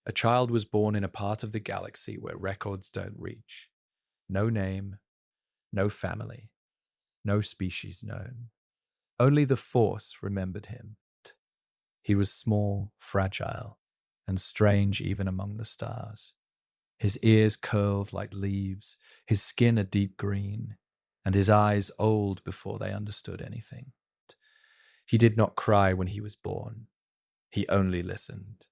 A child was born in a part of the galaxy where records don't reach. No name, no family, no species known. Only the Force remembered him. He was small, fragile, and strange even among the stars. His ears curled like leaves, his skin a deep green, and his eyes old before they understood anything. He did not cry when he was born. He only listened.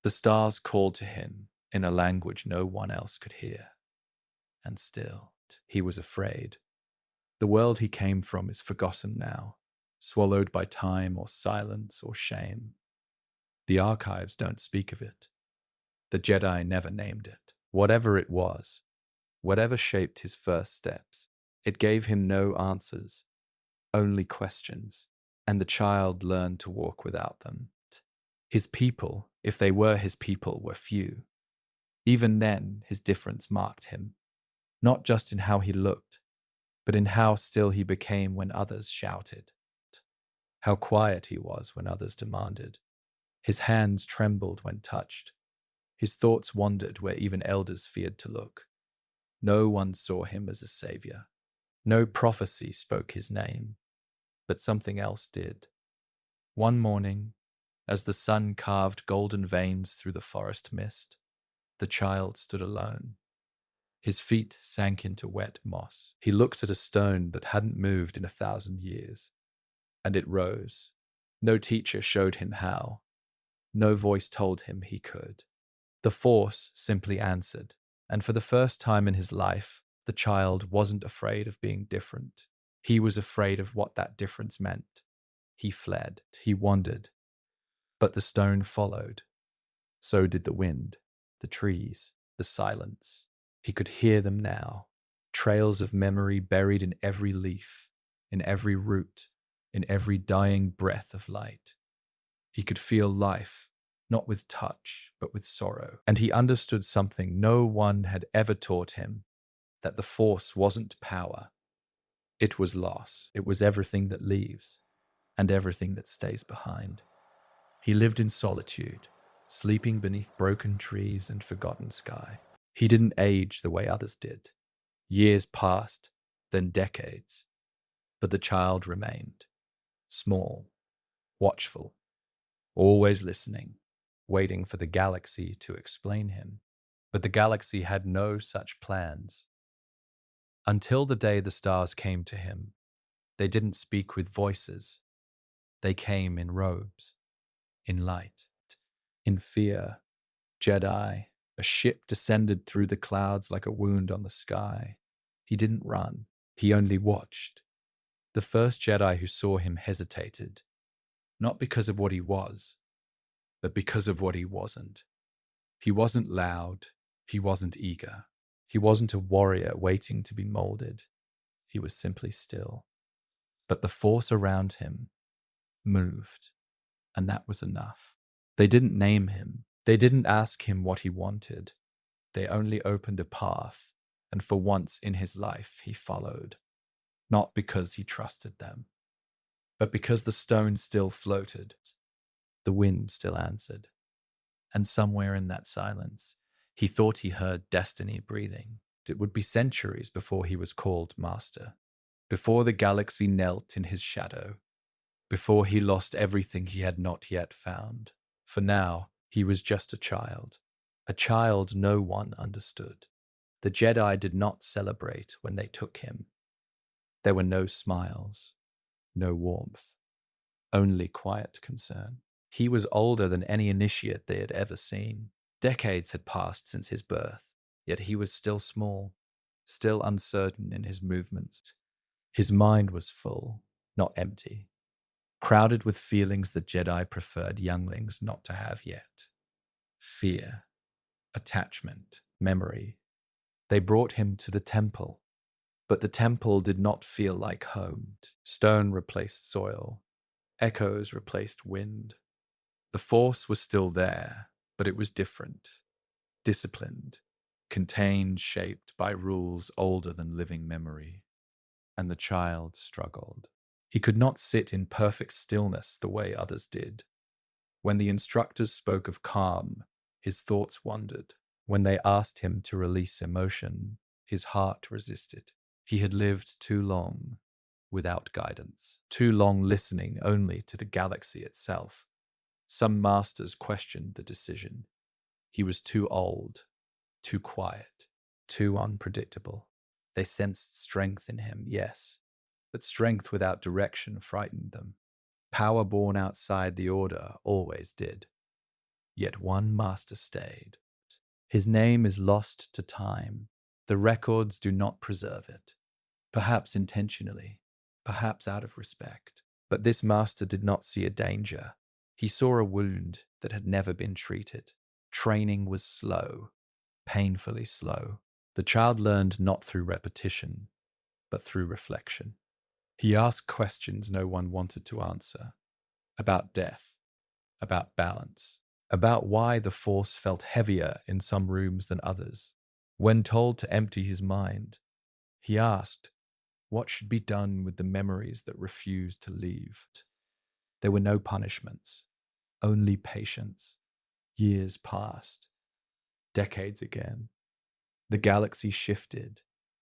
The stars called to him in a language no one else could hear. And still, he was afraid. The world he came from is forgotten now, swallowed by time or silence or shame. The archives don't speak of it. The Jedi never named it. Whatever it was, whatever shaped his first steps, it gave him no answers, only questions, and the child learned to walk without them. His people, if they were his people, were few. Even then, his difference marked him, not just in how he looked, but in how still he became when others shouted, how quiet he was when others demanded. His hands trembled when touched. His thoughts wandered where even elders feared to look. No one saw him as a savior. No prophecy spoke his name, but something else did. One morning, as the sun carved golden veins through the forest mist, the child stood alone. His feet sank into wet moss. He looked at a stone that hadn't moved in 1,000 years, and it rose. No teacher showed him how. No voice told him he could. The Force simply answered, and for the first time in his life, the child wasn't afraid of being different. He was afraid of what that difference meant. He fled, he wandered, but the stone followed. So did the wind, the trees, the silence. He could hear them now, trails of memory buried in every leaf, in every root, in every dying breath of light. He could feel life, not with touch, but with sorrow. And he understood something no one had ever taught him, that the Force wasn't power. It was loss. It was everything that leaves, and everything that stays behind. He lived in solitude, sleeping beneath broken trees and forgotten sky. He didn't age the way others did. Years passed, then decades. But the child remained, small, watchful, always listening, waiting for the galaxy to explain him. But the galaxy had no such plans. Until the day the stars came to him, they didn't speak with voices. They came in robes, in light, in fear. Jedi, a ship descended through the clouds like a wound on the sky. He didn't run, he only watched. The first Jedi who saw him hesitated, not because of what he was, but because of what he wasn't. He wasn't loud, he wasn't eager. He wasn't a warrior waiting to be molded. He was simply still. But the force around him moved, and that was enough. They didn't name him. They didn't ask him what he wanted. They only opened a path, and for once in his life he followed. Not because he trusted them, but because the stone still floated. The wind still answered. And somewhere in that silence, he thought he heard destiny breathing. It would be centuries before he was called Master, before the galaxy knelt in his shadow, before he lost everything he had not yet found. For now, he was just a child no one understood. The Jedi did not celebrate when they took him. There were no smiles, no warmth, only quiet concern. He was older than any initiate they had ever seen. Decades had passed since his birth, yet he was still small, still uncertain in his movements. His mind was full, not empty, crowded with feelings the Jedi preferred younglings not to have yet. Fear, attachment, memory. They brought him to the temple, but the temple did not feel like home. Stone replaced soil, echoes replaced wind. The force was still there, but it was different, disciplined, contained, shaped by rules older than living memory. And the child struggled. He could not sit in perfect stillness the way others did. When the instructors spoke of calm, His thoughts wandered. When they asked him to release emotion, his heart resisted. He had lived too long without guidance, too long listening only to the galaxy itself. Some masters questioned the decision. He was too old, too quiet, too unpredictable. They sensed strength in him, yes, but strength without direction frightened them. Power born outside the Order always did. Yet one master stayed. His name is lost to time. The records do not preserve it. Perhaps intentionally, perhaps out of respect. But this master did not see a danger. He saw a wound that had never been treated. Training was slow, painfully slow. The child learned not through repetition, but through reflection. He asked questions no one wanted to answer. About death, about balance, about why the Force felt heavier in some rooms than others. When told to empty his mind, he asked, what should be done with the memories that refused to leave? There were no punishments, only patience. Years passed, decades again. The galaxy shifted.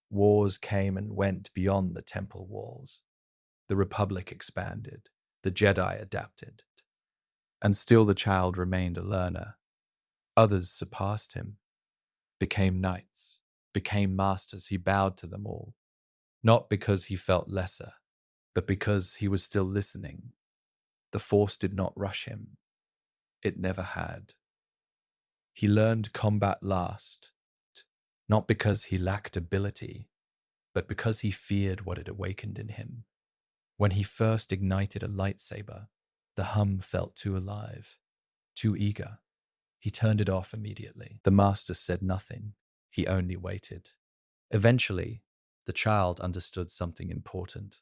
Wars came and went beyond the temple walls. The Republic expanded. The Jedi adapted. And still the child remained a learner. Others surpassed him, became knights, became masters. He bowed to them all, not because he felt lesser, but because he was still listening. The Force did not rush him. It never had. He learned combat last, not because he lacked ability, but because he feared what it awakened in him. When he first ignited a lightsaber, the hum felt too alive, too eager. He turned it off immediately. The master said nothing. He only waited. Eventually, the child understood something important.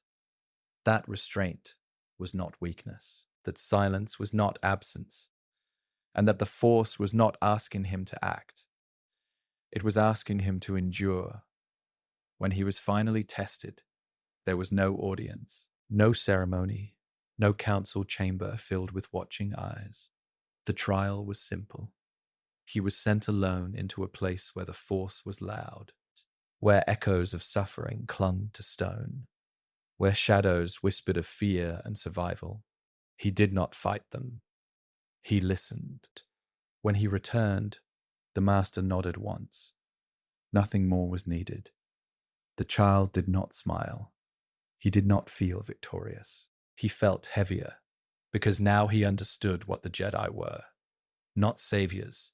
That restraint was not weakness, that silence was not absence, and that the Force was not asking him to act. It was asking him to endure. When he was finally tested, there was no audience, no ceremony, no council chamber filled with watching eyes. The trial was simple. He was sent alone into a place where the Force was loud, where echoes of suffering clung to stone, where shadows whispered of fear and survival. He did not fight them. He listened. When he returned, the master nodded once. Nothing more was needed. The child did not smile. He did not feel victorious. He felt heavier, because now he understood what the Jedi were. Not saviors,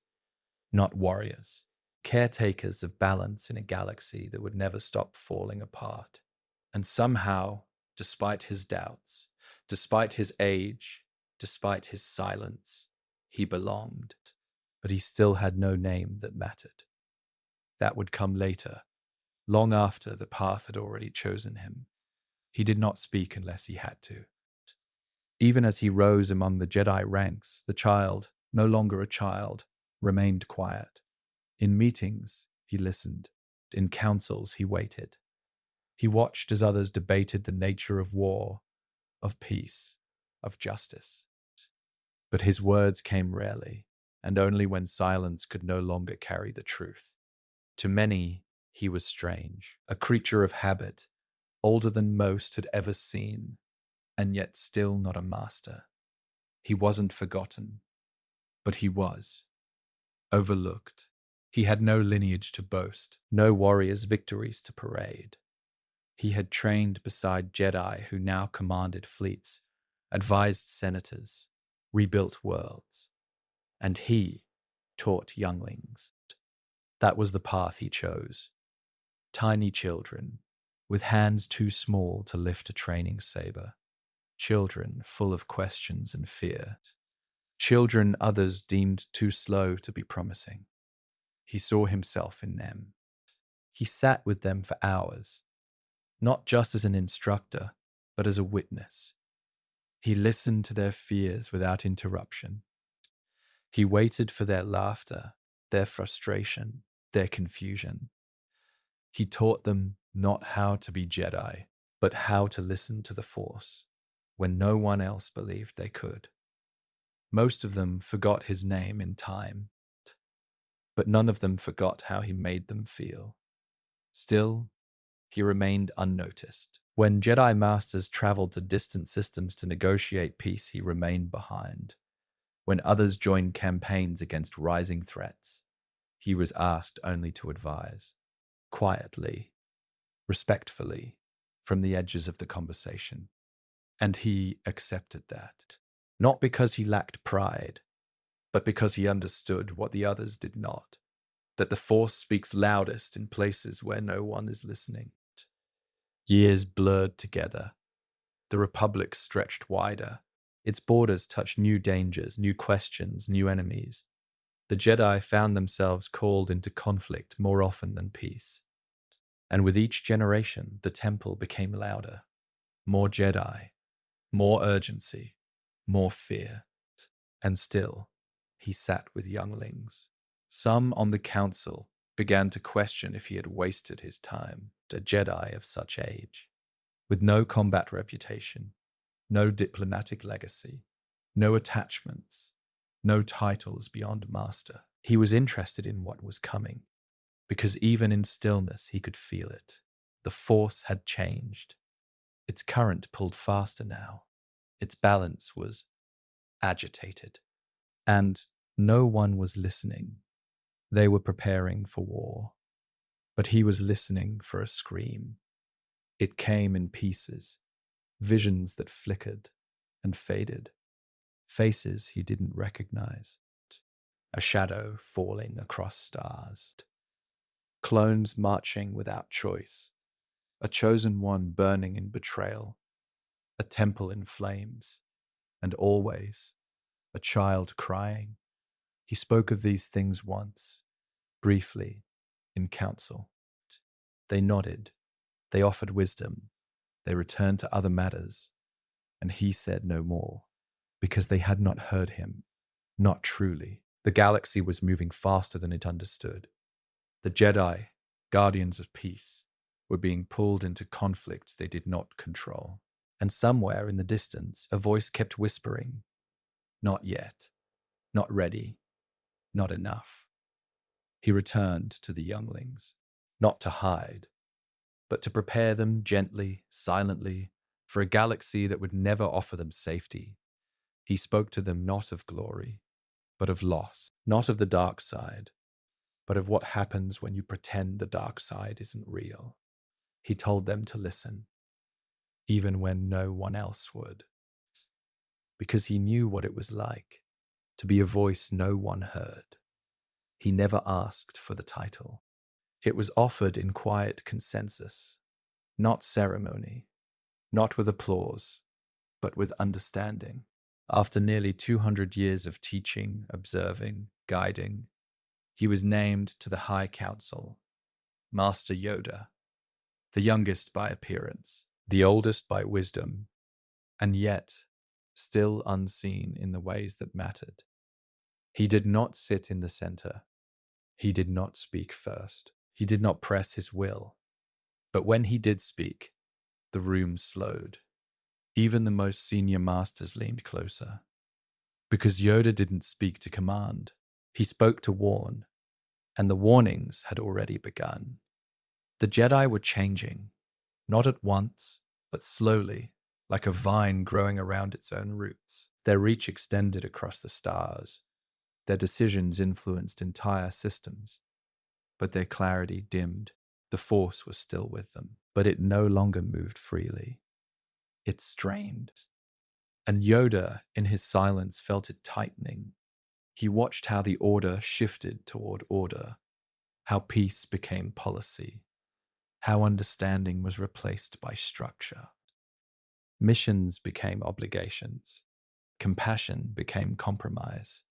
not warriors, caretakers of balance in a galaxy that would never stop falling apart. And somehow, despite his doubts, despite his age, despite his silence, he belonged. But he still had no name that mattered. That would come later, long after the path had already chosen him. He did not speak unless he had to. Even as he rose among the Jedi ranks, the child, no longer a child, remained quiet. In meetings, he listened. In councils, he waited. He watched as others debated the nature of war, of peace, of justice. But his words came rarely, and only when silence could no longer carry the truth. To many, he was strange, a creature of habit, older than most had ever seen, and yet still not a master. He wasn't forgotten, but he was overlooked. He had no lineage to boast, no warrior's victories to parade. He had trained beside Jedi who now commanded fleets, advised senators, rebuilt worlds, and he taught younglings. That was the path he chose. Tiny children, with hands too small to lift a training saber. Children full of questions and fear. Children others deemed too slow to be promising. He saw himself in them. He sat with them for hours, not just as an instructor, but as a witness. He listened to their fears without interruption. He waited for their laughter, their frustration, their confusion. He taught them not how to be Jedi, but how to listen to the Force when no one else believed they could. Most of them forgot his name in time. but none of them forgot how he made them feel. Still, he remained unnoticed. When Jedi Masters traveled to distant systems to negotiate peace, he remained behind. When others joined campaigns against rising threats, he was asked only to advise, quietly, respectfully, from the edges of the conversation. And he accepted that, not because he lacked pride, but because he understood what the others did not, that the Force speaks loudest in places where no one is listening. Years blurred together. The Republic stretched wider. Its borders touched new dangers, new questions, new enemies. The Jedi found themselves called into conflict more often than peace. And with each generation, the temple became louder. More Jedi, more urgency, more fear. And still, he sat with younglings. Some on the council began to question if he had wasted his time, a Jedi of such age. With no combat reputation, no diplomatic legacy, no attachments, no titles beyond master. He was interested in what was coming, because even in stillness he could feel it. The Force had changed. Its current pulled faster now. Its balance was agitated. And no one was listening. They were preparing for war. But he was listening for a scream. It came in pieces, visions that flickered and faded, faces he didn't recognize, a shadow falling across stars, clones marching without choice, a chosen one burning in betrayal, a temple in flames, and always a child crying. He spoke of these things once, briefly, in council. They nodded, they offered wisdom, they returned to other matters, and he said no more, because they had not heard him, not truly. The galaxy was moving faster than it understood. The Jedi, guardians of peace, were being pulled into conflicts they did not control. And somewhere in the distance, a voice kept whispering, "Not yet, not ready, not enough." He returned to the younglings, not to hide, but to prepare them gently, silently, for a galaxy that would never offer them safety. He spoke to them not of glory, but of loss, not of the dark side, but of what happens when you pretend the dark side isn't real. He told them to listen, even when no one else would, because he knew what it was like to be a voice no one heard. He never asked for the title. It was offered in quiet consensus, not ceremony, not with applause, but with understanding. After nearly 200 years of teaching, observing, guiding, he was named to the High Council, Master Yoda, the youngest by appearance, the oldest by wisdom, and yet still unseen in the ways that mattered. He did not sit in the center. He did not speak first. He did not press his will. But when he did speak, the room slowed. Even the most senior masters leaned closer. Because Yoda didn't speak to command. He spoke to warn, and the warnings had already begun. The Jedi were changing, not at once, but slowly, like a vine growing around its own roots. Their reach extended across the stars. Their decisions influenced entire systems, but their clarity dimmed. The Force was still with them, but it no longer moved freely. It strained. And Yoda, in his silence, felt it tightening. He watched how the order shifted toward order, how peace became policy, how understanding was replaced by structure. Missions became obligations. Compassion became compromise.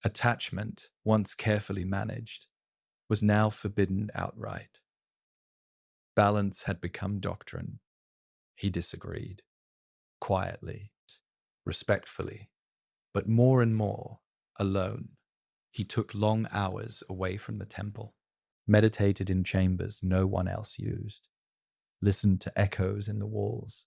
Attachment, once carefully managed, was now forbidden outright. Balance had become doctrine. He disagreed. Quietly, respectfully, but more and more, alone. He took long hours away from the temple, meditated in chambers no one else used, listened to echoes in the walls,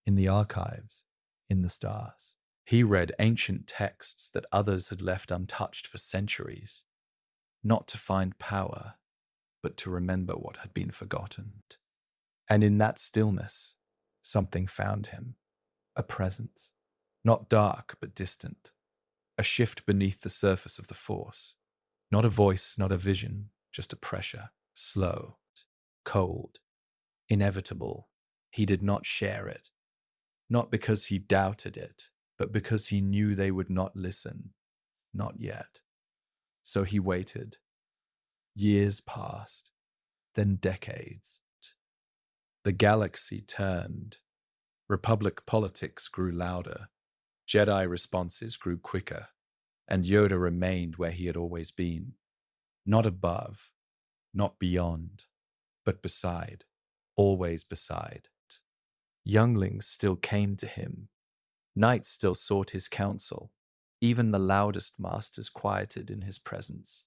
in the archives, in the stars. He read ancient texts that others had left untouched for centuries. not to find power, but to remember what had been forgotten. And in that stillness, something found him, a presence, not dark but distant, a shift beneath the surface of the Force, not a voice, not a vision, just a pressure, slow, cold, inevitable. He did not share it, not because he doubted it, but because he knew they would not listen, not yet. So he waited. Years passed, then decades. The galaxy turned. Republic politics grew louder. Jedi responses grew quicker. And Yoda remained where he had always been. Not above, not beyond, but beside, always beside. Younglings still came to him. Knights still sought his counsel. Even the loudest masters quieted in his presence.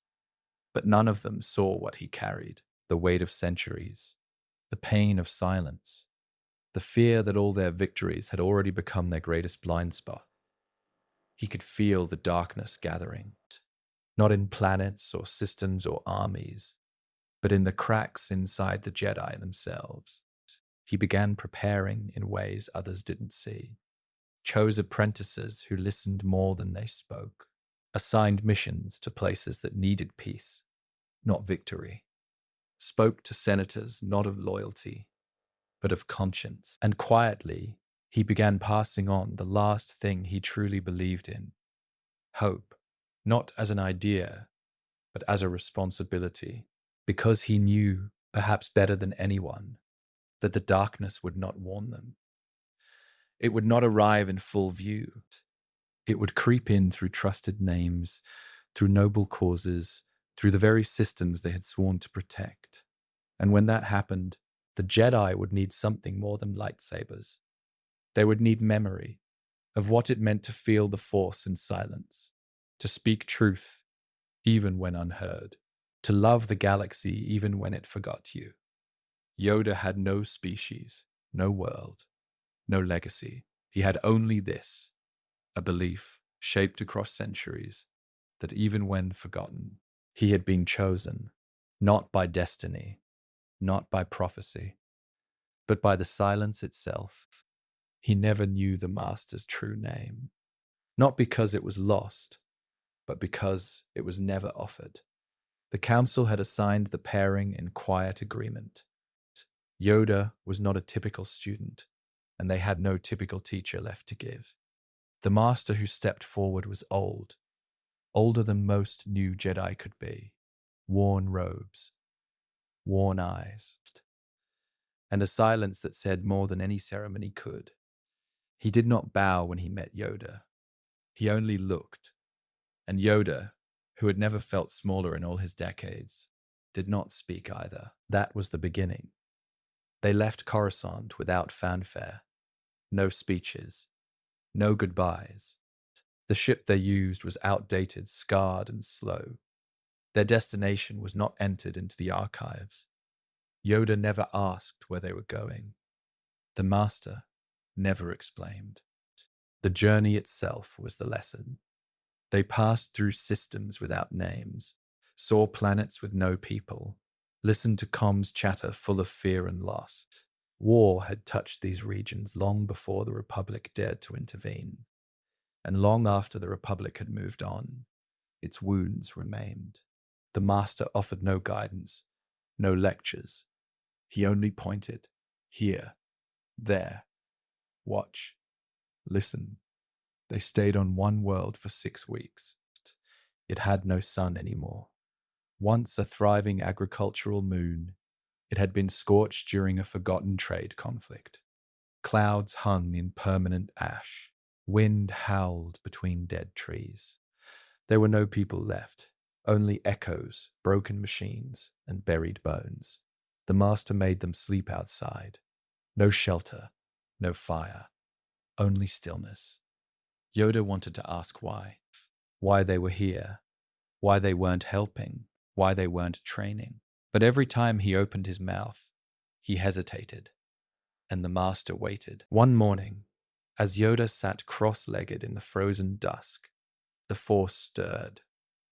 But none of them saw what he carried, the weight of centuries, the pain of silence, the fear that all their victories had already become their greatest blind spot. He could feel the darkness gathering, not in planets or systems or armies, but in the cracks inside the Jedi themselves. He began preparing in ways others didn't see, chose apprentices who listened more than they spoke, assigned missions to places that needed peace, not victory, spoke to senators not of loyalty, but of conscience, and quietly he began passing on the last thing he truly believed in, hope, not as an idea, but as a responsibility, because he knew, perhaps better than anyone, that the darkness would not warn them. It would not arrive in full view. It would creep in through trusted names, through noble causes, through the very systems they had sworn to protect. And when that happened, the Jedi would need something more than lightsabers. They would need memory of what it meant to feel the Force in silence, to speak truth even when unheard, to love the galaxy even when it forgot you. Yoda had no species, no world, no legacy. He had only this, a belief shaped across centuries that even when forgotten, he had been chosen, not by destiny, not by prophecy, but by the silence itself. He never knew the Master's true name, not because it was lost, but because it was never offered. The Council had assigned the pairing in quiet agreement. Yoda was not a typical student, and they had no typical teacher left to give. The Master who stepped forward was old, older than most new Jedi could be, worn robes, worn eyes, and a silence that said more than any ceremony could. He did not bow when he met Yoda. He only looked, and Yoda, who had never felt smaller in all his decades, did not speak either. That was the beginning. They left Coruscant without fanfare, no speeches, no goodbyes. The ship they used was outdated, scarred, and slow. Their destination was not entered into the archives. Yoda never asked where they were going. The Master never explained. The journey itself was the lesson. They passed through systems without names, saw planets with no people, listened to comms chatter full of fear and loss. War had touched these regions long before the Republic dared to intervene, and long after the Republic had moved on, its wounds remained. The Master offered no guidance, no lectures. He only pointed, here, there, watch, listen. They stayed on one world for 6 weeks. It had no sun anymore. Once a thriving agricultural moon, it had been scorched during a forgotten trade conflict. Clouds hung in permanent ash. Wind howled between dead trees. There were no people left, only echoes, broken machines, and buried bones. The Master made them sleep outside. No shelter, no fire, only stillness. Yoda wanted to ask why. Why they were here. Why they weren't helping. Why they weren't training. But every time he opened his mouth, he hesitated, and the Master waited. One morning, as Yoda sat cross-legged in the frozen dusk, the Force stirred,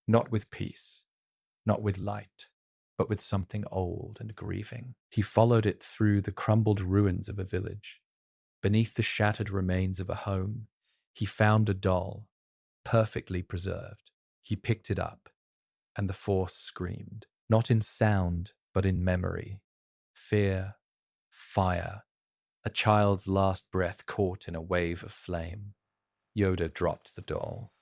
not with peace, not with light, but with something old and grieving. He followed it through the crumbled ruins of a village. Beneath the shattered remains of a home, he found a doll, perfectly preserved. He picked it up, and the Force screamed, not in sound, but in memory. Fear, fire, a child's last breath caught in a wave of flame. Yoda dropped the doll.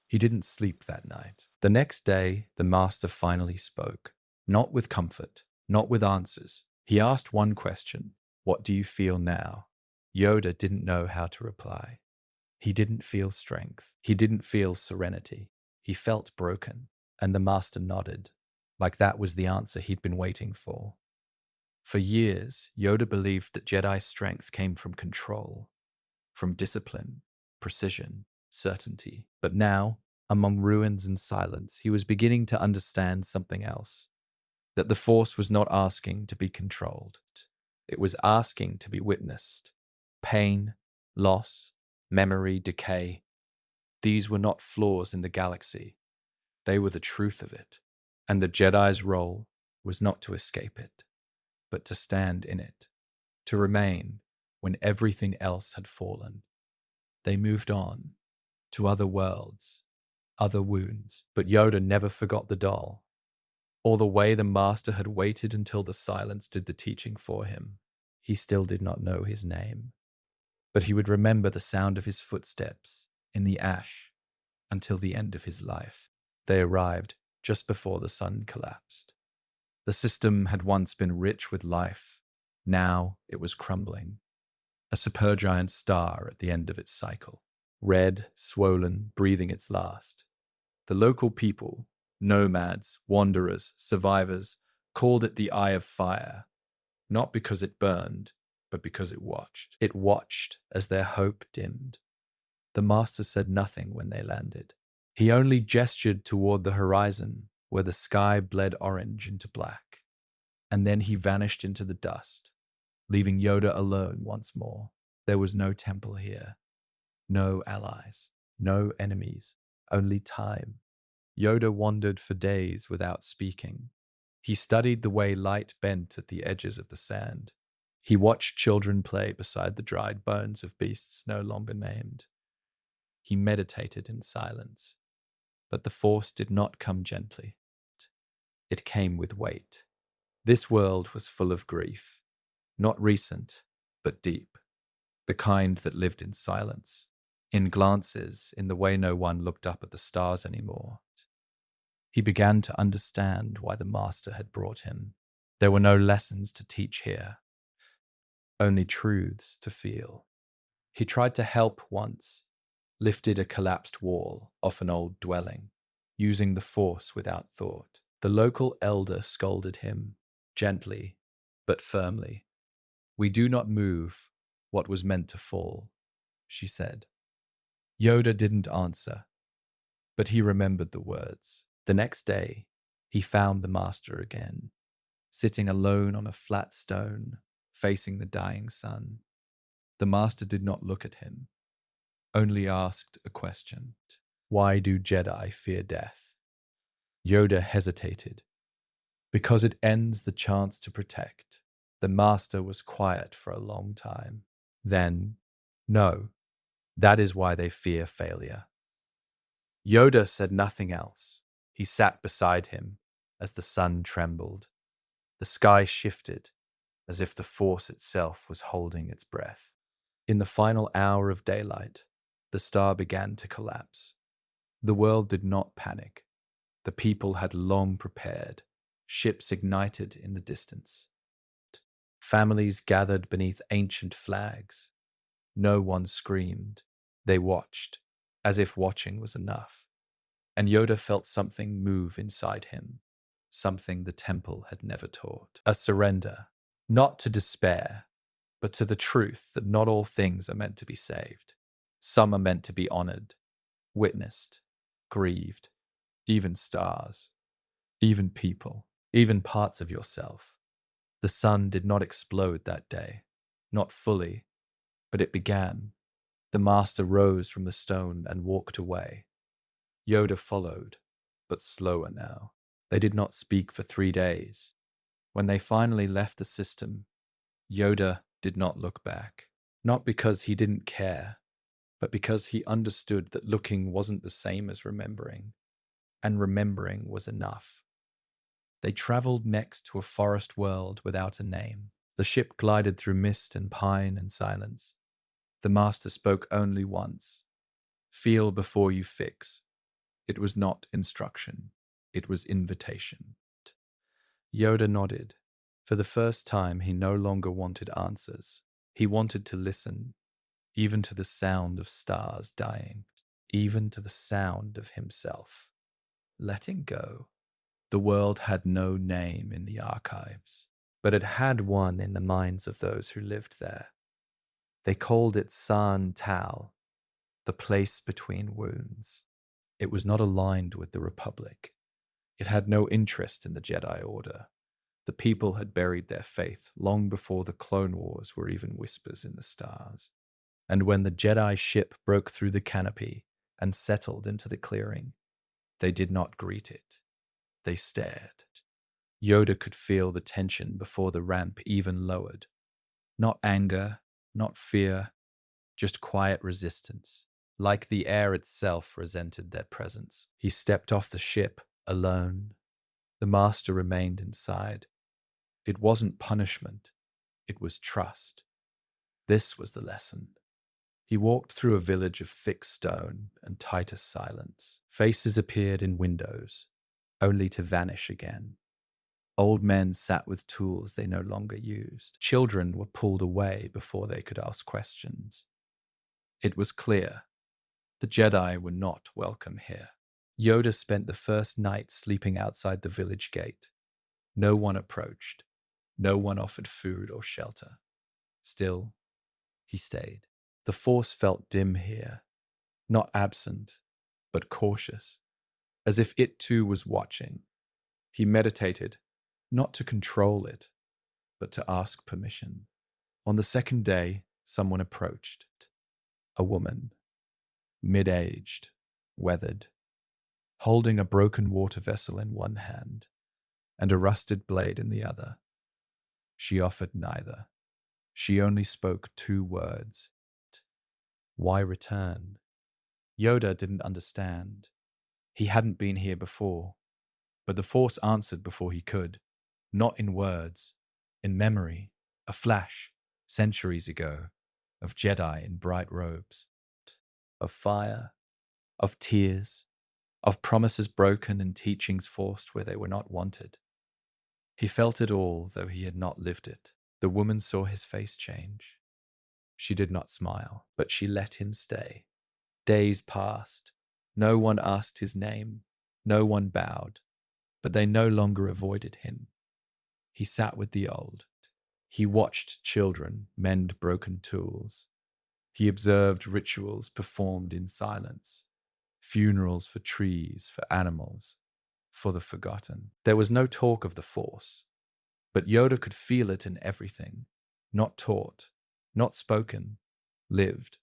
He didn't sleep that night. The next day, the Master finally spoke. Not with comfort, not with answers. He asked one question: "What do you feel now?" Yoda didn't know how to reply. He didn't feel strength. He didn't feel serenity. He felt broken. And the Master nodded, like that was the answer he'd been waiting for. For years, Yoda believed that Jedi strength came from control, from discipline, precision, certainty. But now, among ruins and silence, he was beginning to understand something else. That the Force was not asking to be controlled. It was asking to be witnessed. Pain, loss, memory, decay. These were not flaws in the galaxy. They were the truth of it. And the Jedi's role was not to escape it, but to stand in it, to remain when everything else had fallen. They moved on to other worlds, other wounds, but Yoda never forgot the doll, or the way the Master had waited until the silence did the teaching for him. He still did not know his name, but he would remember the sound of his footsteps in the ash until the end of his life. They arrived just before the sun collapsed. The system had once been rich with life. Now it was crumbling. A supergiant star at the end of its cycle. Red, swollen, breathing its last. The local people, nomads, wanderers, survivors, called it the Eye of Fire, not because it burned, but because it watched. It watched as their hope dimmed. The Master said nothing when they landed. He only gestured toward the horizon, where the sky bled orange into black. And then he vanished into the dust, leaving Yoda alone once more. There was no temple here. No allies. No enemies. Only time. Yoda wandered for days without speaking. He studied the way light bent at the edges of the sand. He watched children play beside the dried bones of beasts no longer named. He meditated in silence. But the Force did not come gently. It came with weight. This world was full of grief. Not recent, but deep. The kind that lived in silence. In glances, in the way no one looked up at the stars anymore. He began to understand why the Master had brought him. There were no lessons to teach here. Only truths to feel. He tried to help once. Lifted a collapsed wall off an old dwelling, using the Force without thought. The local elder scolded him, gently, but firmly. "We do not move what was meant to fall," she said. Yoda didn't answer, but he remembered the words. The next day, he found the Master again, sitting alone on a flat stone, facing the dying sun. The Master did not look at him, only asked a question. Why do Jedi fear death? Yoda hesitated. Because it ends the chance to protect. The Master was quiet for a long time. Then, no, that is why they fear failure. Yoda said nothing else. He sat beside him as the sun trembled. The sky shifted as if the Force itself was holding its breath. In the final hour of daylight, the star began to collapse. The world did not panic. The people had long prepared. Ships ignited in the distance. Families gathered beneath ancient flags. No one screamed. They watched, as if watching was enough. And Yoda felt something move inside him, something the temple had never taught. A surrender, not to despair, but to the truth that not all things are meant to be saved. Some are meant to be honored, witnessed, grieved, even stars, even people, even parts of yourself. The sun did not explode that day, not fully, but it began. The Master rose from the stone and walked away. Yoda followed, but slower now. They did not speak for 3 days. When they finally left the system, Yoda did not look back. Not because he didn't care, but because he understood that looking wasn't the same as remembering, and remembering was enough. They traveled next to a forest world without a name. The ship glided through mist and pine and silence. The master spoke only once. Feel before you fix. It was not instruction. It was invitation. Yoda nodded. For the first time, he no longer wanted answers. He wanted to listen, even to the sound of stars dying, even to the sound of himself. Letting go. The world had no name in the archives, but it had one in the minds of those who lived there. They called it San Tal, the place between wounds. It was not aligned with the Republic. It had no interest in the Jedi Order. The people had buried their faith long before the Clone Wars were even whispers in the stars. And when the Jedi ship broke through the canopy and settled into the clearing, they did not greet it. They stared. Yoda could feel the tension before the ramp even lowered. Not anger, not fear, just quiet resistance. Like the air itself resented their presence. He stepped off the ship, alone. The master remained inside. It wasn't punishment. It was trust. This was the lesson. He walked through a village of thick stone and tighter silence. Faces appeared in windows, only to vanish again. Old men sat with tools they no longer used. Children were pulled away before they could ask questions. It was clear. The Jedi were not welcome here. Yoda spent the first night sleeping outside the village gate. No one approached. No one offered food or shelter. Still, he stayed. The Force felt dim here, not absent, but cautious, as if it too was watching. He meditated, not to control it, but to ask permission. On the second day, someone approached. A woman, mid-aged, weathered, holding a broken water vessel in one hand and a rusted blade in the other. She offered neither. She only spoke 2 words. Why return? Yoda didn't understand. He hadn't been here before, but the Force answered before he could. Not in words, in memory, a flash, centuries ago, of Jedi in bright robes, of fire, of tears, of promises broken and teachings forced where they were not wanted. He felt it all, though he had not lived it. The woman saw his face change. She did not smile, but she let him stay. Days passed. No one asked his name. No one bowed. But they no longer avoided him. He sat with the old. He watched children mend broken tools. He observed rituals performed in silence. Funerals for trees, for animals, for the forgotten. There was no talk of the Force, but Yoda could feel it in everything. Not taught, not spoken, lived.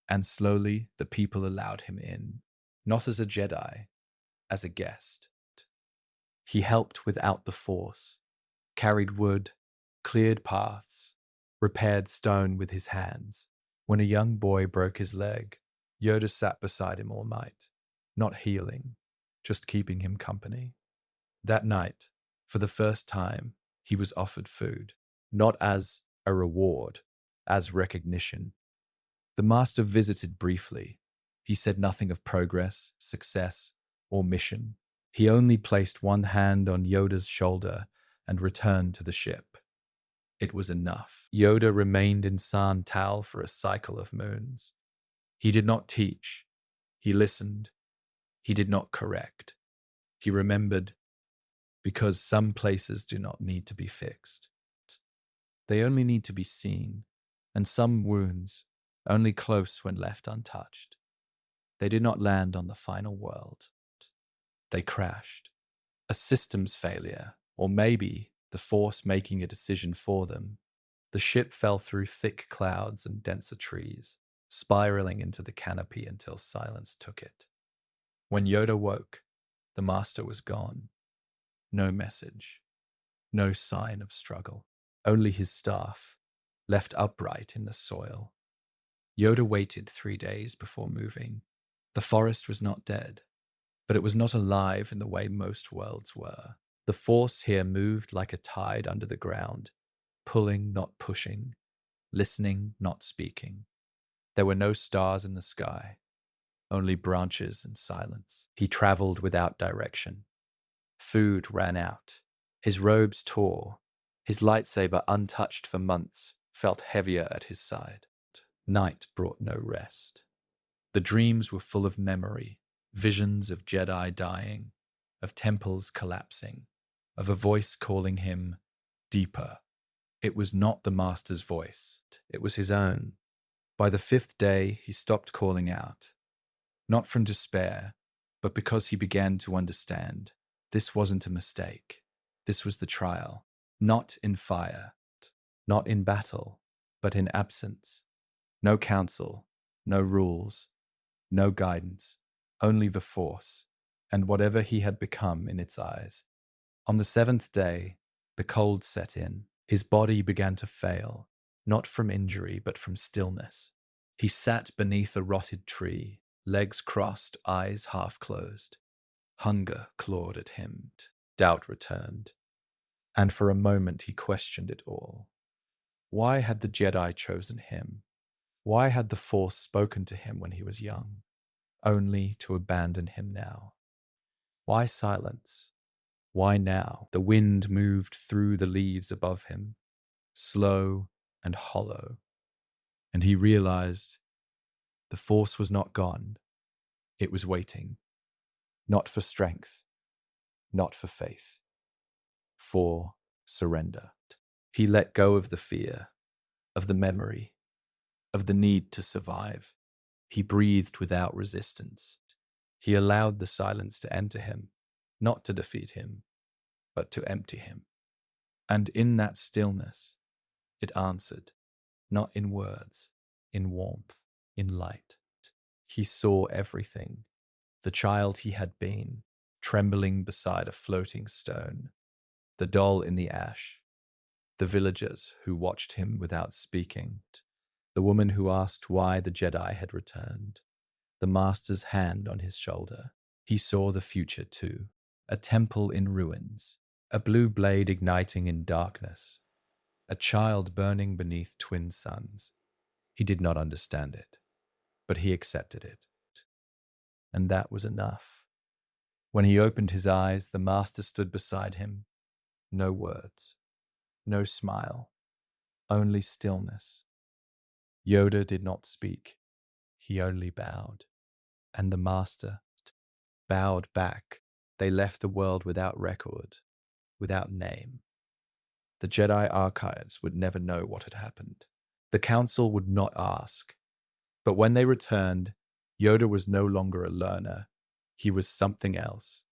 And slowly the people allowed him in, not as a Jedi, as a guest. He helped without the Force, carried wood, cleared paths, repaired stone with his hands. When a young boy broke his leg, Yoda sat beside him all night, not healing, just keeping him company. That night, for the first time, he was offered food, not as a reward, as recognition. The master visited briefly. He said nothing of progress, success, or mission. He only placed one hand on Yoda's shoulder and returned to the ship. It was enough. Yoda remained in San Tal for a cycle of moons. He did not teach. He listened. He did not correct. He remembered, because some places do not need to be fixed. They only need to be seen, and some wounds only close when left untouched. They did not land on the final world. They crashed. A systems failure, or maybe the Force making a decision for them. The ship fell through thick clouds and denser trees, spiraling into the canopy until silence took it. When Yoda woke, the master was gone. No message, no sign of struggle. Only his staff, left upright in the soil. Yoda waited 3 days before moving. The forest was not dead, but it was not alive in the way most worlds were. The force here moved like a tide under the ground, pulling, not pushing, listening, not speaking. There were no stars in the sky, only branches and silence. He traveled without direction. Food ran out. His robes tore. His lightsaber, untouched for months, felt heavier at his side. Night brought no rest. The dreams were full of memory, visions of Jedi dying, of temples collapsing, of a voice calling him deeper. It was not the Master's voice. It was his own. By the 5th day, he stopped calling out. Not from despair, but because he began to understand. This wasn't a mistake. This was the trial. Not in fire, not in battle, but in absence. No counsel, no rules, no guidance, only the Force, and whatever he had become in its eyes. On the 7th day, the cold set in. His body began to fail, not from injury, but from stillness. He sat beneath a rotted tree, legs crossed, eyes half closed. Hunger clawed at him. Doubt returned. And for a moment he questioned it all. Why had the Jedi chosen him? Why had the Force spoken to him when he was young, only to abandon him now? Why silence? Why now? The wind moved through the leaves above him, slow and hollow, and he realized the Force was not gone. It was waiting, not for strength, not for faith, for surrender. He let go of the fear, of the memory, of the need to survive. He breathed without resistance. He allowed the silence to enter him, not to defeat him, but to empty him. And in that stillness, it answered, not in words, in warmth, in light. He saw everything, the child he had been, trembling beside a floating stone, the doll in the ash, the villagers who watched him without speaking, the woman who asked why the Jedi had returned, the Master's hand on his shoulder. He saw the future too, a temple in ruins, a blue blade igniting in darkness, a child burning beneath twin suns. He did not understand it, but he accepted it. And that was enough. When he opened his eyes, the Master stood beside him. No words, no smile, only stillness. Yoda did not speak. He only bowed. And the Master bowed back. They left the world without record, without name. The Jedi archives would never know what had happened. The Council would not ask. But when they returned, Yoda was no longer a learner. He was something else.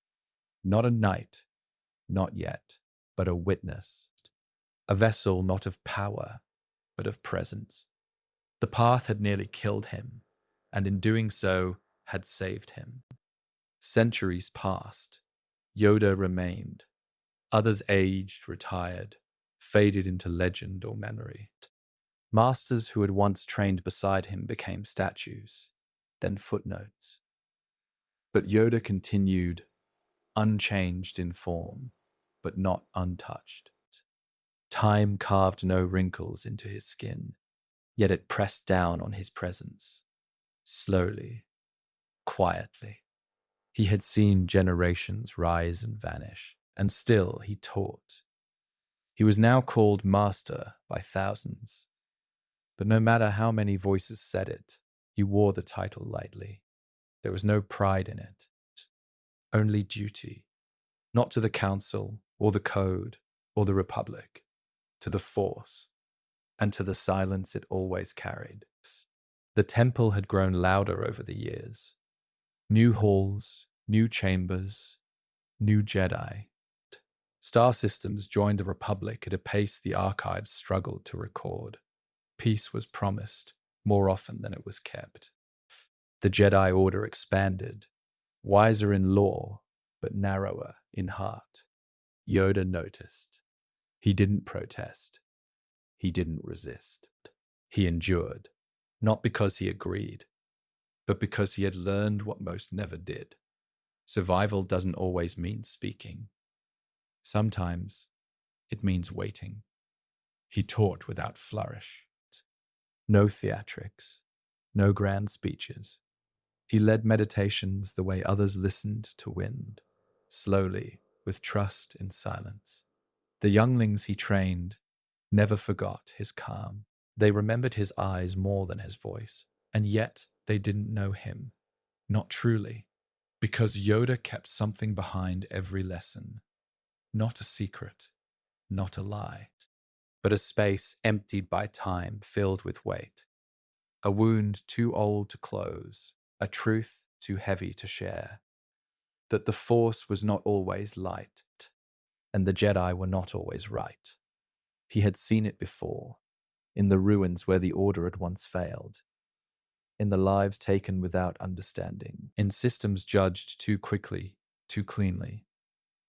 Not a knight, not yet, but a witness. A vessel not of power, but of presence. The path had nearly killed him, and in doing so, had saved him. Centuries passed. Yoda remained. Others aged, retired, faded into legend or memory. Masters who had once trained beside him became statues, then footnotes. But Yoda continued, unchanged in form, but not untouched. Time carved no wrinkles into his skin, yet it pressed down on his presence, slowly, quietly. He had seen generations rise and vanish, and still he taught. He was now called Master by thousands, but no matter how many voices said it, he wore the title lightly. There was no pride in it, only duty, not to the Council, or the Code, or the Republic, to the Force, and to the silence it always carried. The temple had grown louder over the years. New halls, new chambers, new Jedi. Star systems joined the Republic at a pace the archives struggled to record. Peace was promised, more often than it was kept. The Jedi Order expanded, wiser in law, but narrower in heart. Yoda noticed. He didn't protest. He didn't resist. He endured, not because he agreed, but because he had learned what most never did. Survival doesn't always mean speaking. Sometimes it means waiting. He taught without flourish. No theatrics, no grand speeches. He led meditations the way others listened to wind, slowly, with trust in silence. The younglings he trained never forgot his calm. They remembered his eyes more than his voice, and yet they didn't know him. Not truly, because Yoda kept something behind every lesson. Not a secret, not a lie, but a space emptied by time, filled with weight. A wound too old to close, a truth too heavy to share. That the Force was not always light, and the Jedi were not always right. He had seen it before, in the ruins where the Order had once failed, in the lives taken without understanding, in systems judged too quickly, too cleanly.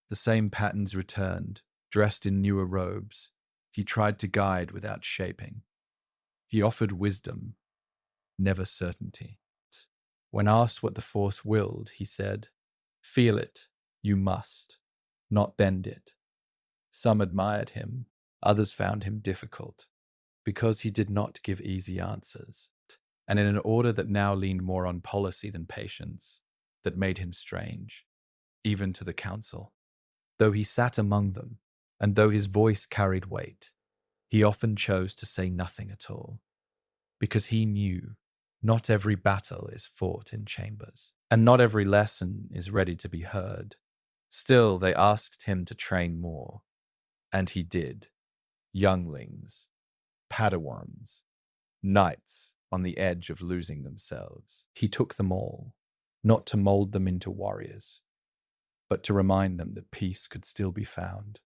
The same patterns returned, dressed in newer robes. He tried to guide without shaping. He offered wisdom, never certainty. When asked what the Force willed, he said, "Feel it, you must, not bend it." Some admired him, others found him difficult, because he did not give easy answers, and in an order that now leaned more on policy than patience, that made him strange, even to the Council. Though he sat among them, and though his voice carried weight, he often chose to say nothing at all, because he knew not every battle is fought in chambers, and not every lesson is ready to be heard. Still, they asked him to train more, and he did. Younglings, Padawans, knights on the edge of losing themselves. He took them all, not to mold them into warriors, but to remind them that peace could still be found,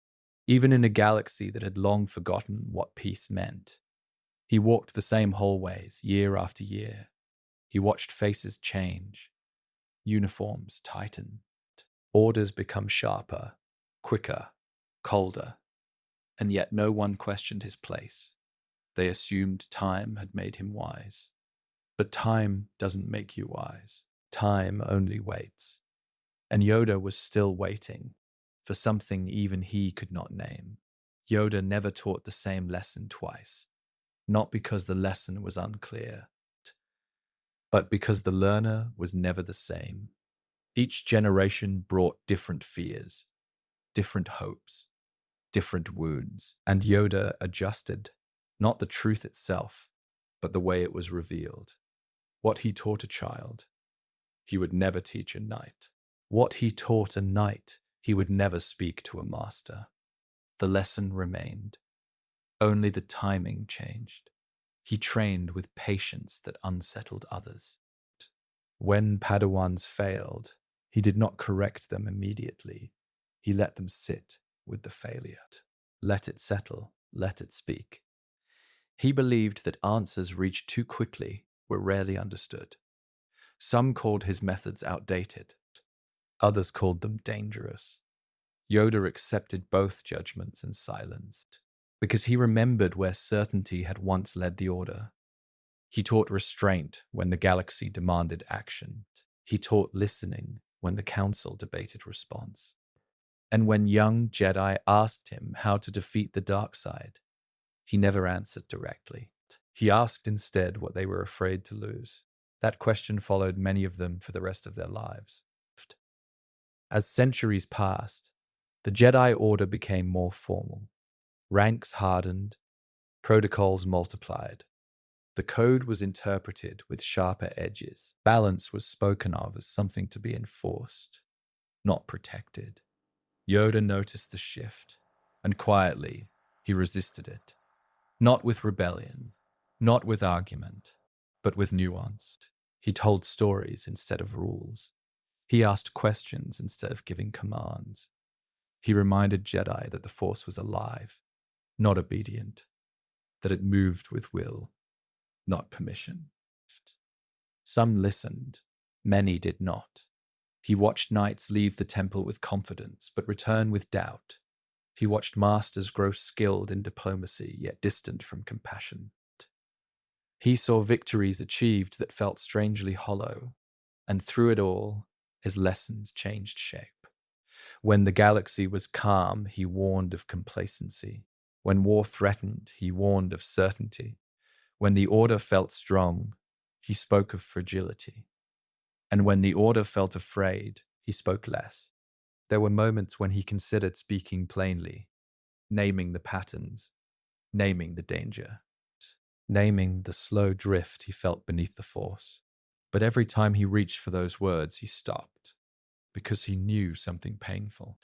even in a galaxy that had long forgotten what peace meant. He walked the same hallways year after year. He watched faces change, uniforms tighten, orders become sharper, quicker, colder, and yet no one questioned his place. They assumed time had made him wise. But time doesn't make you wise. Time only waits. And Yoda was still waiting for something even he could not name. Yoda never taught the same lesson twice, not because the lesson was unclear, but because the learner was never the same. Each generation brought different fears, different hopes, different wounds, and Yoda adjusted, not the truth itself, but the way it was revealed. What he taught a child, he would never teach a knight. What he taught a knight, he would never speak to a master. The lesson remained. Only the timing changed. He trained with patience that unsettled others. When Padawans failed, he did not correct them immediately. He let them sit with the failure. Let it settle, let it speak. He believed that answers reached too quickly were rarely understood. Some called his methods outdated. Others called them dangerous. Yoda accepted both judgments and silenced, because he remembered where certainty had once led the Order. He taught restraint when the galaxy demanded action. He taught listening when the Council debated response. And when young Jedi asked him how to defeat the dark side, he never answered directly. He asked instead what they were afraid to lose. That question followed many of them for the rest of their lives. As centuries passed, the Jedi Order became more formal. Ranks hardened, protocols multiplied. The code was interpreted with sharper edges. Balance was spoken of as something to be enforced, not protected. Yoda noticed the shift, and quietly he resisted it. Not with rebellion, not with argument, but with nuance. He told stories instead of rules. He asked questions instead of giving commands. He reminded Jedi that the Force was alive, not obedient, that it moved with will, not permission. Some listened, many did not. He watched knights leave the temple with confidence, but return with doubt. He watched masters grow skilled in diplomacy, yet distant from compassion. He saw victories achieved that felt strangely hollow, and through it all, his lessons changed shape. When the galaxy was calm, he warned of complacency. When war threatened, he warned of certainty. When the order felt strong, he spoke of fragility. And when the order felt afraid, he spoke less. There were moments when he considered speaking plainly, naming the patterns, naming the danger, naming the slow drift he felt beneath the Force. But every time he reached for those words, he stopped, because he knew something painful.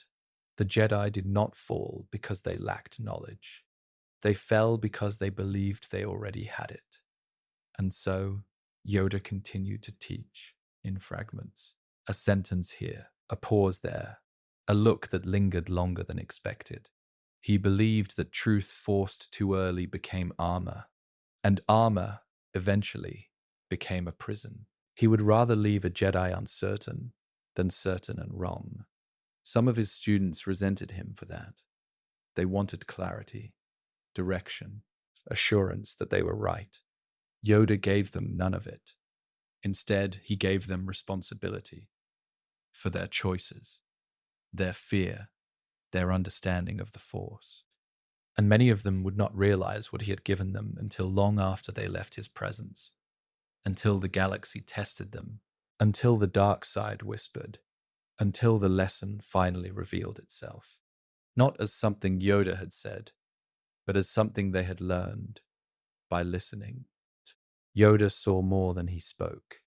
The Jedi did not fall because they lacked knowledge. They fell because they believed they already had it. And so, Yoda continued to teach in fragments. A sentence here, a pause there, a look that lingered longer than expected. He believed that truth forced too early became armor, and armor, eventually, became a prison. He would rather leave a Jedi uncertain than certain and wrong. Some of his students resented him for that. They wanted clarity, direction, assurance that they were right. Yoda gave them none of it. Instead, he gave them responsibility for their choices, their fear, their understanding of the Force. And many of them would not realize what he had given them until long after they left his presence, until the galaxy tested them, until the dark side whispered, until the lesson finally revealed itself. Not as something Yoda had said, but as something they had learned by listening. Yoda saw more than he spoke.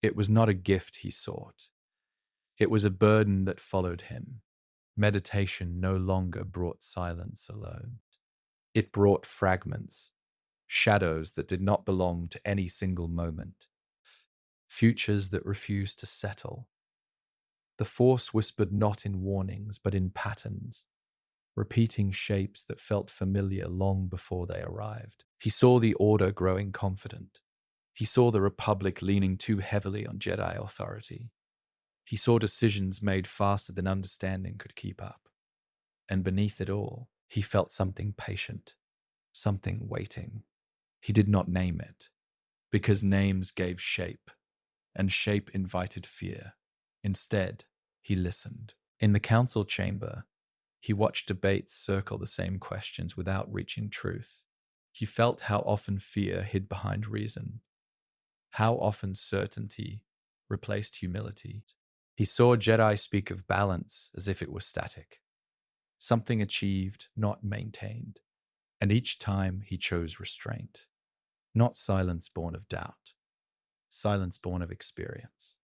It was not a gift he sought. It was a burden that followed him. Meditation no longer brought silence alone. It brought fragments, shadows that did not belong to any single moment, futures that refused to settle. The Force whispered not in warnings, but in patterns, repeating shapes that felt familiar long before they arrived. He saw the Order growing confident. He saw the Republic leaning too heavily on Jedi authority. He saw decisions made faster than understanding could keep up. And beneath it all, he felt something patient, something waiting. He did not name it, because names gave shape, and shape invited fear. Instead, he listened. In the council chamber, he watched debates circle the same questions without reaching truth. He felt how often fear hid behind reason, how often certainty replaced humility. He saw Jedi speak of balance as if it were static, something achieved, not maintained. And each time he chose restraint, not silence born of doubt, silence born of experience.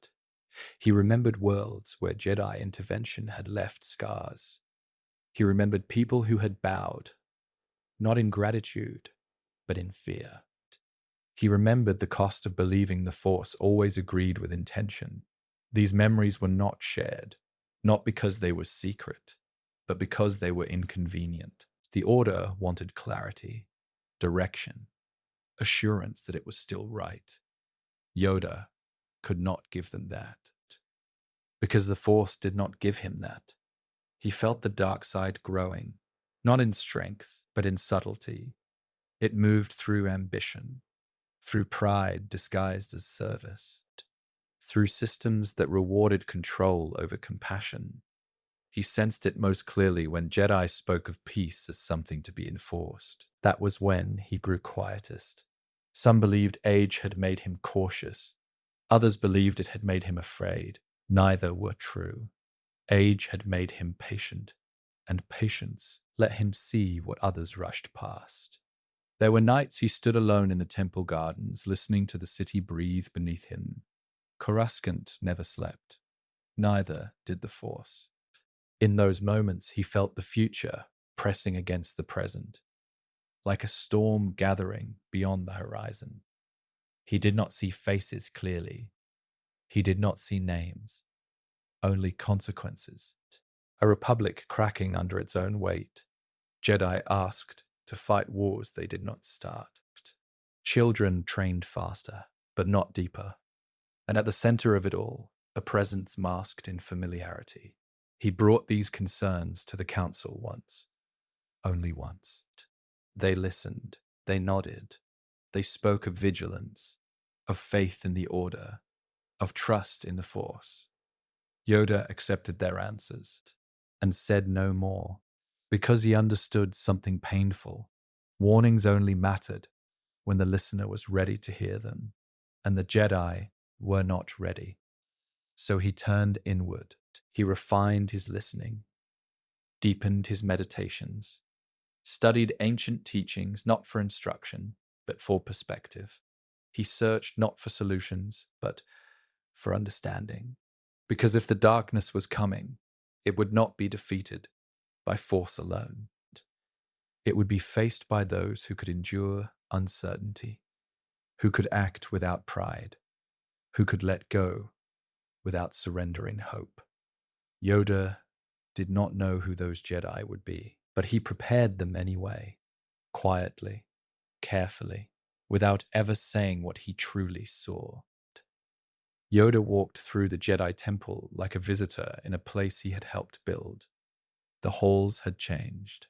He remembered worlds where Jedi intervention had left scars. He remembered people who had bowed, not in gratitude, but in fear. He remembered the cost of believing the Force always agreed with intention. These memories were not shared, not because they were secret, but because they were inconvenient. The Order wanted clarity, direction, assurance that it was still right. Yoda could not give them that, because the Force did not give him that. He felt the dark side growing, not in strength, but in subtlety. It moved through ambition, through pride disguised as service, through systems that rewarded control over compassion. He sensed it most clearly when Jedi spoke of peace as something to be enforced. That was when he grew quietest. Some believed age had made him cautious. Others believed it had made him afraid. Neither were true. Age had made him patient, and patience let him see what others rushed past. There were nights he stood alone in the temple gardens, listening to the city breathe beneath him. Coruscant never slept. Neither did the Force. In those moments, he felt the future pressing against the present, like a storm gathering beyond the horizon. He did not see faces clearly. He did not see names, only consequences. A republic cracking under its own weight. Jedi asked to fight wars they did not start. Children trained faster, but not deeper. And at the center of it all, a presence masked in familiarity. He brought these concerns to the council once. only once. They listened, they nodded, they spoke of vigilance, of faith in the Order, of trust in the Force. Yoda accepted their answers and said no more, because he understood something painful. Warnings only mattered when the listener was ready to hear them, and the Jedi were not ready. So he turned inward. He refined his listening, deepened his meditations, studied ancient teachings not for instruction, but for perspective. He searched not for solutions, but for understanding. Because if the darkness was coming, it would not be defeated by force alone. It would be faced by those who could endure uncertainty, who could act without pride, who could let go without surrendering hope. Yoda did not know who those Jedi would be, but he prepared them anyway, quietly, carefully, without ever saying what he truly saw. Yoda walked through the Jedi Temple like a visitor in a place he had helped build. The halls had changed.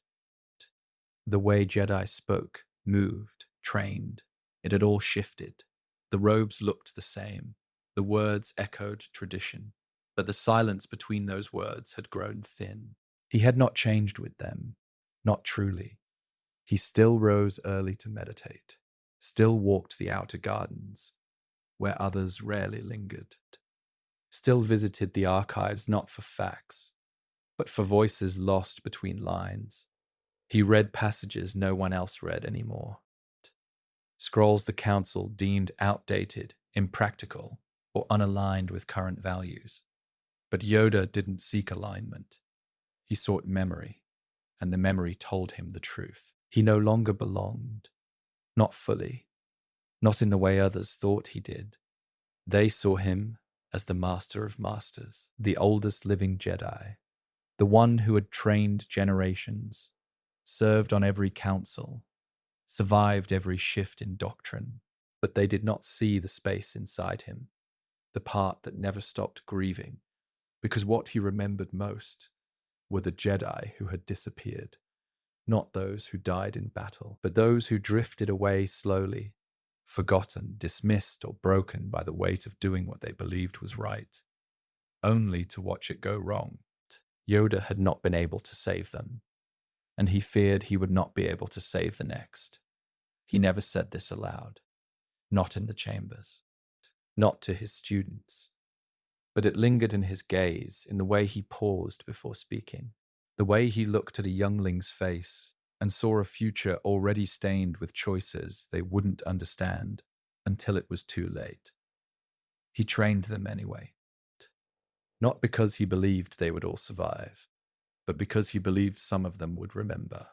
The way Jedi spoke, moved, trained, it had all shifted. The robes looked the same. The words echoed tradition. But the silence between those words had grown thin. He had not changed with them, not truly. He still rose early to meditate, still walked the outer gardens, where others rarely lingered, still visited the archives not for facts, but for voices lost between lines. He read passages no one else read anymore, scrolls the Council deemed outdated, impractical, or unaligned with current values. But Yoda didn't seek alignment. He sought memory, and the memory told him the truth. He no longer belonged, not fully, not in the way others thought he did. They saw him as the Master of Masters, the oldest living Jedi, the one who had trained generations, served on every council, survived every shift in doctrine. But they did not see the space inside him, the part that never stopped grieving, because what he remembered most were the Jedi who had disappeared, not those who died in battle, but those who drifted away slowly, forgotten, dismissed, or broken by the weight of doing what they believed was right, only to watch it go wrong. Yoda had not been able to save them, and he feared he would not be able to save the next. He never said this aloud, not in the chambers, not to his students, but it lingered in his gaze, in the way he paused before speaking, the way he looked at a youngling's face and saw a future already stained with choices they wouldn't understand until it was too late. He trained them anyway, not because he believed they would all survive, but because he believed some of them would remember.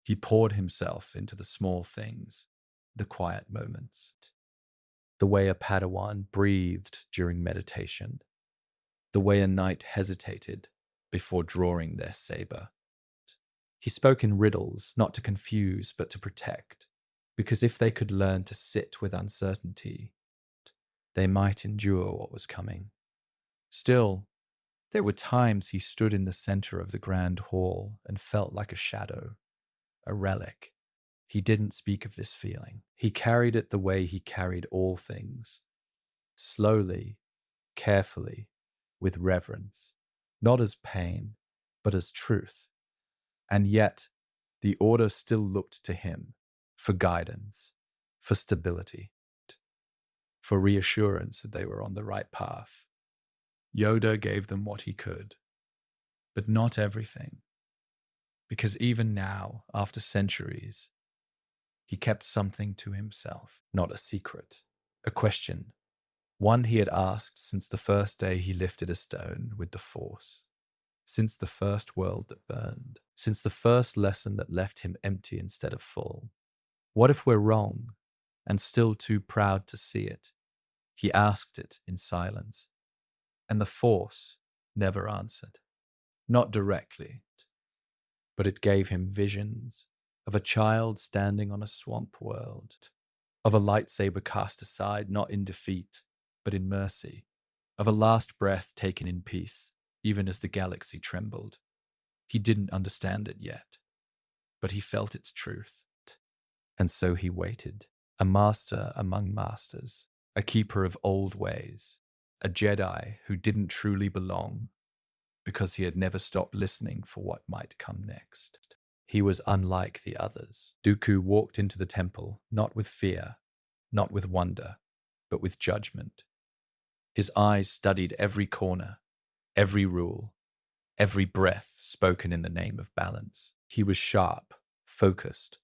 He poured himself into the small things, the quiet moments, the way a Padawan breathed during meditation, the way a knight hesitated before drawing their saber. He spoke in riddles, not to confuse, but to protect, because if they could learn to sit with uncertainty, they might endure what was coming. Still, there were times he stood in the center of the grand hall and felt like a shadow, a relic. He didn't speak of this feeling. He carried it the way he carried all things, slowly, carefully, with reverence, not as pain, but as truth. And yet, the Order still looked to him for guidance, for stability, for reassurance that they were on the right path. Yoda gave them what he could, but not everything, because even now, after centuries, he kept something to himself, not a secret, a question, one he had asked since the first day he lifted a stone with the Force, since the first world that burned, since the first lesson that left him empty instead of full. What if we're wrong and still too proud to see it? He asked it in silence, and the Force never answered. Not directly, but it gave him visions of a child standing on a swamp world, of a lightsaber cast aside not in defeat, but in mercy, of a last breath taken in peace, even as the galaxy trembled. He didn't understand it yet, but he felt its truth. And so he waited, a master among masters, a keeper of old ways, a Jedi who didn't truly belong because he had never stopped listening for what might come next. He was unlike the others. Dooku walked into the temple, not with fear, not with wonder, but with judgment. His eyes studied every corner, every rule, every breath spoken in the name of balance. He was sharp, focused,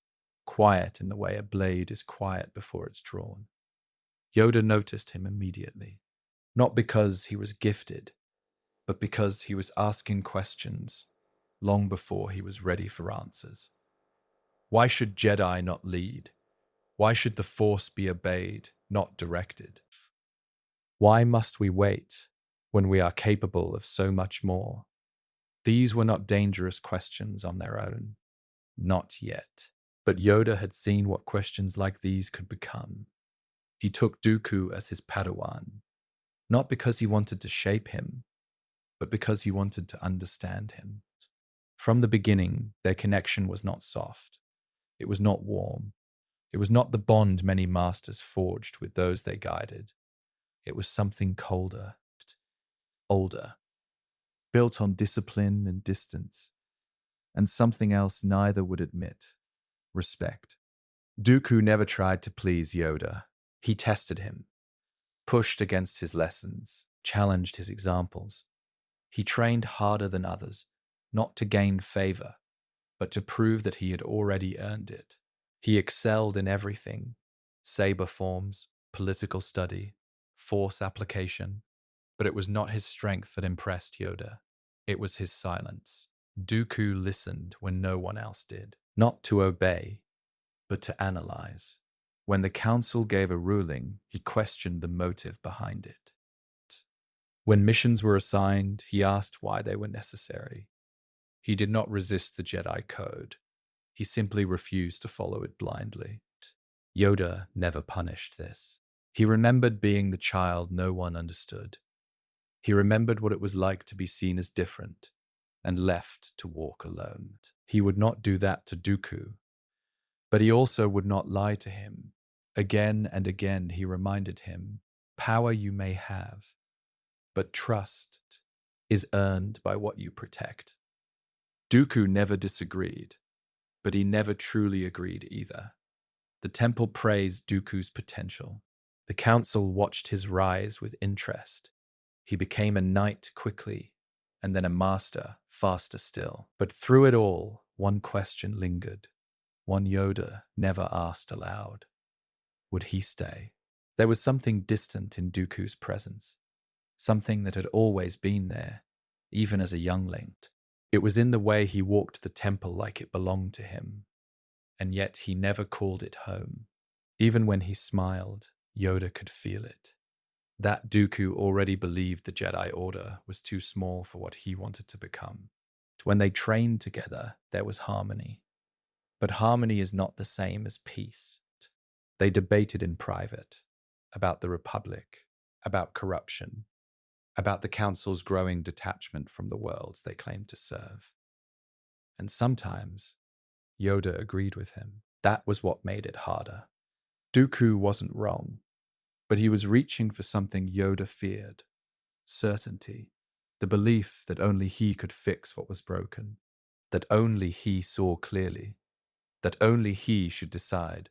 quiet in the way a blade is quiet before it's drawn. Yoda noticed him immediately, not because he was gifted, but because he was asking questions long before he was ready for answers. Why should Jedi not lead? Why should the Force be obeyed, not directed? Why must we wait when we are capable of so much more? These were not dangerous questions on their own. Not yet. But Yoda had seen what questions like these could become. He took Dooku as his Padawan, not because he wanted to shape him, but because he wanted to understand him. From the beginning, their connection was not soft. It was not warm. It was not the bond many masters forged with those they guided. It was something colder, older, built on discipline and distance, and something else neither would admit: respect. Dooku never tried to please Yoda. He tested him, pushed against his lessons, challenged his examples. He trained harder than others, not to gain favor, but to prove that he had already earned it. He excelled in everything: saber forms, political study, force application. But it was not his strength that impressed Yoda. It was his silence. Dooku listened when no one else did, not to obey, but to analyze. When the council gave a ruling, he questioned the motive behind it. When missions were assigned, he asked why they were necessary. He did not resist the Jedi Code. He simply refused to follow it blindly. Yoda never punished this. He remembered being the child no one understood. He remembered what it was like to be seen as different and left to walk alone. He would not do that to Dooku, but he also would not lie to him. Again and again he reminded him, power you may have, but trust is earned by what you protect. Dooku never disagreed, but he never truly agreed either. The temple praised Dooku's potential. The council watched his rise with interest. He became a knight quickly, and then a master faster still. But through it all, one question lingered, one Yoda never asked aloud. Would he stay? There was something distant in Dooku's presence, something that had always been there, even as a youngling. It was in the way he walked the temple like it belonged to him, and yet he never called it home. Even when he smiled, Yoda could feel it. That Dooku already believed the Jedi Order was too small for what he wanted to become. When they trained together, there was harmony. But harmony is not the same as peace. They debated in private about the Republic, about corruption, about the Council's growing detachment from the worlds they claimed to serve. And sometimes, Yoda agreed with him. That was what made it harder. Dooku wasn't wrong, but he was reaching for something Yoda feared: certainty, the belief that only he could fix what was broken, that only he saw clearly, that only he should decide.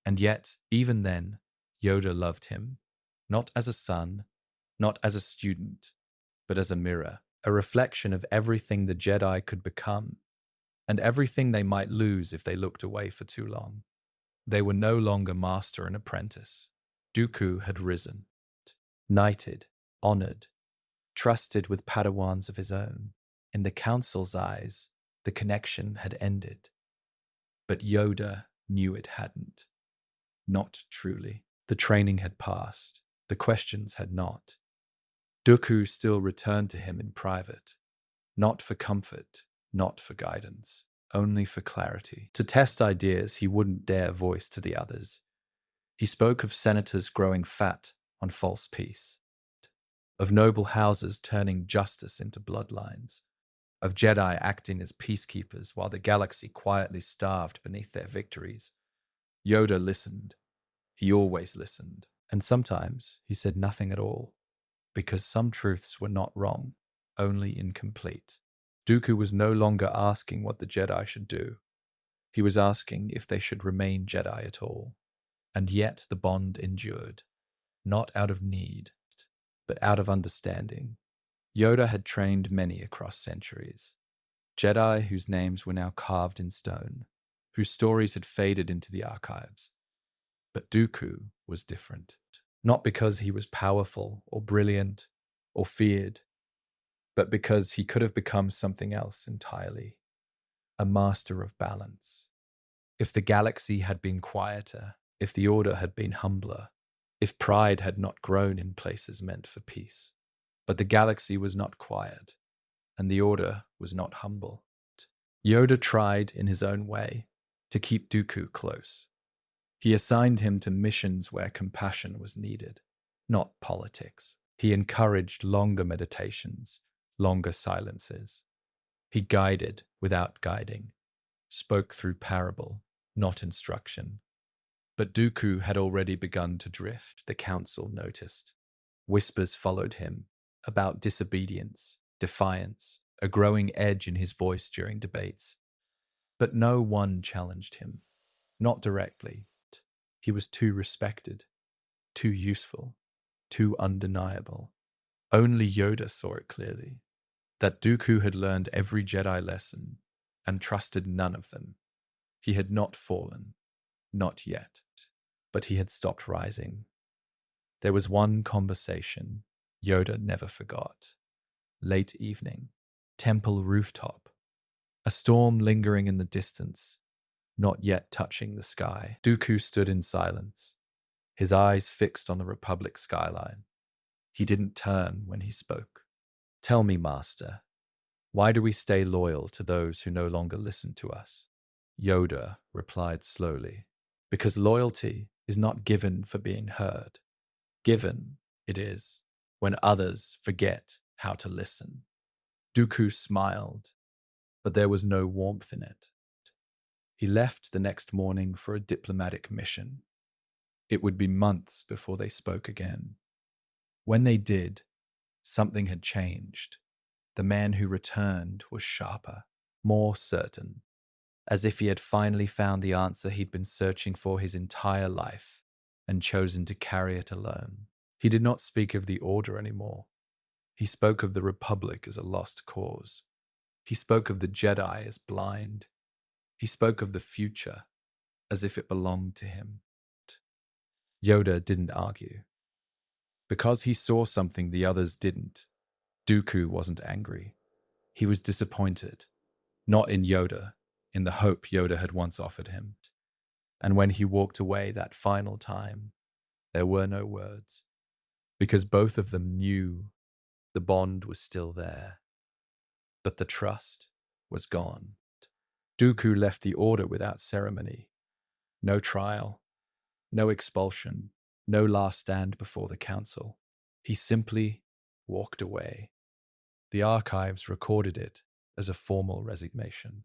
And yet, even then, Yoda loved him, not as a son, not as a student, but as a mirror, a reflection of everything the Jedi could become, and everything they might lose if they looked away for too long. They were no longer master and apprentice. Dooku had risen, knighted, honored, trusted with Padawans of his own. In the Council's eyes, the connection had ended. But Yoda knew it hadn't. Not truly. The training had passed. The questions had not. Dooku still returned to him in private, not for comfort, not for guidance, only for clarity. To test ideas he wouldn't dare voice to the others. He spoke of senators growing fat on false peace, of noble houses turning justice into bloodlines, of Jedi acting as peacekeepers while the galaxy quietly starved beneath their victories. Yoda listened. He always listened. And sometimes he said nothing at all, because some truths were not wrong, only incomplete. Dooku was no longer asking what the Jedi should do. He was asking if they should remain Jedi at all. And yet the bond endured, not out of need, but out of understanding. Yoda had trained many across centuries. Jedi whose names were now carved in stone, whose stories had faded into the archives. But Dooku was different. Not because he was powerful or brilliant or feared, but because he could have become something else entirely, a master of balance. If the galaxy had been quieter, if the Order had been humbler, if pride had not grown in places meant for peace. But the galaxy was not quiet, and the Order was not humble. Yoda tried, in his own way, to keep Dooku close. He assigned him to missions where compassion was needed, not politics. He encouraged longer meditations, longer silences. He guided without guiding, spoke through parable, not instruction. But Dooku had already begun to drift, the council noticed. Whispers followed him about disobedience, defiance, a growing edge in his voice during debates. But no one challenged him, not directly. He was too respected, too useful, too undeniable. Only Yoda saw it clearly, that Dooku had learned every Jedi lesson and trusted none of them. He had not fallen, not yet, but he had stopped rising. There was one conversation Yoda never forgot. Late evening, temple rooftop, a storm lingering in the distance, not yet touching the sky. Dooku stood in silence, his eyes fixed on the Republic skyline. He didn't turn when he spoke. Tell me, Master, why do we stay loyal to those who no longer listen to us? Yoda replied slowly, because loyalty is not given for being heard. Given it is when others forget how to listen. Dooku smiled, but there was no warmth in it. He left the next morning for a diplomatic mission. It would be months before they spoke again. When they did, something had changed. The man who returned was sharper, more certain, as if he had finally found the answer he'd been searching for his entire life and chosen to carry it alone. He did not speak of the Order anymore. He spoke of the Republic as a lost cause. He spoke of the Jedi as blind. He spoke of the future as if it belonged to him. Yoda didn't argue. Because he saw something the others didn't, Dooku wasn't angry. He was disappointed, not in Yoda, in the hope Yoda had once offered him. And when he walked away that final time, there were no words, because both of them knew the bond was still there, but the trust was gone. Dooku left the Order without ceremony. No trial, no expulsion, no last stand before the council. He simply walked away. The archives recorded it as a formal resignation.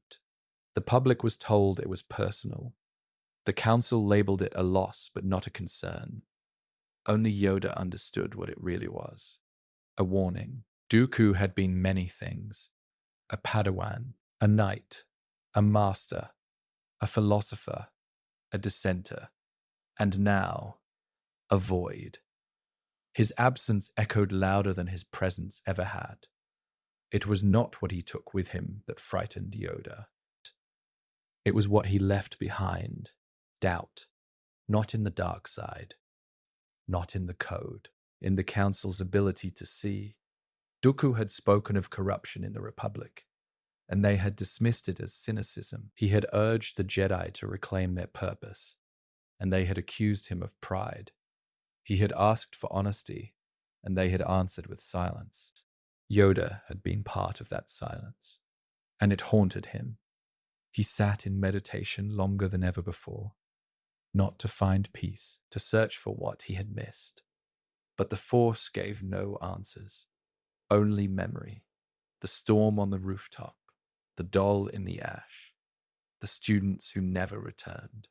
The public was told it was personal. The council labeled it a loss but not a concern. Only Yoda understood what it really was. A warning. Dooku had been many things. A Padawan, a knight, a master, a philosopher, a dissenter, and now, a void. His absence echoed louder than his presence ever had. It was not what he took with him that frightened Yoda. It was what he left behind. Doubt. Not in the dark side. Not in the code. In the Council's ability to see. Dooku had spoken of corruption in the Republic, and they had dismissed it as cynicism. He had urged the Jedi to reclaim their purpose, and they had accused him of pride. He had asked for honesty, and they had answered with silence. Yoda had been part of that silence, and it haunted him. He sat in meditation longer than ever before, not to find peace, to search for what he had missed. But the Force gave no answers, only memory. The storm on the rooftop, the doll in the ash, the students who never returned.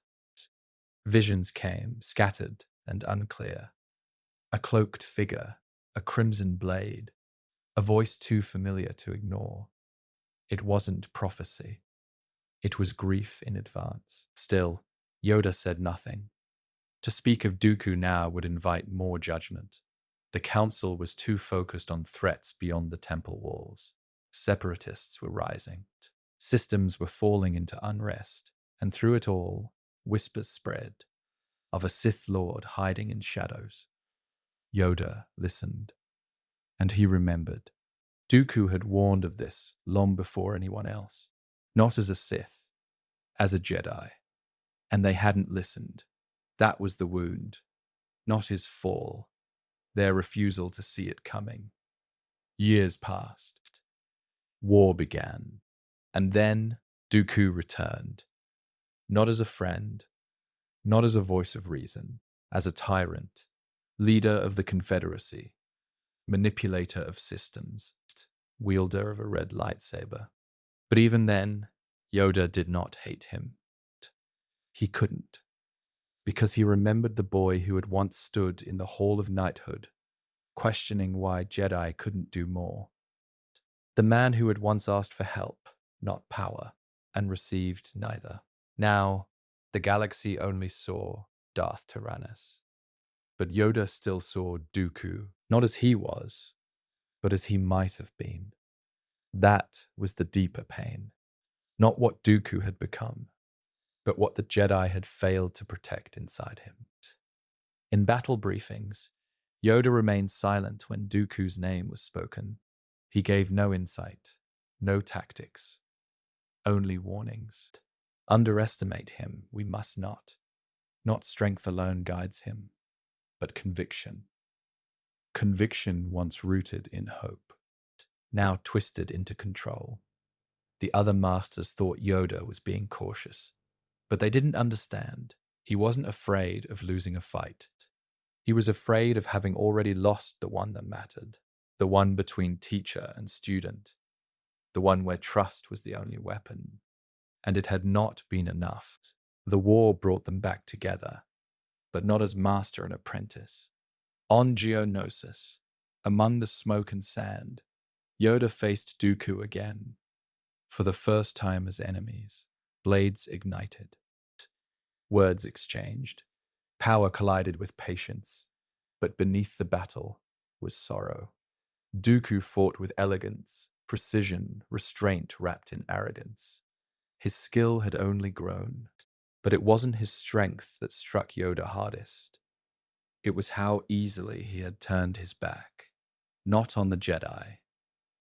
Visions came, scattered and unclear. A cloaked figure, a crimson blade, a voice too familiar to ignore. It wasn't prophecy. It was grief in advance. Still, Yoda said nothing. To speak of Dooku now would invite more judgment. The Council was too focused on threats beyond the temple walls. Separatists were rising. Systems were falling into unrest, and through it all, whispers spread of a Sith Lord hiding in shadows. Yoda listened, and he remembered. Dooku had warned of this long before anyone else, not as a Sith, as a Jedi. And they hadn't listened. That was the wound, not his fall, their refusal to see it coming. Years passed. War began. And then Dooku returned. Not as a friend, not as a voice of reason, as a tyrant, leader of the Confederacy, manipulator of systems, wielder of a red lightsaber. But even then, Yoda did not hate him. He couldn't, because he remembered the boy who had once stood in the Hall of Knighthood, questioning why Jedi couldn't do more. The man who had once asked for help, not power, and received neither. Now, the galaxy only saw Darth Tyrannus. But Yoda still saw Dooku, not as he was, but as he might have been. That was the deeper pain. Not what Dooku had become, but what the Jedi had failed to protect inside him. In battle briefings, Yoda remained silent when Dooku's name was spoken. He gave no insight, no tactics, only warnings. Underestimate him, we must not. Not strength alone guides him, but conviction. Conviction once rooted in hope, now twisted into control. The other masters thought Yoda was being cautious, but they didn't understand. He wasn't afraid of losing a fight. He was afraid of having already lost the one that mattered, the one between teacher and student, the one where trust was the only weapon. And it had not been enough. The war brought them back together, but not as master and apprentice. On Geonosis, among the smoke and sand, Yoda faced Dooku again, for the first time as enemies. Blades ignited. Words exchanged. Power collided with patience, but beneath the battle was sorrow. Dooku fought with elegance, precision, restraint wrapped in arrogance. His skill had only grown, but it wasn't his strength that struck Yoda hardest. It was how easily he had turned his back, not on the Jedi,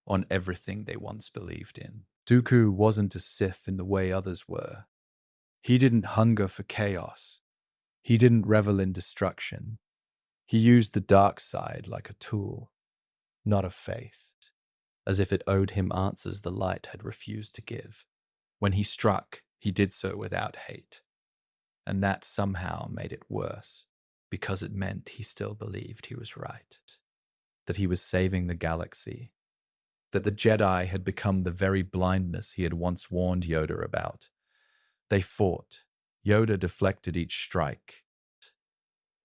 on everything they once believed in. Dooku wasn't a Sith in the way others were. He didn't hunger for chaos. He didn't revel in destruction. He used the dark side like a tool, not a faith, as if it owed him answers the light had refused to give. When he struck, he did so without hate, and that somehow made it worse, because it meant he still believed he was right, that he was saving the galaxy, that the Jedi had become the very blindness he had once warned Yoda about. They fought. Yoda deflected each strike,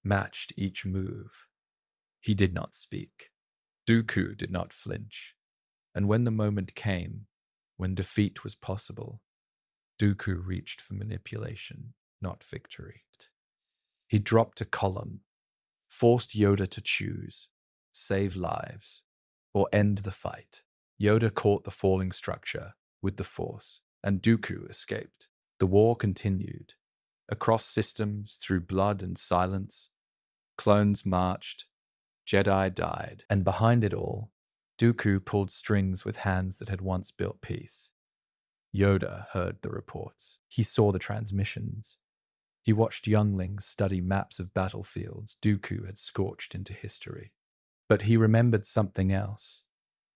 matched each move. He did not speak. Dooku did not flinch. And when the moment came, when defeat was possible, Dooku reached for manipulation, not victory. He dropped a column, forced Yoda to choose, save lives, or end the fight. Yoda caught the falling structure with the Force, and Dooku escaped. The war continued. Across systems, through blood and silence, clones marched, Jedi died, and behind it all, Dooku pulled strings with hands that had once built peace. Yoda heard the reports. He saw the transmissions. He watched younglings study maps of battlefields Dooku had scorched into history. But he remembered something else.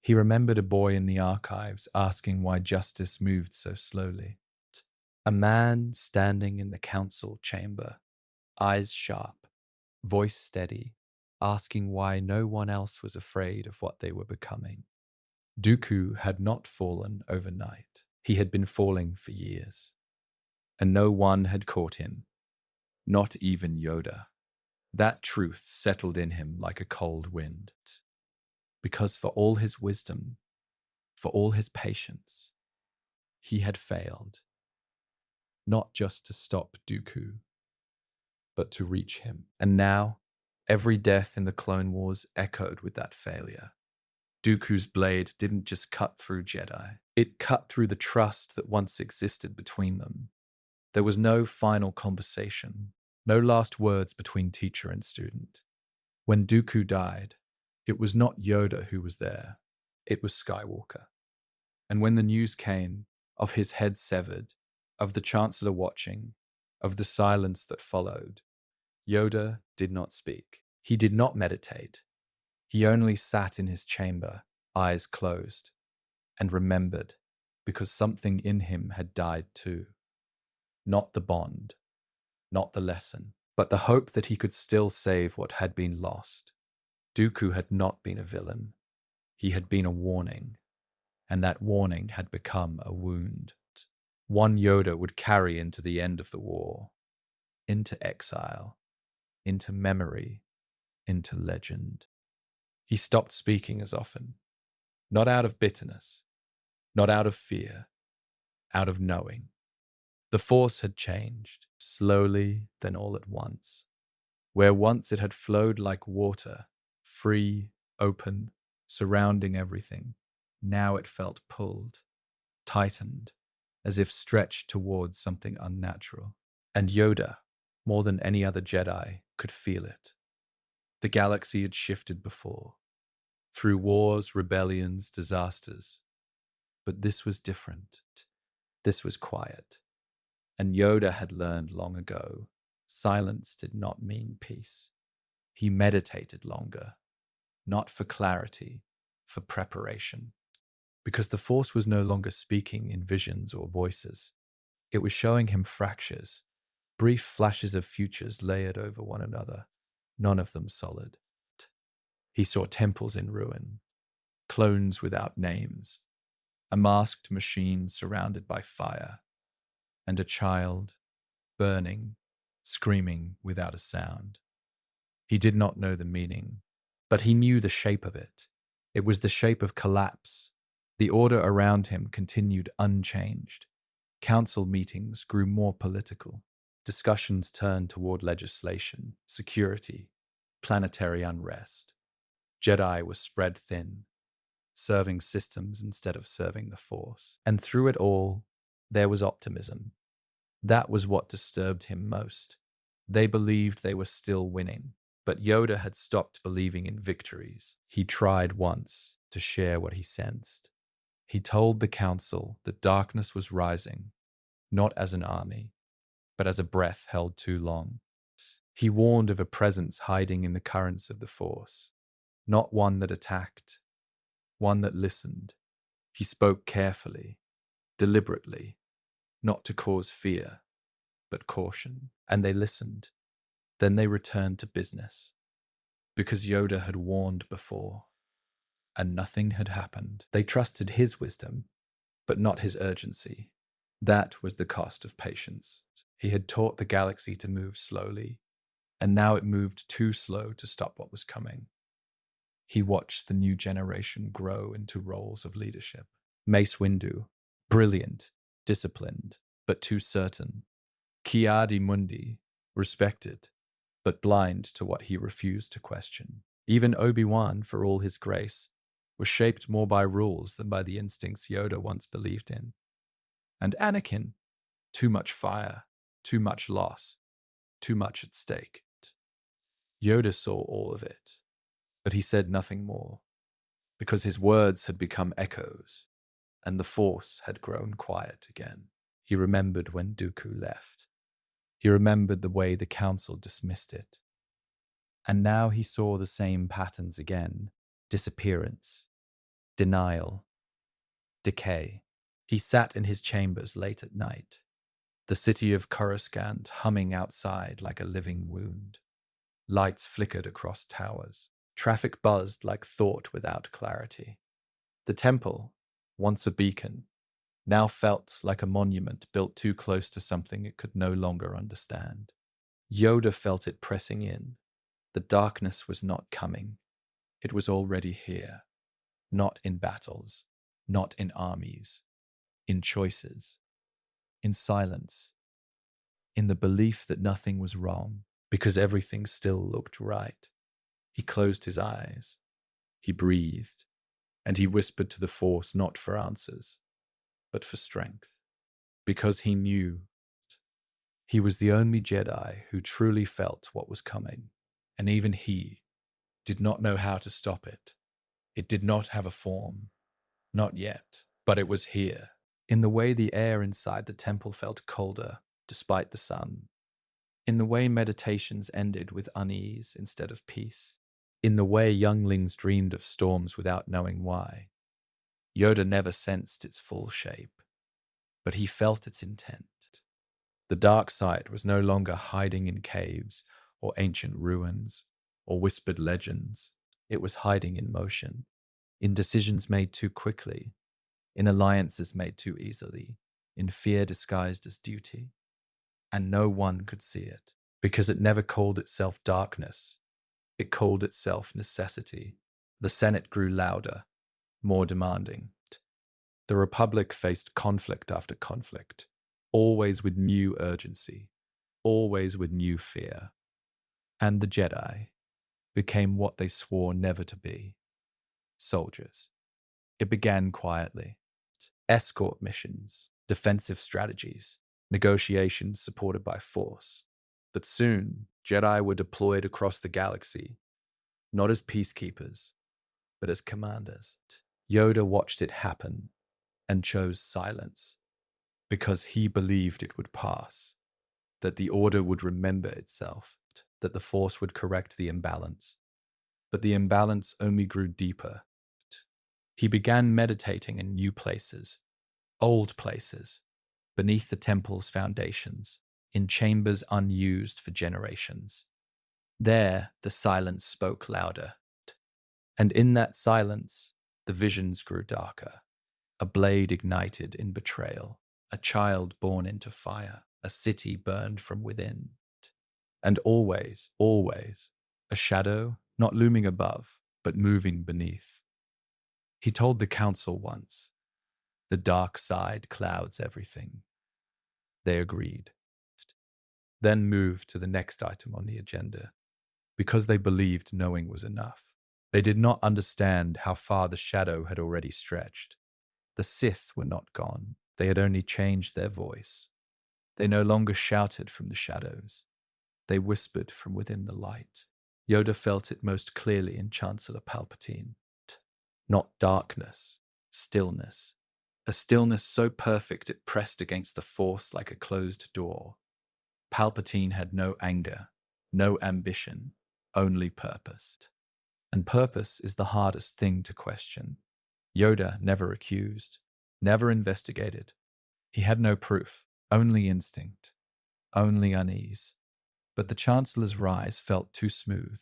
He remembered a boy in the archives asking why justice moved so slowly. A man standing in the council chamber, eyes sharp, voice steady, asking why no one else was afraid of what they were becoming. Dooku had not fallen overnight. He had been falling for years, and no one had caught him, not even Yoda. That truth settled in him like a cold wind, because for all his wisdom, for all his patience, he had failed, not just to stop Dooku, but to reach him. And now, every death in the Clone Wars echoed with that failure. Dooku's blade didn't just cut through Jedi, it cut through the trust that once existed between them. There was no final conversation, no last words between teacher and student. When Dooku died, it was not Yoda who was there, it was Skywalker. And when the news came of his head severed, of the Chancellor watching, of the silence that followed, Yoda did not speak. He did not meditate. He only sat in his chamber, eyes closed, and remembered, because something in him had died too. Not the bond, not the lesson, but the hope that he could still save what had been lost. Dooku had not been a villain. He had been a warning, and that warning had become a wound. One Yoda would carry into the end of the war, into exile, into memory, into legend. He stopped speaking as often, not out of bitterness, not out of fear, out of knowing. The Force had changed, slowly, then all at once. Where once it had flowed like water, free, open, surrounding everything, now it felt pulled, tightened, as if stretched towards something unnatural. And Yoda, more than any other Jedi, could feel it. The galaxy had shifted before, through wars, rebellions, disasters. But this was different. This was quiet. And Yoda had learned long ago, silence did not mean peace. He meditated longer, not for clarity, for preparation. Because the Force was no longer speaking in visions or voices. It was showing him fractures, brief flashes of futures layered over one another, none of them solid. He saw temples in ruin, clones without names, a masked machine surrounded by fire, and a child burning, screaming without a sound. He did not know the meaning, but he knew the shape of it. It was the shape of collapse. The order around him continued unchanged. Council meetings grew more political. Discussions turned toward legislation, security, planetary unrest. Jedi were spread thin, serving systems instead of serving the Force. And through it all, there was optimism. That was what disturbed him most. They believed they were still winning, but Yoda had stopped believing in victories. He tried once to share what he sensed. He told the council that darkness was rising, not as an army, but as a breath held too long. He warned of a presence hiding in the currents of the Force, not one that attacked, one that listened. He spoke carefully, deliberately, not to cause fear, but caution. And they listened. Then they returned to business, because Yoda had warned before, and nothing had happened. They trusted his wisdom, but not his urgency. That was the cost of patience. He had taught the galaxy to move slowly, and now it moved too slow to stop what was coming. He watched the new generation grow into roles of leadership. Mace Windu, brilliant, disciplined, but too certain. Ki-Adi-Mundi, respected, but blind to what he refused to question. Even Obi-Wan, for all his grace, was shaped more by rules than by the instincts Yoda once believed in. And Anakin, too much fire, too much loss, too much at stake. Yoda saw all of it, but he said nothing more, because his words had become echoes, and the Force had grown quiet again. He remembered when Dooku left. He remembered the way the council dismissed it. And now he saw the same patterns again: disappearance, denial, decay. He sat in his chambers late at night, the city of Coruscant humming outside like a living wound. Lights flickered across towers. Traffic buzzed like thought without clarity. The temple, once a beacon, now felt like a monument built too close to something it could no longer understand. Yoda felt it pressing in. The darkness was not coming. It was already here. Not in battles, not in armies, in choices, in silence, in the belief that nothing was wrong because everything still looked right. He closed his eyes. He breathed, and he whispered to the Force not for answers, but for strength, because he knew he was the only Jedi who truly felt what was coming, and even he did not know how to stop it. It did not have a form, not yet, but it was here. In the way the air inside the temple felt colder, despite the sun. In the way meditations ended with unease instead of peace. In the way younglings dreamed of storms without knowing why. Yoda never sensed its full shape, but he felt its intent. The dark side was no longer hiding in caves or ancient ruins or whispered legends. It was hiding in motion, in decisions made too quickly, in alliances made too easily, in fear disguised as duty. And no one could see it, because it never called itself darkness. It called itself necessity. The Senate grew louder, more demanding. The Republic faced conflict after conflict, always with new urgency, always with new fear. And the Jedi became what they swore never to be: soldiers. It began quietly. Escort missions, defensive strategies, negotiations supported by force. But soon, Jedi were deployed across the galaxy, not as peacekeepers, but as commanders. Yoda watched it happen and chose silence because he believed it would pass, that the Order would remember itself, that the Force would correct the imbalance. But the imbalance only grew deeper. He began meditating in new places, old places, beneath the temple's foundations, in chambers unused for generations. There, the silence spoke louder. And in that silence, the visions grew darker. A blade ignited in betrayal, a child born into fire, a city burned from within. And always, always, a shadow, not looming above, but moving beneath. He told the council once, "The dark side clouds everything." They agreed, then moved to the next item on the agenda, because they believed knowing was enough. They did not understand how far the shadow had already stretched. The Sith were not gone. They had only changed their voice. They no longer shouted from the shadows. They whispered from within the light. Yoda felt it most clearly in Chancellor Palpatine. Not darkness, stillness. A stillness so perfect it pressed against the Force like a closed door. Palpatine had no anger, no ambition, only purpose. And purpose is the hardest thing to question. Yoda never accused, never investigated. He had no proof, only instinct, only unease. But the Chancellor's rise felt too smooth,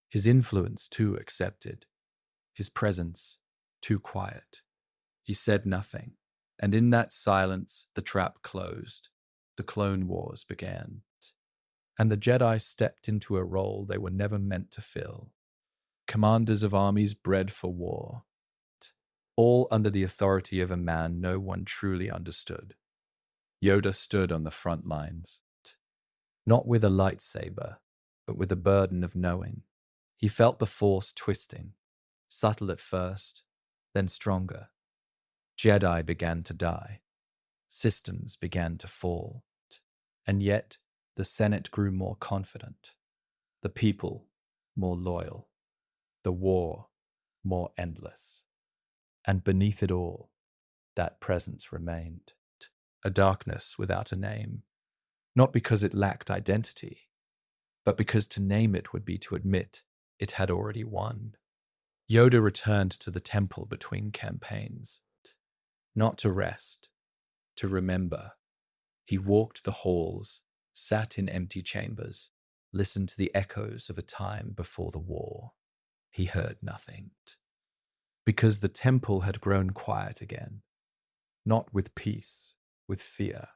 his influence too accepted, his presence too quiet. He said nothing, and in that silence the trap closed. The Clone Wars began, and the Jedi stepped into a role they were never meant to fill. Commanders of armies bred for war, all under the authority of a man no one truly understood. Yoda stood on the front lines, not with a lightsaber, but with the burden of knowing. He felt the Force twisting, subtle at first, then stronger. Jedi began to die. Systems began to fall. And yet, the Senate grew more confident. The people more loyal. The war more endless. And beneath it all, that presence remained. A darkness without a name. Not because it lacked identity, but because to name it would be to admit it had already won. Yoda returned to the temple between campaigns, not to rest, to remember. He walked the halls, sat in empty chambers, listened to the echoes of a time before the war. He heard nothing. Because the temple had grown quiet again, not with peace, with fear.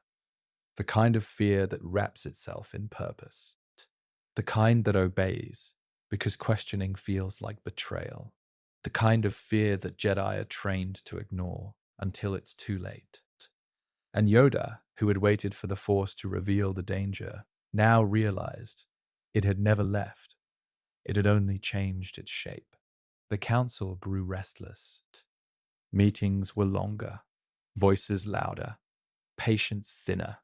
The kind of fear that wraps itself in purpose. The kind that obeys because questioning feels like betrayal. The kind of fear that Jedi are trained to ignore until it's too late. And Yoda, who had waited for the Force to reveal the danger, now realized it had never left. It had only changed its shape. The council grew restless. Meetings were longer, voices louder, patience thinner.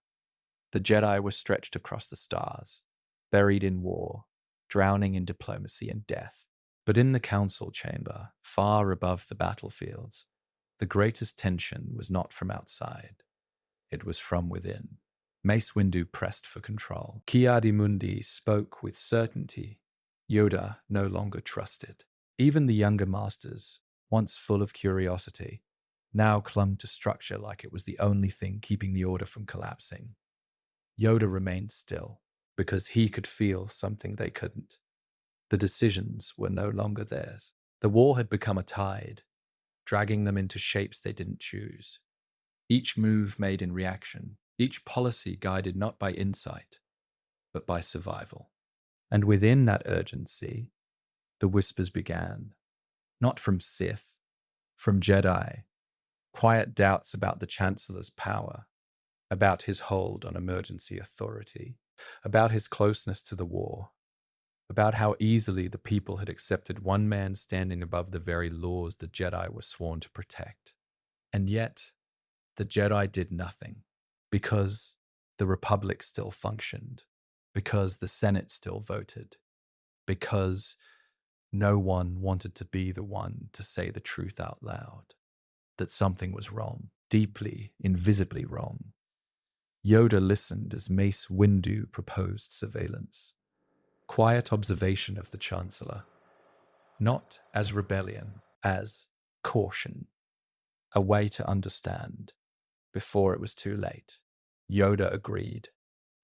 The Jedi were stretched across the stars, buried in war, drowning in diplomacy and death. But in the council chamber, far above the battlefields, the greatest tension was not from outside. It was from within. Mace Windu pressed for control. Ki-Adi-Mundi spoke with certainty. Yoda no longer trusted. Even the younger masters, once full of curiosity, now clung to structure like it was the only thing keeping the order from collapsing. Yoda remained still, because he could feel something they couldn't. The decisions were no longer theirs. The war had become a tide, dragging them into shapes they didn't choose. Each move made in reaction, each policy guided not by insight, but by survival. And within that urgency, the whispers began, not from Sith, from Jedi, quiet doubts about the Chancellor's power, about his hold on emergency authority, about his closeness to the war, about how easily the people had accepted one man standing above the very laws the Jedi were sworn to protect. And yet, the Jedi did nothing, because the Republic still functioned, because the Senate still voted, because no one wanted to be the one to say the truth out loud, that something was wrong, deeply, invisibly wrong. Yoda listened as Mace Windu proposed surveillance, quiet observation of the Chancellor, not as rebellion, as caution, a way to understand before it was too late. Yoda agreed,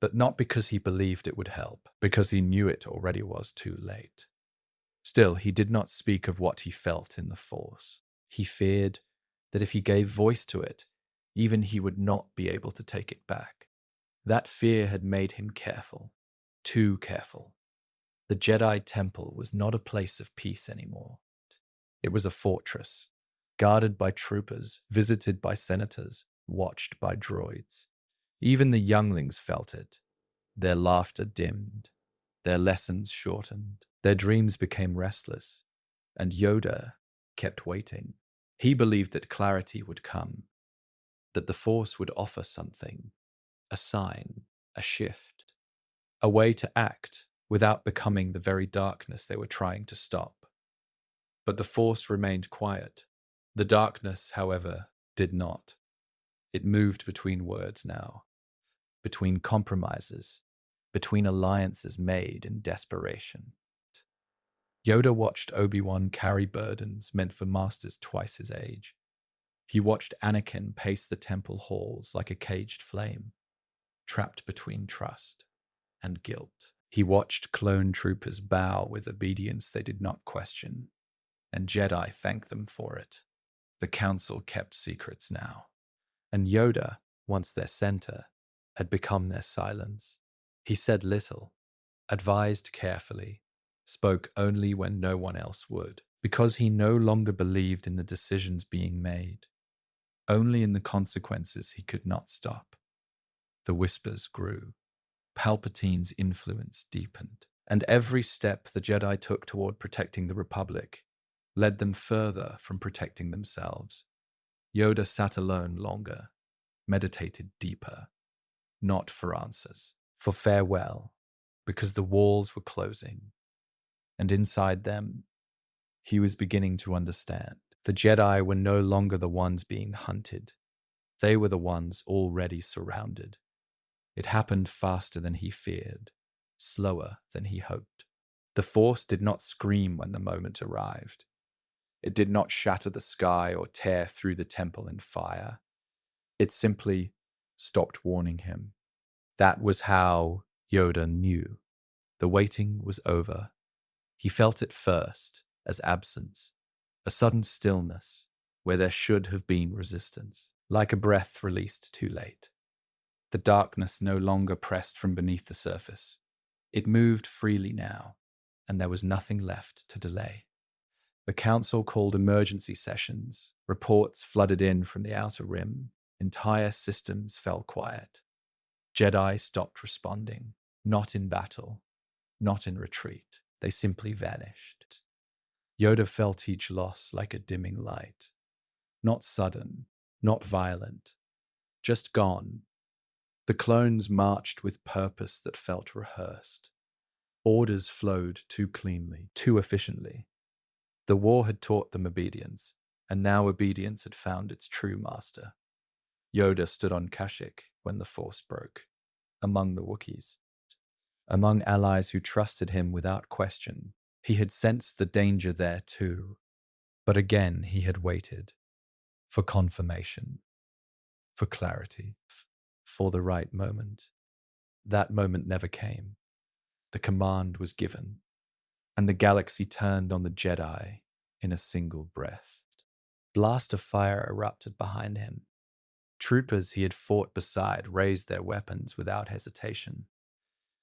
but not because he believed it would help, because he knew it already was too late. Still, he did not speak of what he felt in the Force. He feared that if he gave voice to it, even he would not be able to take it back. That fear had made him careful, too careful. The Jedi Temple was not a place of peace anymore. It was a fortress, guarded by troopers, visited by senators, watched by droids. Even the younglings felt it. Their laughter dimmed, their lessons shortened, their dreams became restless, and Yoda kept waiting. He believed that clarity would come, that the Force would offer something, a sign, a shift, a way to act without becoming the very darkness they were trying to stop. But the Force remained quiet. The darkness, however, did not. It moved between words now, between compromises, between alliances made in desperation. Yoda watched Obi-Wan carry burdens meant for masters twice his age. He watched Anakin pace the temple halls like a caged flame, trapped between trust and guilt. He watched clone troopers bow with obedience they did not question, and Jedi thank them for it. The Council kept secrets now, and Yoda, once their center, had become their silence. He said little, advised carefully, spoke only when no one else would, because he no longer believed in the decisions being made, only in the consequences he could not stop. The whispers grew. Palpatine's influence deepened, and every step the Jedi took toward protecting the Republic led them further from protecting themselves. Yoda sat alone longer, meditated deeper, not for answers, for farewell, because the walls were closing, and inside them, he was beginning to understand. The Jedi were no longer the ones being hunted. They were the ones already surrounded. It happened faster than he feared, slower than he hoped. The Force did not scream when the moment arrived. It did not shatter the sky or tear through the temple in fire. It simply stopped warning him. That was how Yoda knew. The waiting was over. He felt it first, as absence, A sudden stillness where there should have been resistance, like a breath released too late. The darkness no longer pressed from beneath the surface. It moved freely now, and there was nothing left to delay. The council called emergency sessions. Reports flooded in from the outer rim. Entire systems fell quiet. Jedi stopped responding, not in battle, not in retreat. They simply vanished. Yoda felt each loss like a dimming light. Not sudden, not violent, just gone. The clones marched with purpose that felt rehearsed. Orders flowed too cleanly, too efficiently. The war had taught them obedience, and now obedience had found its true master. Yoda stood on Kashyyyk when the Force broke, among the Wookiees, among allies who trusted him without question. He had sensed the danger there too, but again he had waited for confirmation, for clarity, for the right moment. That moment never came. The command was given, and the galaxy turned on the Jedi in a single breath. Blast of fire erupted behind him. Troopers he had fought beside raised their weapons without hesitation.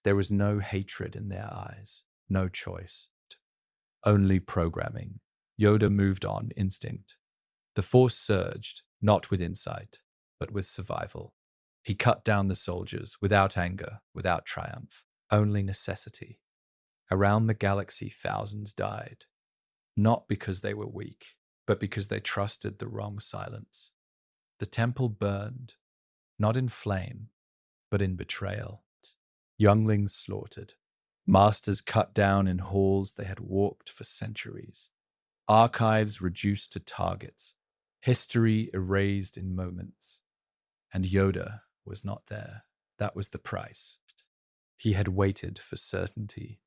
There was no hatred in their eyes, no choice, only programming. Yoda moved on instinct. The Force surged, not with insight, but with survival. He cut down the soldiers without anger, without triumph, only necessity. Around the galaxy, thousands died, not because they were weak, but because they trusted the wrong silence. The temple burned, not in flame, but in betrayal. Younglings slaughtered, masters cut down in halls they had warped for centuries, archives reduced to targets, history erased in moments. And Yoda was not there. That was the price. He had waited for certainty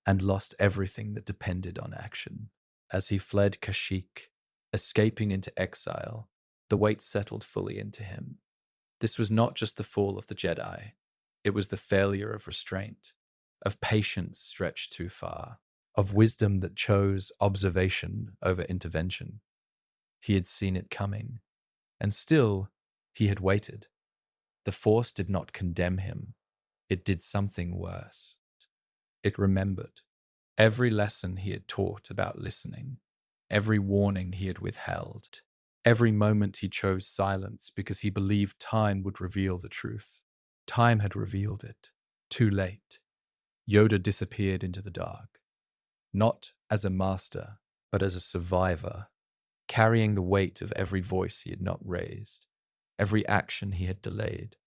and lost everything that depended on action. As he fled Kashyyyk, escaping into exile, the weight settled fully into him. This was not just the fall of the Jedi. It was the failure of restraint, of patience stretched too far, of wisdom that chose observation over intervention. He had seen it coming, and still he had waited. The Force did not condemn him. It did something worse. It remembered every lesson he had taught about listening, every warning he had withheld, every moment he chose silence because he believed time would reveal the truth. Time had revealed it. Too late. Yoda disappeared into the dark, not as a master, but as a survivor, carrying the weight of every voice he had not raised, every action he had delayed,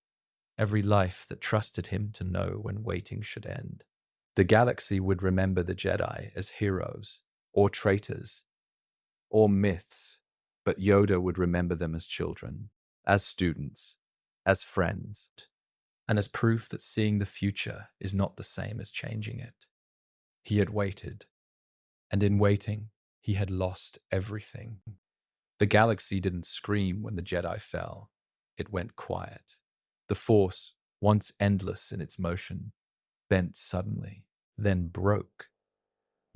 every life that trusted him to know when waiting should end. The galaxy would remember the Jedi as heroes, or traitors, or myths, but Yoda would remember them as children, as students, as friends, and as proof that seeing the future is not the same as changing it. He had waited, and in waiting, he had lost everything. The galaxy didn't scream when the Jedi fell. It went quiet. The Force, once endless in its motion, bent suddenly, then broke.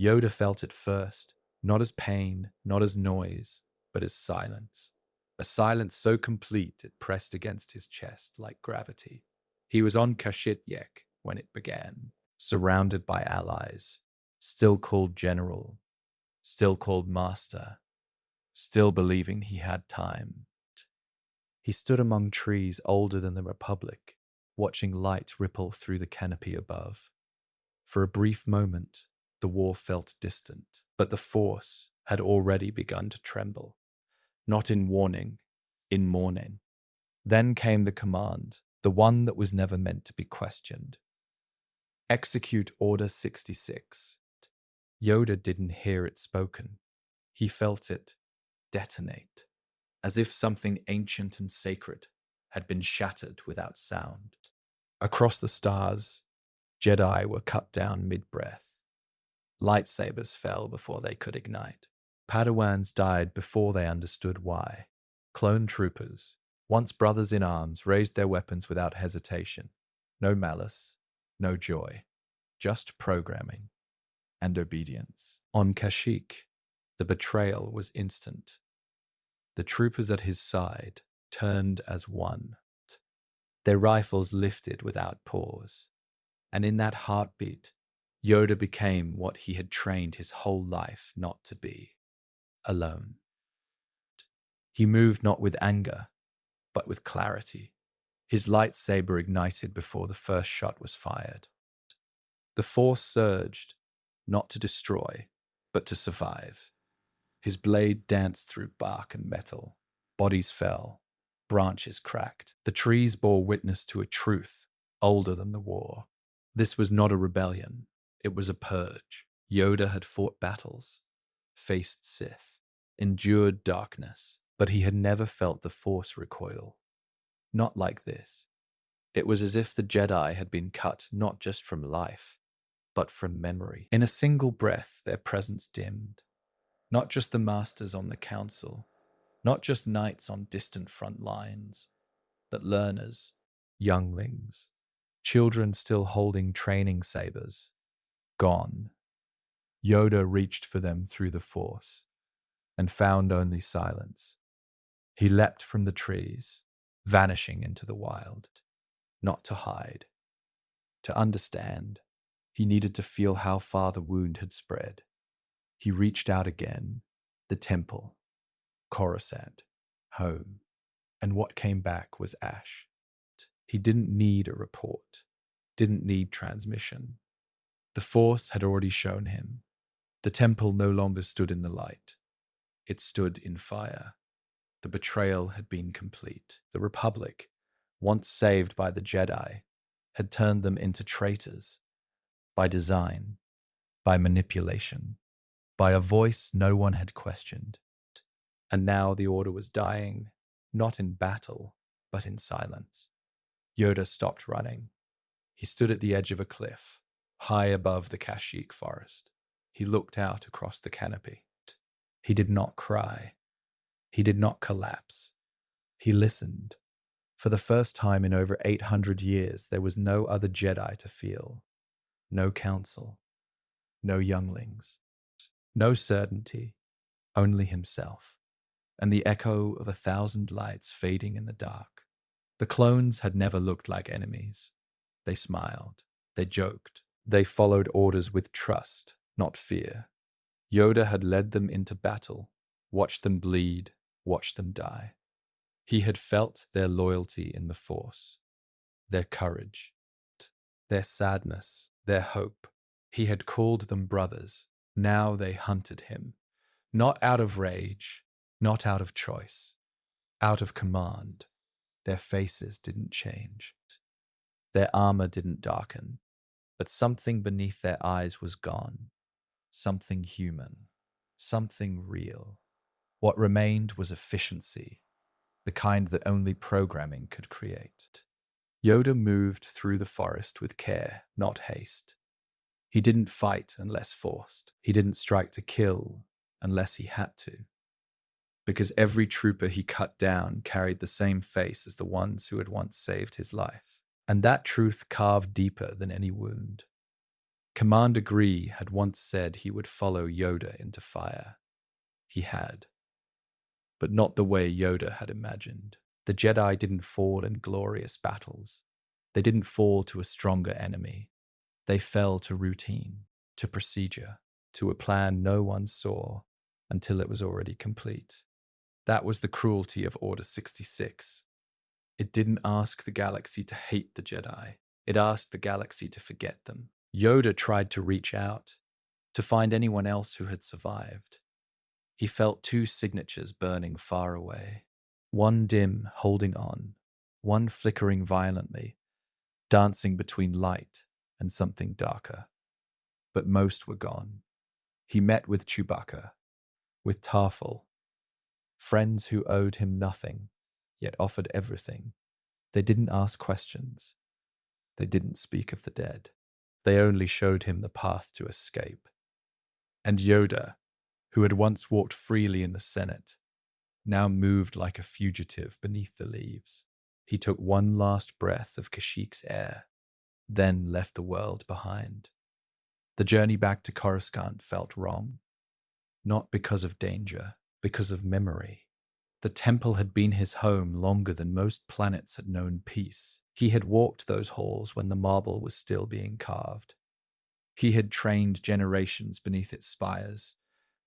Yoda felt it first, not as pain, not as noise, but as silence. A silence so complete it pressed against his chest like gravity. He was on Kashyyyk when it began, surrounded by allies, still called General, still called Master, still believing he had time. He stood among trees older than the Republic, watching light ripple through the canopy above. For a brief moment, the war felt distant, but the Force had already begun to tremble, not in warning, in mourning. Then came the command, the one that was never meant to be questioned. Execute Order 66. Yoda didn't hear it spoken. He felt it detonate, as if something ancient and sacred had been shattered without sound. Across the stars, Jedi were cut down mid-breath. Lightsabers fell before they could ignite. Padawans died before they understood why. Clone troopers, once brothers in arms, raised their weapons without hesitation. No malice, no joy, just programming and obedience. On Kashyyyk, The betrayal was instant. The troopers at his side turned as one. Their rifles lifted without pause. And in that heartbeat, Yoda became what he had trained his whole life not to be: alone. He moved not with anger, but with clarity. His lightsaber ignited before the first shot was fired. The Force surged, not to destroy, but to survive. His blade danced through bark and metal. Bodies fell. Branches cracked. The trees bore witness to a truth older than the war. This was not a rebellion. It was a purge. Yoda had fought battles, faced Sith, endured darkness, but he had never felt the Force recoil. Not like this. It was as if the Jedi had been cut not just from life, but from memory. In a single breath, their presence dimmed. Not just the masters on the council, not just knights on distant front lines, but learners, younglings, children still holding training sabers. Gone. Yoda reached for them through the Force and found only silence. He leapt from the trees, vanishing into the wild, not to hide, to understand. He needed to feel how far the wound had spread. He reached out again, the temple, Coruscant, home, and what came back was ash. He didn't need a report, didn't need transmission. The Force had already shown him. The temple no longer stood in the light. It stood in fire. The betrayal had been complete. The Republic, once saved by the Jedi, had turned them into traitors, by design, by manipulation, by a voice no one had questioned. And now the Order was dying, not in battle, but in silence. Yoda stopped running. He stood at the edge of a cliff, high above the Kashyyyk forest. He looked out across the canopy. He did not cry. He did not collapse. He listened. For the first time in over 800 years, there was no other Jedi to feel. No council. No younglings. No certainty. Only himself. And the echo of 1,000 lights fading in the dark. The clones had never looked like enemies. They smiled. They joked. They followed orders with trust, not fear. Yoda had led them into battle, watched them bleed, watched them die. He had felt their loyalty in the Force, their courage, their sadness, their hope. He had called them brothers. Now they hunted him, not out of rage, not out of choice, out of command. Their faces didn't change. Their armor didn't darken, but something beneath their eyes was gone. Something human, something real. What remained was efficiency, the kind that only programming could create. Yoda moved through the forest with care, not haste. He didn't fight unless forced. He didn't strike to kill unless he had to. Because every trooper he cut down carried the same face as the ones who had once saved his life. And that truth carved deeper than any wound. Commander Gree had once said he would follow Yoda into fire. He had. But not the way Yoda had imagined. The Jedi didn't fall in glorious battles. They didn't fall to a stronger enemy. They fell to routine, to procedure, to a plan no one saw until it was already complete. That was the cruelty of Order 66. It didn't ask the galaxy to hate the Jedi. It asked the galaxy to forget them. Yoda tried to reach out, to find anyone else who had survived. He felt two signatures burning far away. One dim, holding on. One flickering violently, dancing between light and something darker. But most were gone. He met with Chewbacca, with Tarful, friends who owed him nothing, yet offered everything. They didn't ask questions. They didn't speak of the dead. They only showed him the path to escape. And Yoda, who had once walked freely in the Senate, now moved like a fugitive beneath the leaves. He took one last breath of Kashyyyk's air, then left the world behind. The journey back to Coruscant felt wrong. not because of danger, because of memory. The temple had been his home longer than most planets had known peace. He had walked those halls when the marble was still being carved. He had trained generations beneath its spires,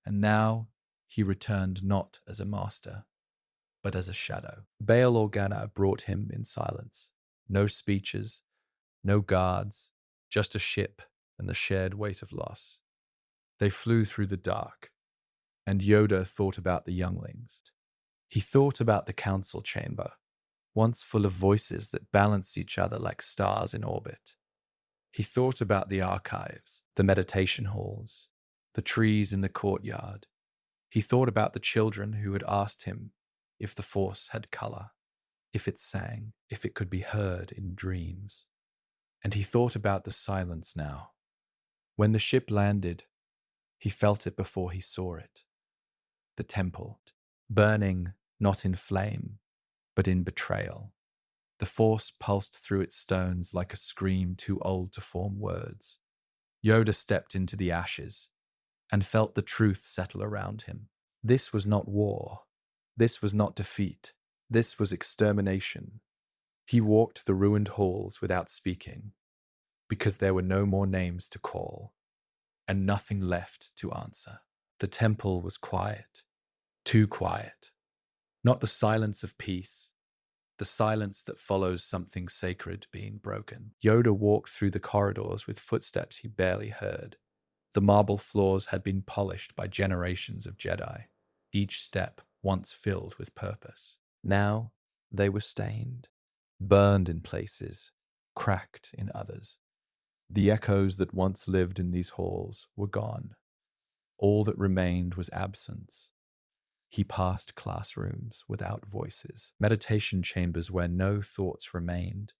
and now he returned not as a master, but as a shadow. Bail Organa brought him in silence. No speeches, no guards, just a ship and the shared weight of loss. They flew through the dark, and Yoda thought about the younglings. He thought about the council chamber, once full of voices that balanced each other like stars in orbit. He thought about the archives, the meditation halls, the trees in the courtyard. He thought about the children who had asked him if the Force had color, if it sang, if it could be heard in dreams. And he thought about the silence now. When the ship landed, he felt it before he saw it. The temple, burning not in flame, but in betrayal. The Force pulsed through its stones like a scream too old to form words. Yoda stepped into the ashes and felt the truth settle around him. This was not war. This was not defeat. This was extermination. He walked the ruined halls without speaking, because there were no more names to call, and nothing left to answer. The temple was quiet, too quiet. Not the silence of peace, the silence that follows something sacred being broken. Yoda walked through the corridors with footsteps he barely heard. The marble floors had been polished by generations of Jedi, each step once filled with purpose. Now they were stained, burned in places, cracked in others. The echoes that once lived in these halls were gone. All that remained was absence. He passed classrooms without voices, meditation chambers where no thoughts remained,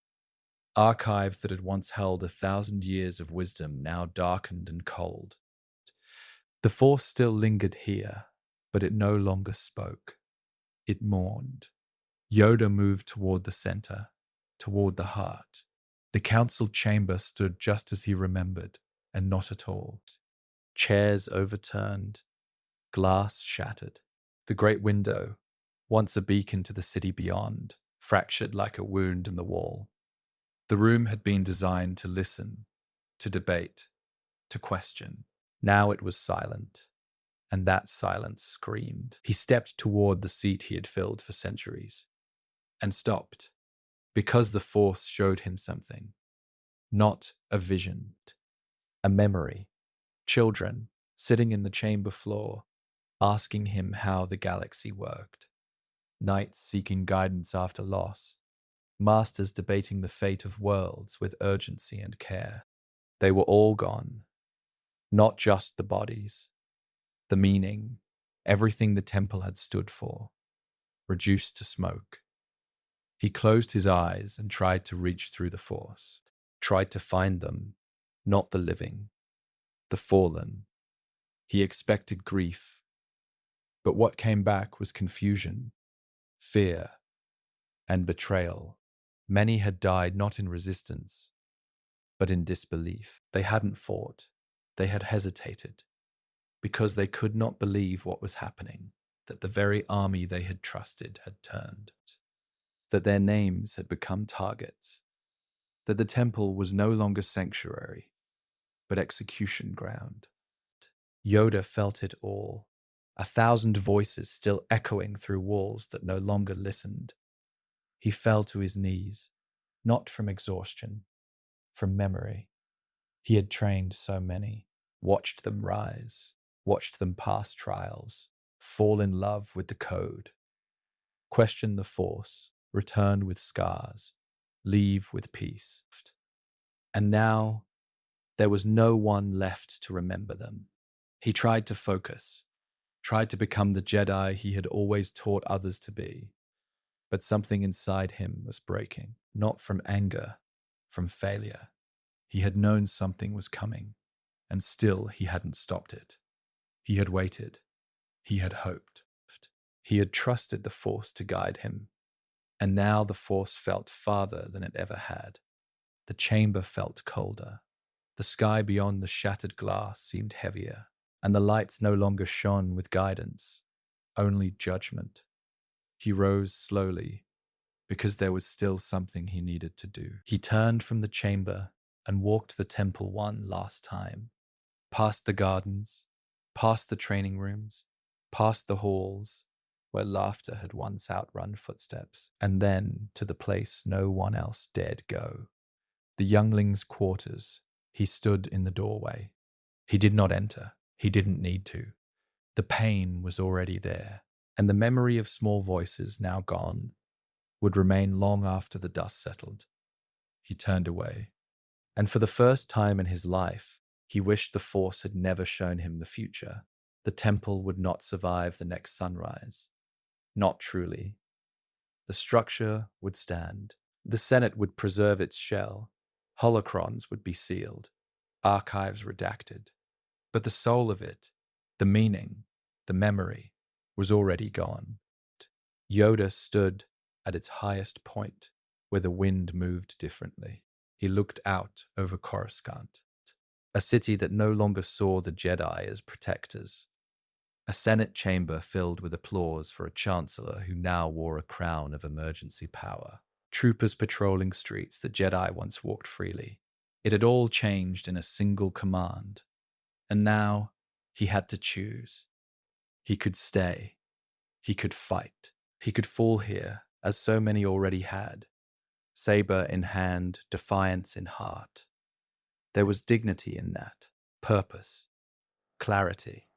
archives that had once held 1,000 years of wisdom now darkened and cold. The Force still lingered here, but it no longer spoke. It mourned. Yoda moved toward the center, toward the heart. The council chamber stood just as he remembered, and not at all. Chairs overturned, glass shattered. The great window, once a beacon to the city beyond, fractured like a wound in the wall. The room had been designed to listen, to debate, to question. Now it was silent, and that silence screamed. He stepped toward the seat he had filled for centuries, and stopped, because the Force showed him something. Not a vision, a memory. Children, sitting in the chamber floor, asking him how the galaxy worked. Knights seeking guidance after loss. Masters debating the fate of worlds with urgency and care. They were all gone. Not just the bodies. The meaning, everything the temple had stood for, reduced to smoke. He closed his eyes and tried to reach through the Force. Tried to find them, not the living, the fallen. He expected grief, but what came back was confusion, fear, and betrayal. Many had died not in resistance, but in disbelief. They hadn't fought. They had hesitated, because they could not believe what was happening, that the very army they had trusted had turned, that their names had become targets, that the temple was no longer sanctuary, but execution ground. Yoda felt it all, 1,000 voices still echoing through walls that no longer listened. He fell to his knees, not from exhaustion, from memory. He had trained so many, watched them rise, watched them pass trials, fall in love with the code, question the Force, return with scars, leave with peace. And now there was no one left to remember them. He tried to focus, tried to become the Jedi he had always taught others to be, but something inside him was breaking, not from anger, from failure. He had known something was coming, and still he hadn't stopped it. He had waited. He had hoped. He had trusted the Force to guide him, and now the Force felt farther than it ever had. The chamber felt colder. The sky beyond the shattered glass seemed heavier. and the lights no longer shone with guidance, only judgment. He rose slowly, because there was still something he needed to do. He turned from the chamber and walked the temple one last time, past the gardens, past the training rooms, past the halls where laughter had once outrun footsteps, and then to the place no one else dared go, the younglings' quarters. He stood in the doorway. He did not enter. He didn't need to. The pain was already there, and the memory of small voices, now gone, would remain long after the dust settled. He turned away, and for the first time in his life, he wished the Force had never shown him the future. The temple would not survive the next sunrise. Not truly. The structure would stand. The Senate would preserve its shell. Holocrons would be sealed. Archives redacted. But the soul of it, the meaning, the memory, was already gone. Yoda stood at its highest point, where the wind moved differently. He looked out over Coruscant, a city that no longer saw the Jedi as protectors. A Senate chamber filled with applause for a chancellor who now wore a crown of emergency power. Troopers patrolling streets the Jedi once walked freely. It had all changed in a single command. And now he had to choose. He could stay. He could fight. He could fall here, as so many already had. Saber in hand, defiance in heart. There was dignity in that, purpose, clarity.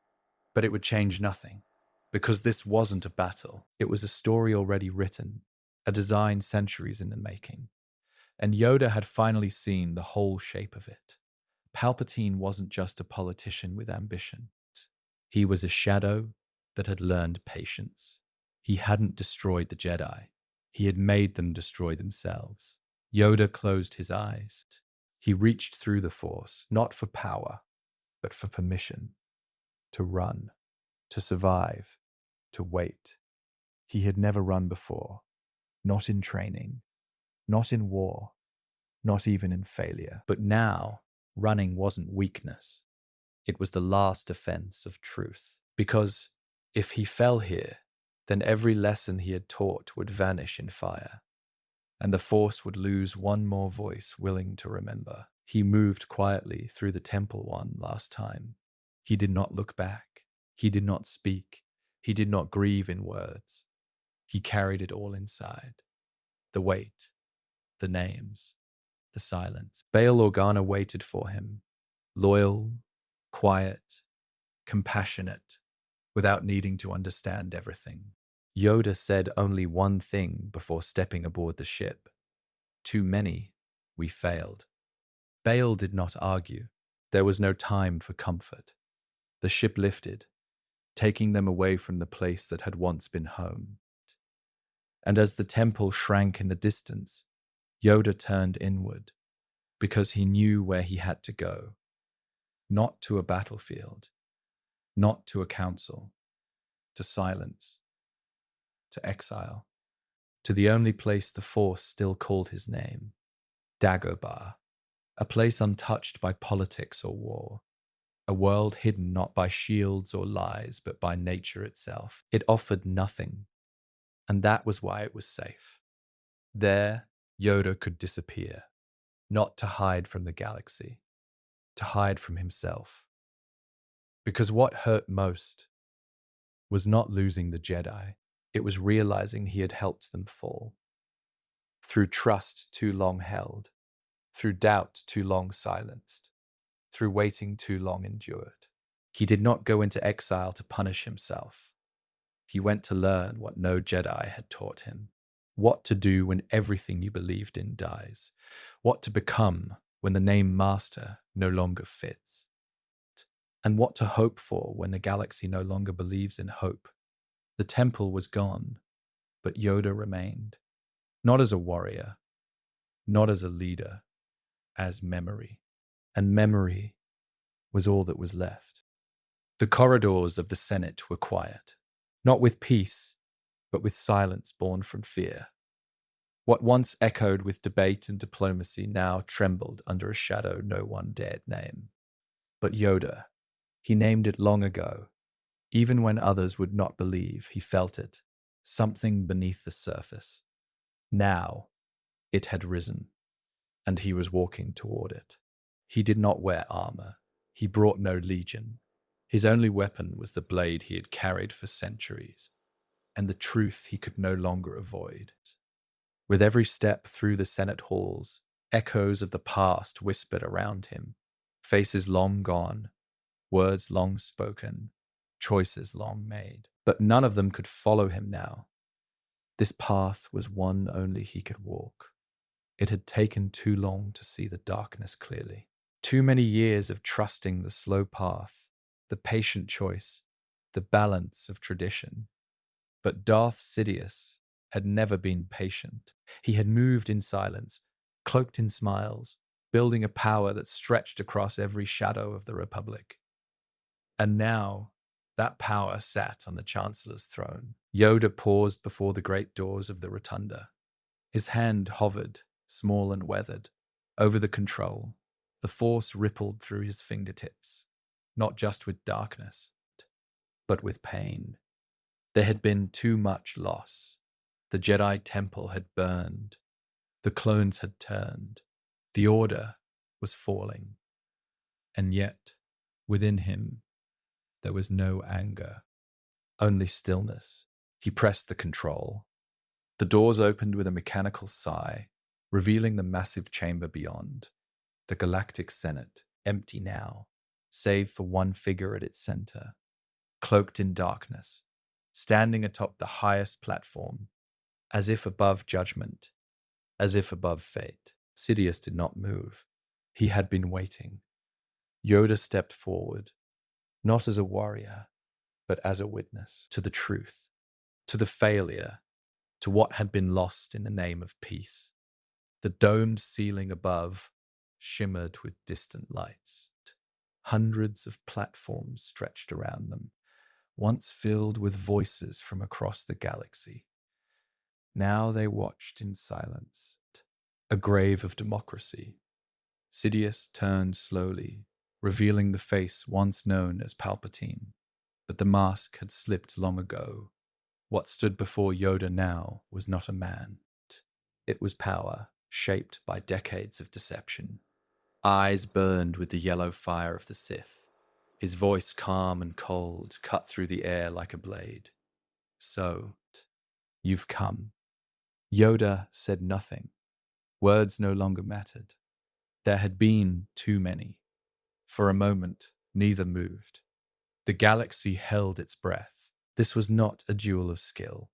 But it would change nothing, because this wasn't a battle. It was a story already written, a design centuries in the making. And Yoda had finally seen the whole shape of it. Palpatine wasn't just a politician with ambition. He was a shadow that had learned patience. He hadn't destroyed the Jedi. He had made them destroy themselves. Yoda closed his eyes. He reached through the Force, not for power, but for permission. To run, to survive, to wait. He had never run before, not in training, not in war, not even in failure. But now, running wasn't weakness. It was the last defense of truth. Because if he fell here, then every lesson he had taught would vanish in fire, and the Force would lose one more voice willing to remember. He moved quietly through the temple one last time. He did not look back. He did not speak. He did not grieve in words. He carried it all inside. The weight, the names, the silence. Bail Organa waited for him, loyal, quiet, compassionate, without needing to understand everything. Yoda said only one thing before stepping aboard the ship. Too many, we failed. Bail did not argue. There was no time for comfort. The ship lifted, taking them away from the place that had once been home. And as the temple shrank in the distance, Yoda turned inward, because he knew where he had to go. Not to a battlefield, not to a council, to silence, to exile, to the only place the Force still called his name, Dagobah, a place untouched by politics or war, a world hidden not by shields or lies, but by nature itself. It offered nothing, and that was why it was safe. There, Yoda could disappear, not to hide from the galaxy, to hide from himself. Because what hurt most was not losing the Jedi, it was realizing he had helped them fall. Through trust too long held, through doubt too long silenced, through waiting too long endured. He did not go into exile to punish himself. He went to learn what no Jedi had taught him. What to do when everything you believed in dies. What to become when the name Master no longer fits. And what to hope for when the galaxy no longer believes in hope. The temple was gone, but Yoda remained. Not as a warrior, not as a leader, as memory. And memory was all that was left. The corridors of the Senate were quiet, not with peace, but with silence born from fear. What once echoed with debate and diplomacy now trembled under a shadow no one dared name. But Yoda, He named it long ago. Even when others would not believe, he felt it. Something beneath the surface. Now, it had risen, and he was walking toward it. He did not wear armor. He brought no legion. His only weapon was the blade he had carried for centuries, and the truth he could no longer avoid. With every step through the Senate halls, echoes of the past whispered around him, faces long gone, words long spoken, choices long made. But none of them could follow him now. This path was one only he could walk. It had taken too long to see the darkness clearly. Too many years of trusting the slow path, the patient choice, the balance of tradition. But Darth Sidious had never been patient. He had moved in silence, cloaked in smiles, building a power that stretched across every shadow of the Republic. And now, that power sat on the Chancellor's throne. Yoda paused before the great doors of the rotunda. His hand hovered, small and weathered, over the control. The Force rippled through his fingertips, not just with darkness, but with pain. There had been too much loss. The Jedi Temple had burned. The clones had turned. The Order was falling. And yet, within him, there was no anger, only stillness. He pressed the control. The doors opened with a mechanical sigh, revealing the massive chamber beyond. The Galactic Senate, empty now, save for one figure at its center, cloaked in darkness, standing atop the highest platform, as if above judgment, as if above fate. Sidious did not move. He had been waiting. Yoda stepped forward, not as a warrior, but as a witness to the truth, to the failure, to what had been lost in the name of peace. The domed ceiling above shimmered with distant lights. Hundreds of platforms stretched around them, once filled with voices from across the galaxy. Now they watched in silence, a grave of democracy. Sidious turned slowly, revealing the face once known as Palpatine. But the mask had slipped long ago. What stood before Yoda now was not a man. It was power, shaped by decades of deception. Eyes burned with the yellow fire of the Sith. His voice calm and cold, cut through the air like a blade. So, you've come. Yoda said nothing. Words no longer mattered. There had been too many. For a moment, neither moved. The galaxy held its breath. This was not a duel of skill.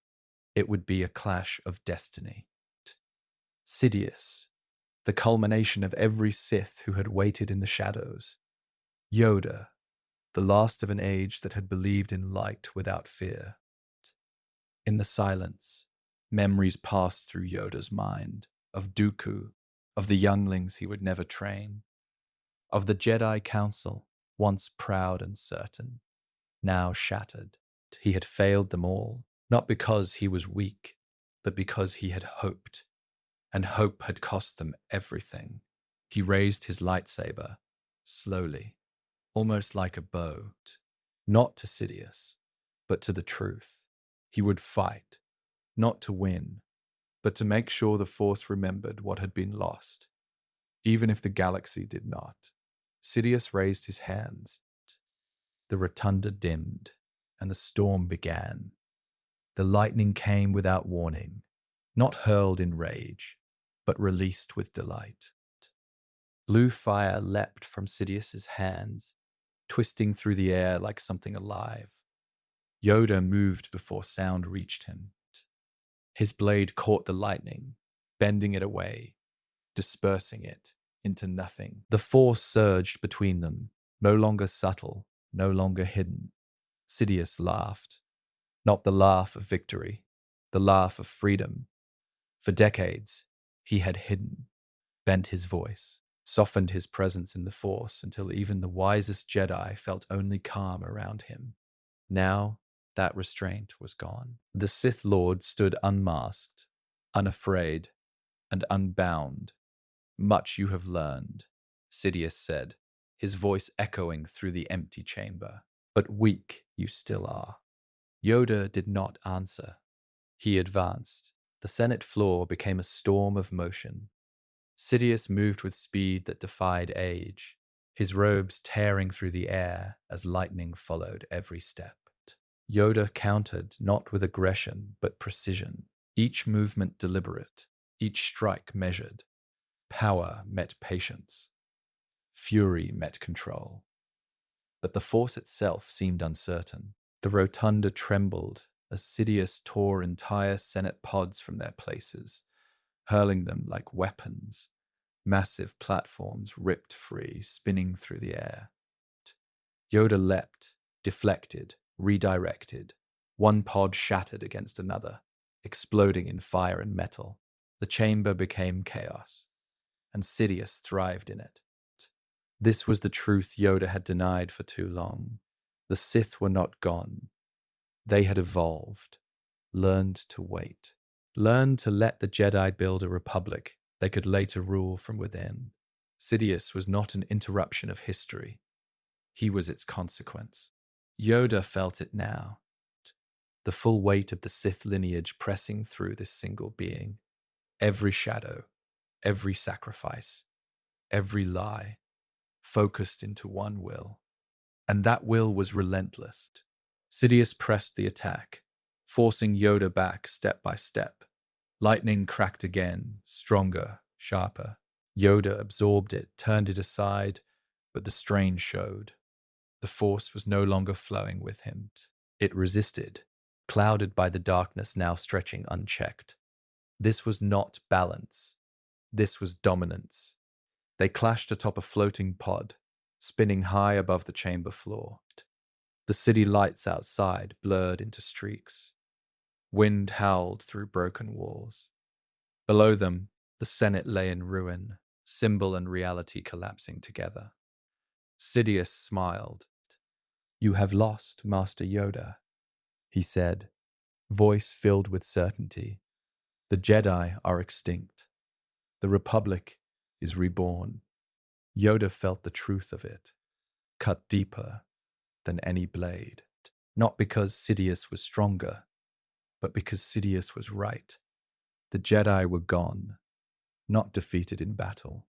It would be a clash of destiny. Sidious, the culmination of every Sith who had waited in the shadows. Yoda, the last of an age that had believed in light without fear. In the silence, memories passed through Yoda's mind, of Dooku, of the younglings he would never train, of the Jedi Council, once proud and certain, now shattered. He had failed them all, not because he was weak, but because he had hoped, and hope had cost them everything. He raised his lightsaber, slowly, almost like a bow, not to Sidious, but to the truth. He would fight, not to win, but to make sure the Force remembered what had been lost, even if the galaxy did not. Sidious raised his hands. The rotunda dimmed, and the storm began. The lightning came without warning, not hurled in rage, but released with delight. Blue fire leapt from Sidious's hands, twisting through the air like something alive. Yoda moved before sound reached him. His blade caught the lightning, bending it away, dispersing it into nothing. The Force surged between them, no longer subtle, no longer hidden. Sidious laughed. Not the laugh of victory, the laugh of freedom. For decades, he had hidden, bent his voice, softened his presence in the Force until even the wisest Jedi felt only calm around him. Now, that restraint was gone. The Sith Lord stood unmasked, unafraid, and unbound. Much you have learned, Sidious said, his voice echoing through the empty chamber. But weak you still are. Yoda did not answer. He advanced. The Senate floor became a storm of motion. Sidious moved with speed that defied age, his robes tearing through the air as lightning followed every step. Yoda countered not with aggression but precision, each movement deliberate, each strike measured. Power met patience. Fury met control. But the force itself seemed uncertain. The rotunda trembled as Sidious tore entire Senate pods from their places, hurling them like weapons. Massive platforms ripped free, spinning through the air. Yoda leapt, deflected, redirected. One pod shattered against another, exploding in fire and metal. The chamber became chaos, and Sidious thrived in it. This was the truth Yoda had denied for too long. The Sith were not gone. They had evolved, learned to wait, learned to let the Jedi build a republic they could later rule from within. Sidious was not an interruption of history. He was its consequence. Yoda felt it now, the full weight of the Sith lineage pressing through this single being. Every shadow, every sacrifice, every lie, focused into one will. And that will was relentless. Sidious pressed the attack, forcing Yoda back step by step. Lightning cracked again, stronger, sharper. Yoda absorbed it, turned it aside, but the strain showed. The force was no longer flowing with him. It resisted, clouded by the darkness now stretching unchecked. This was not balance. This was dominance. They clashed atop a floating pod, spinning high above the chamber floor. The city lights outside blurred into streaks. Wind howled through broken walls. Below them, the Senate lay in ruin, symbol and reality collapsing together. Sidious smiled. "You have lost, Master Yoda," he said, voice filled with certainty. "The Jedi are extinct. The Republic is reborn." Yoda felt the truth of it, cut deeper than any blade. Not because Sidious was stronger, but because Sidious was right. The Jedi were gone, not defeated in battle,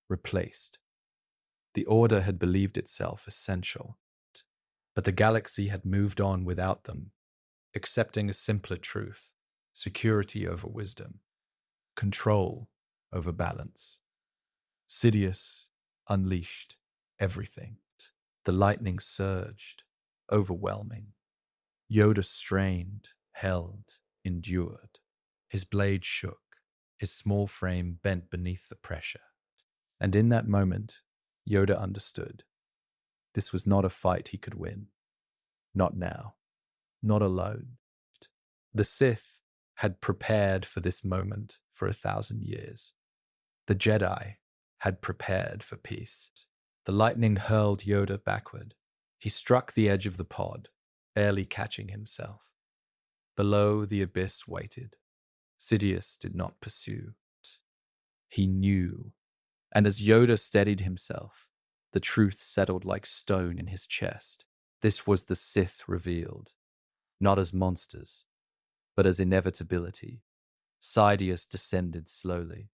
replaced. The Order had believed itself essential, but the galaxy had moved on without them, accepting a simpler truth: security over wisdom, control over balance. Sidious unleashed everything. The lightning surged, overwhelming. Yoda strained, held, endured. His blade shook, his small frame bent beneath the pressure. And in that moment, Yoda understood. This was not a fight he could win. Not now. Not alone. The Sith had prepared for this moment for 1,000 years. The Jedi had prepared for peace. The lightning hurled Yoda backward. He struck the edge of the pod, barely catching himself. Below, the abyss waited. Sidious did not pursue. He knew. And as Yoda steadied himself, the truth settled like stone in his chest. This was the Sith revealed, not as monsters, but as inevitability. Sidious descended slowly,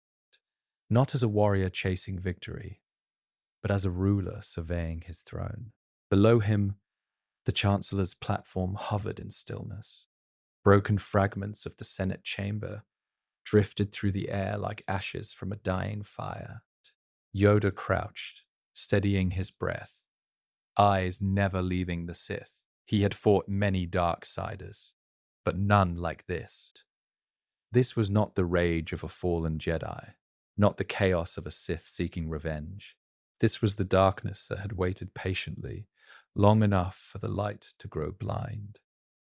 not as a warrior chasing victory, but as a ruler surveying his throne. Below him, the Chancellor's platform hovered in stillness. Broken fragments of the Senate chamber drifted through the air like ashes from a dying fire. Yoda crouched, steadying his breath, eyes never leaving the Sith. He had fought many Darksiders, but none like this. This was not the rage of a fallen Jedi, not the chaos of a Sith seeking revenge. This was the darkness that had waited patiently, long enough for the light to grow blind.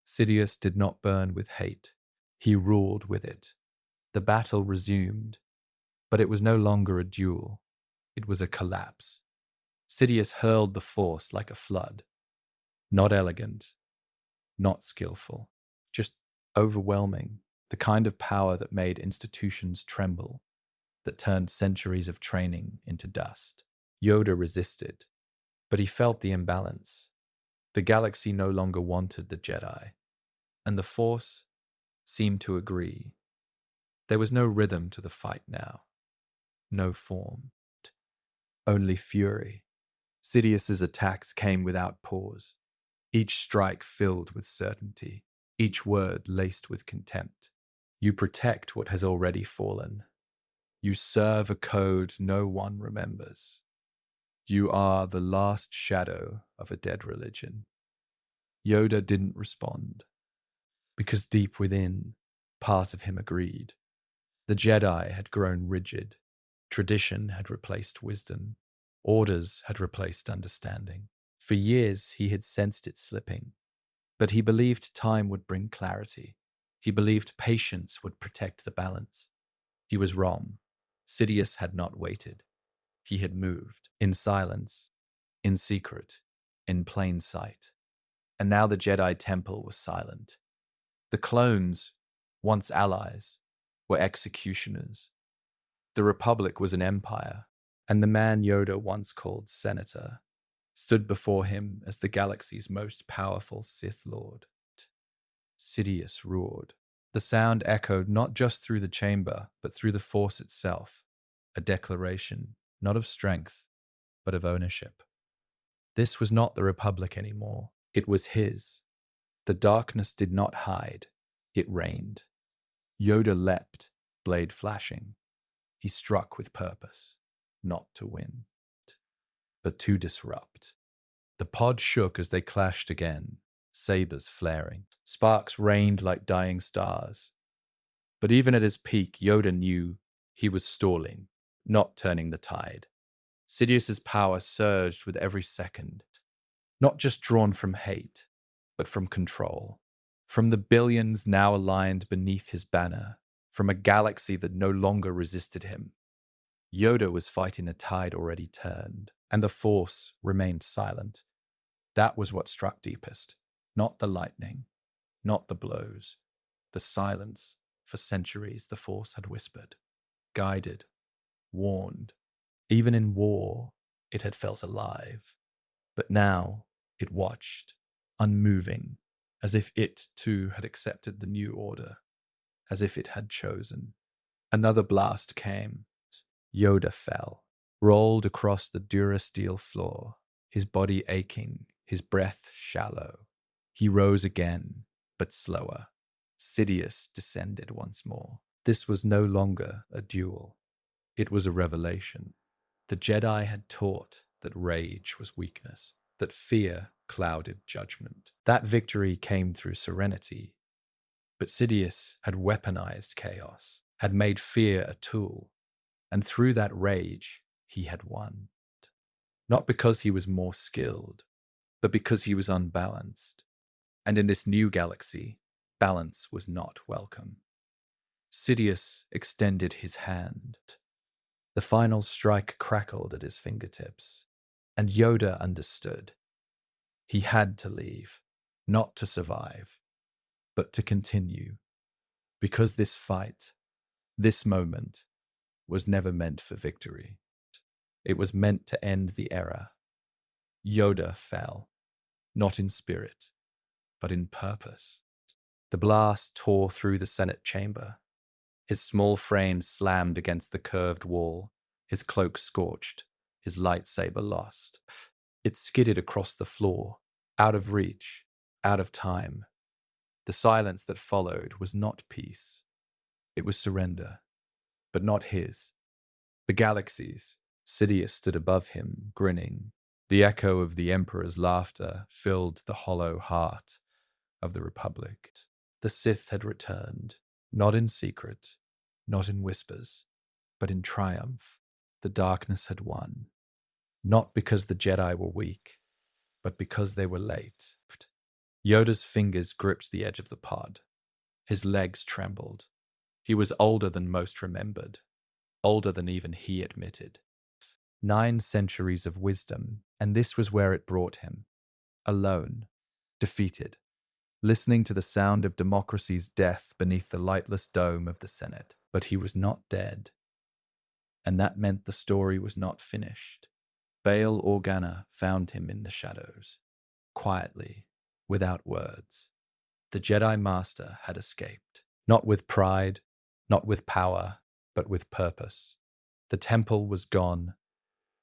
Sidious did not burn with hate. He ruled with it. The battle resumed, but it was no longer a duel. It was a collapse. Sidious hurled the Force like a flood. Not elegant, not skillful, just overwhelming, the kind of power that made institutions tremble, that turned centuries of training into dust. Yoda resisted, But he felt the imbalance. The galaxy no longer wanted the Jedi, and the Force seemed to agree. There was no rhythm to the fight now, no form, only fury. Sidious's attacks came without pause, each strike filled with certainty, each word laced with contempt. You protect what has already fallen. You serve a code no one remembers. You are the last shadow of a dead religion. Yoda didn't respond, because deep within, part of him agreed. The Jedi had grown rigid. Tradition had replaced wisdom. Orders had replaced understanding. For years, he had sensed it slipping. But he believed time would bring clarity. He believed patience would protect the balance. He was wrong. Sidious had not waited. He had moved, in silence, in secret, in plain sight. And now the Jedi Temple was silent. The clones, once allies, were executioners. The Republic was an empire, and the man Yoda once called Senator stood before him as the galaxy's most powerful Sith Lord. Sidious roared. The sound echoed not just through the chamber, but through the Force itself, a declaration, not of strength, but of ownership. This was not the Republic anymore. It was his. The darkness did not hide. It reigned. Yoda leapt, blade flashing. He struck with purpose, not to win, but to disrupt. The pod shook as they clashed again, sabers flaring. Sparks rained like dying stars. But even at his peak, Yoda knew he was stalling, not turning the tide. Sidious's power surged with every second, not just drawn from hate, but from control. From the billions now aligned beneath his banner, from a galaxy that no longer resisted him. Yoda was fighting a tide already turned, and the Force remained silent. That was what struck deepest. Not the lightning, not the blows, the silence. For centuries, the Force had whispered, guided, warned. Even in war, it had felt alive. But now, it watched, unmoving, as if it, too, had accepted the new order, as if it had chosen. Another blast came. Yoda fell, rolled across the durasteel floor, his body aching, his breath shallow. He rose again, but slower. Sidious descended once more. This was no longer a duel. It was a revelation. The Jedi had taught that rage was weakness, that fear clouded judgment. That victory came through serenity. But Sidious had weaponized chaos, had made fear a tool, and through that rage, he had won. Not because he was more skilled, but because he was unbalanced. And in this new galaxy, balance was not welcome. Sidious extended his hand. The final strike crackled at his fingertips, and Yoda understood. He had to leave, not to survive, but to continue, because this fight, this moment, was never meant for victory. It was meant to end the era. Yoda fell, not in spirit, but in purpose. The blast tore through the Senate chamber. His small frame slammed against the curved wall, his cloak scorched, his lightsaber lost. It skidded across the floor, out of reach, out of time. The silence that followed was not peace. It was surrender, but not his. The galaxies. Sidious stood above him, grinning. The echo of the Emperor's laughter filled the hollow heart of the Republic. The Sith had returned, not in secret, not in whispers, but in triumph. The darkness had won, not because the Jedi were weak, but because they were late. Yoda's fingers gripped the edge of the pod. His legs trembled. He was older than most remembered, older than even he admitted. 9 centuries of wisdom, and this was where it brought him. Alone, defeated, listening to the sound of democracy's death beneath the lightless dome of the Senate. But he was not dead. And that meant the story was not finished. Bail Organa found him in the shadows, quietly, without words. The Jedi Master had escaped, not with pride, not with power, but with purpose. The temple was gone,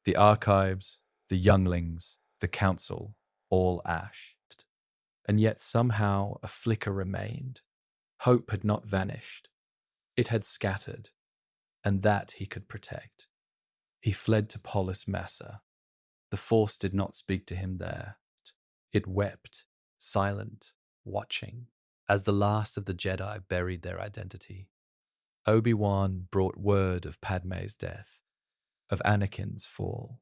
the archives, the younglings, the council, all ashed. And yet somehow a flicker remained. Hope had not vanished. It had scattered, and that he could protect. He fled to Polis Massa. The Force did not speak to him there. It wept, silent, watching, as the last of the Jedi buried their identity. Obi-Wan brought word of Padme's death, of Anakin's fall,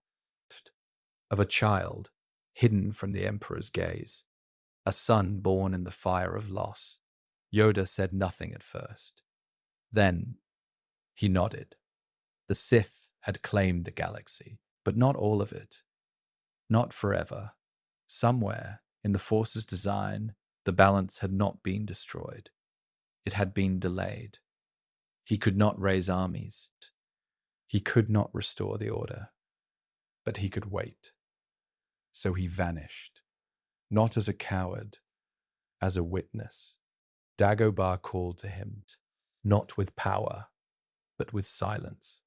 of a child hidden from the Emperor's gaze, a son born in the fire of loss. Yoda said nothing at first. Then he nodded. The Sith had claimed the galaxy, but not all of it. Not forever. Somewhere in the Force's design, the balance had not been destroyed. It had been delayed. He could not raise armies. He could not restore the Order. But he could wait. So he vanished, not as a coward, as a witness. Dagobah called to him, not with power, but with silence.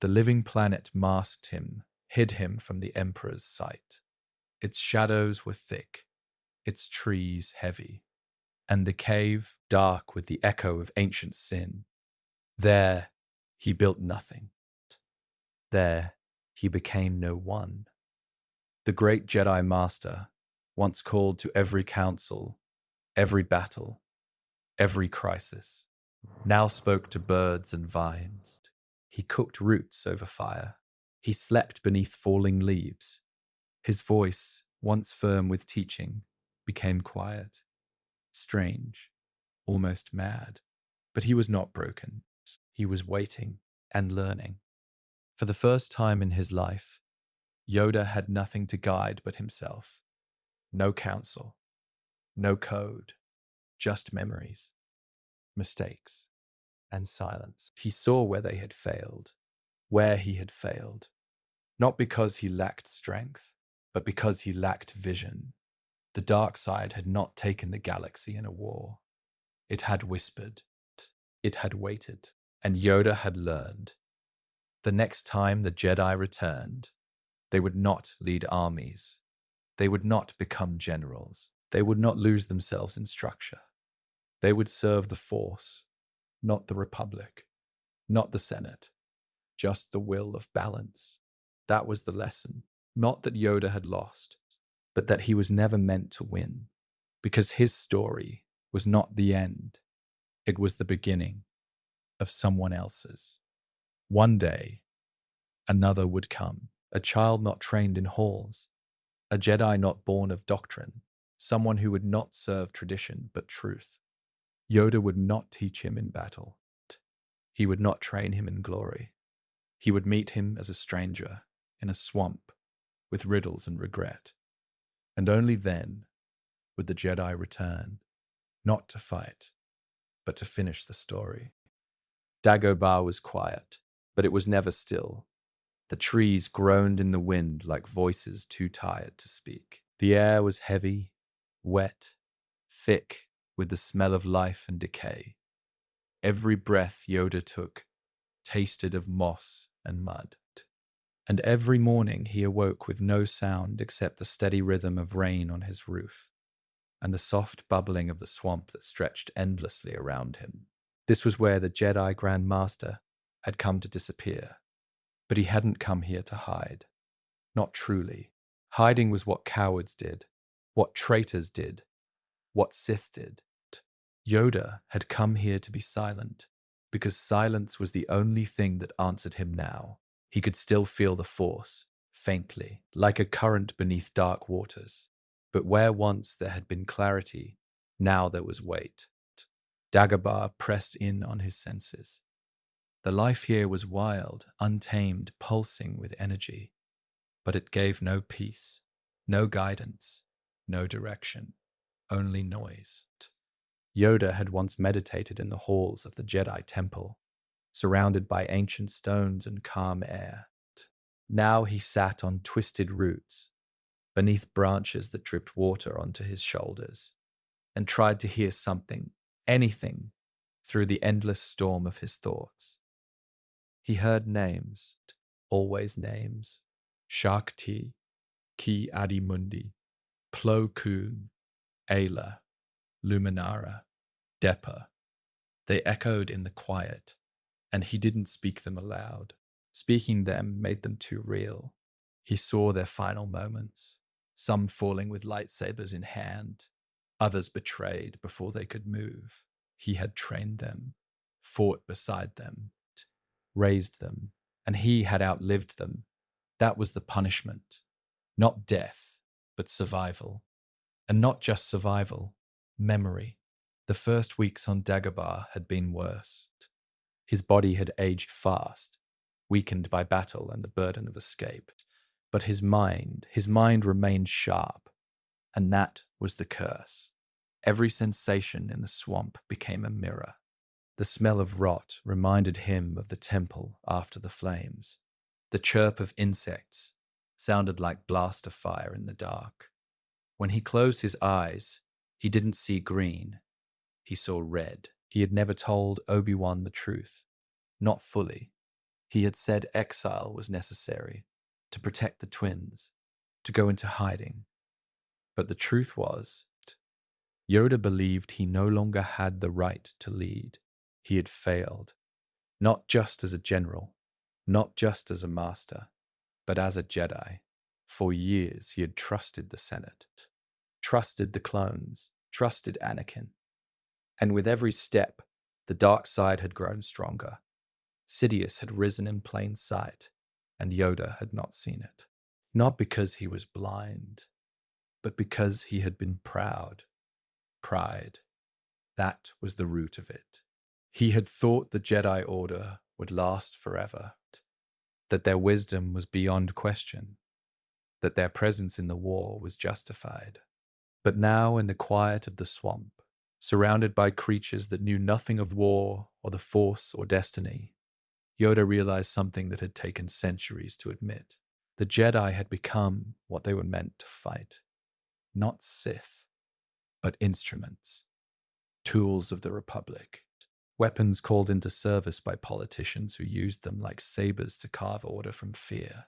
The living planet masked him, hid him from the Emperor's sight. Its shadows were thick, its trees heavy, and the cave dark with the echo of ancient sin. There he built nothing. There he became no one. The great Jedi Master once called to every council, every battle, every crisis, now spoke to birds and vines. He cooked roots over fire. He slept beneath falling leaves. His voice, once firm with teaching, became quiet, strange, almost mad. But he was not broken. He was waiting and learning. For the first time in his life, Yoda had nothing to guide but himself. No counsel, no code, just memories, mistakes, and silence. He saw where they had failed, where he had failed, not because he lacked strength, but because he lacked vision. The dark side had not taken the galaxy in a war. It had whispered. It had waited. And Yoda had learned. The next time the Jedi returned, they would not lead armies. They would not become generals. They would not lose themselves in structure. They would serve the Force, not the Republic, not the Senate, just the will of balance. That was the lesson. Not that Yoda had lost, but that he was never meant to win, because his story was not the end. It was the beginning of someone else's. One day, another would come, a child not trained in halls, a Jedi not born of doctrine, someone who would not serve tradition but truth. Yoda would not teach him in battle. He would not train him in glory. He would meet him as a stranger in a swamp with riddles and regret. And only then would the Jedi return, not to fight, but to finish the story. Dagobah was quiet, but it was never still. The trees groaned in the wind like voices too tired to speak. The air was heavy, wet, thick with the smell of life and decay. Every breath Yoda took tasted of moss and mud. And every morning he awoke with no sound except the steady rhythm of rain on his roof and the soft bubbling of the swamp that stretched endlessly around him. This was where the Jedi Grand Master had come to disappear. But he hadn't come here to hide. Not truly. Hiding was what cowards did, what traitors did, what Sith did. Yoda had come here to be silent, because silence was the only thing that answered him now. He could still feel the Force, faintly, like a current beneath dark waters. But where once there had been clarity, now there was weight. Dagobah pressed in on his senses. The life here was wild, untamed, pulsing with energy. But it gave no peace, no guidance, no direction, only noise. Yoda had once meditated in the halls of the Jedi Temple, surrounded by ancient stones and calm air. Now he sat on twisted roots, beneath branches that dripped water onto his shoulders, and tried to hear something, anything, through the endless storm of his thoughts. He heard names, always names: Shakti, Ki Adimundi, Plo Koon, Ayla, Luminara, Depa. They echoed in the quiet, and he didn't speak them aloud. Speaking them made them too real. He saw their final moments, some falling with lightsabers in hand, others betrayed before they could move. He had trained them, fought beside them, raised them, and he had outlived them. That was the punishment. Not death, but survival. And not just survival, memory. The first weeks on Dagobah had been worst. His body had aged fast, weakened by battle and the burden of escape. But his mind remained sharp, and that was the curse. Every sensation in the swamp became a mirror. The smell of rot reminded him of the temple after the flames. The chirp of insects sounded like blast of fire in the dark. When he closed his eyes, he didn't see green. He saw red. He had never told Obi-Wan the truth. Not fully. He had said exile was necessary to protect the twins, to go into hiding. But the truth was, Yoda believed he no longer had the right to lead. He had failed, not just as a general, not just as a master, but as a Jedi. For years he had trusted the Senate, trusted the clones, trusted Anakin. And with every step, the dark side had grown stronger. Sidious had risen in plain sight, and Yoda had not seen it. Not because he was blind, but because he had been proud. Pride. That was the root of it. He had thought the Jedi Order would last forever, that their wisdom was beyond question, that their presence in the war was justified. But now, in the quiet of the swamp, surrounded by creatures that knew nothing of war or the Force or destiny, Yoda realized something that had taken centuries to admit. The Jedi had become what they were meant to fight. Not Sith, but instruments. Tools of the Republic. Weapons called into service by politicians who used them like sabers to carve order from fear.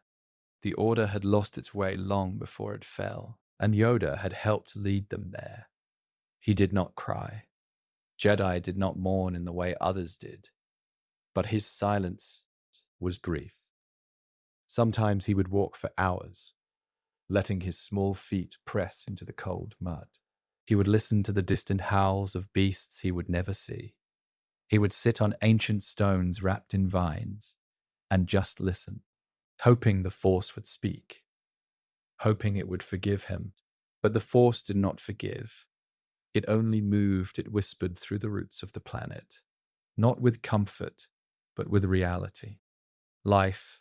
The Order had lost its way long before it fell, and Yoda had helped lead them there. He did not cry. Jedi did not mourn in the way others did, but his silence was grief. Sometimes he would walk for hours, letting his small feet press into the cold mud. He would listen to the distant howls of beasts he would never see. He would sit on ancient stones wrapped in vines and just listen, hoping the Force would speak, hoping it would forgive him. But the Force did not forgive. It only moved, it whispered through the roots of the planet, not with comfort, but with reality. Life,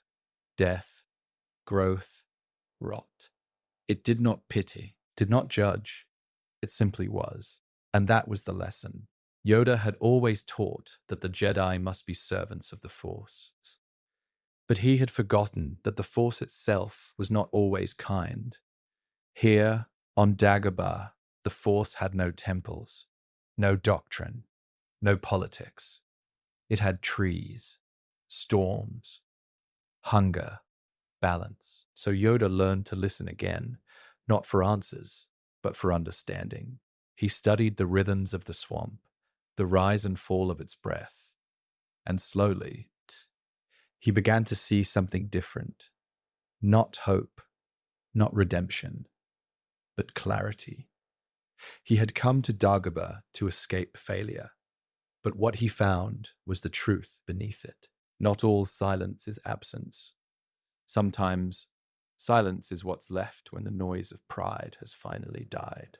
death, growth, rot. It did not pity, did not judge. It simply was. And that was the lesson. Yoda had always taught that the Jedi must be servants of the Force. But he had forgotten that the Force itself was not always kind. Here, on Dagobah, the Force had no temples, no doctrine, no politics. It had trees, storms, hunger, balance. So Yoda learned to listen again, not for answers, but for understanding. He studied the rhythms of the swamp, the rise and fall of its breath, and slowly, he began to see something different. Not hope, not redemption, but clarity. He had come to Dagobah to escape failure, but what he found was the truth beneath it. Not all silence is absence. Sometimes silence is what's left when the noise of pride has finally died.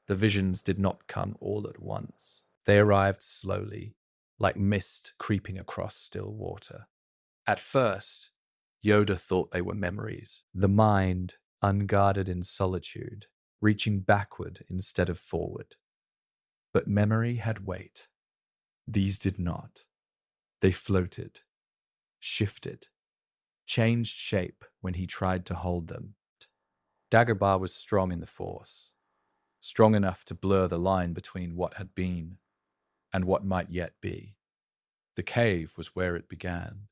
The visions did not come all at once. They arrived slowly, like mist creeping across still water. At first, Yoda thought they were memories, the mind unguarded in solitude, reaching backward instead of forward. But memory had weight. These did not. They floated, shifted, changed shape when he tried to hold them. Dagobah was strong in the Force, strong enough to blur the line between what had been and what might yet be. The cave was where it began.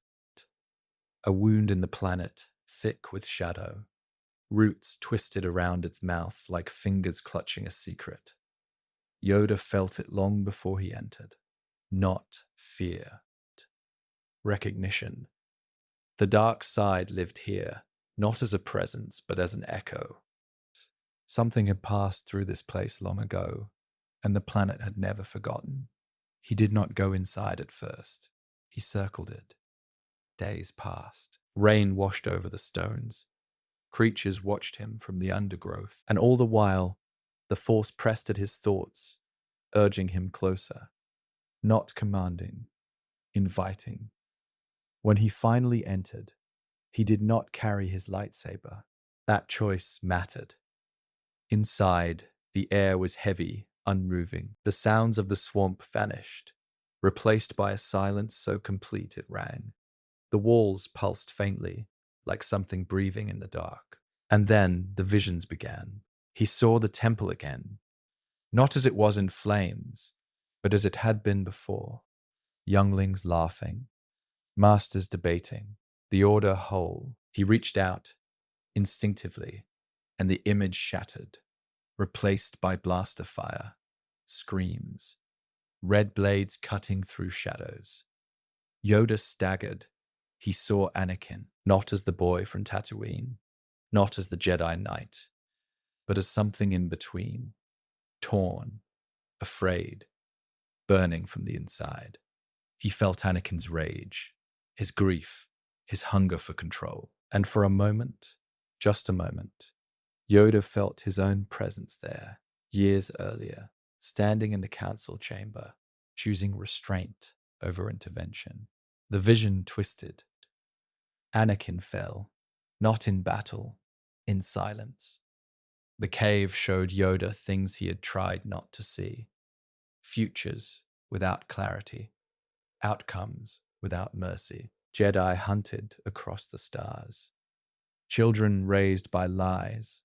A wound in the planet, thick with shadow, roots twisted around its mouth like fingers clutching a secret. Yoda felt it long before he entered. Not fear. Recognition. The dark side lived here, not as a presence, but as an echo. Something had passed through this place long ago, and the planet had never forgotten. He did not go inside at first. He circled it. Days passed. Rain washed over the stones. Creatures watched him from the undergrowth, and all the while, the Force pressed at his thoughts, urging him closer. Not commanding, inviting. When he finally entered, he did not carry his lightsaber. That choice mattered. Inside, the air was heavy, unmoving. The sounds of the swamp vanished, replaced by a silence so complete it rang. The walls pulsed faintly, like something breathing in the dark. And then the visions began. He saw the temple again, not as it was in flames, but as it had been before. Younglings laughing, masters debating, the order whole. He reached out, instinctively, and the image shattered, replaced by blaster fire, screams, red blades cutting through shadows. Yoda staggered. He saw Anakin, not as the boy from Tatooine, not as the Jedi Knight, but as something in between, torn, afraid, burning from the inside. He felt Anakin's rage, his grief, his hunger for control. And for a moment, just a moment, Yoda felt his own presence there, years earlier, standing in the council chamber, choosing restraint over intervention. The vision twisted. Anakin fell, not in battle, in silence. The cave showed Yoda things he had tried not to see. Futures without clarity, outcomes without mercy. Jedi hunted across the stars. Children raised by lies.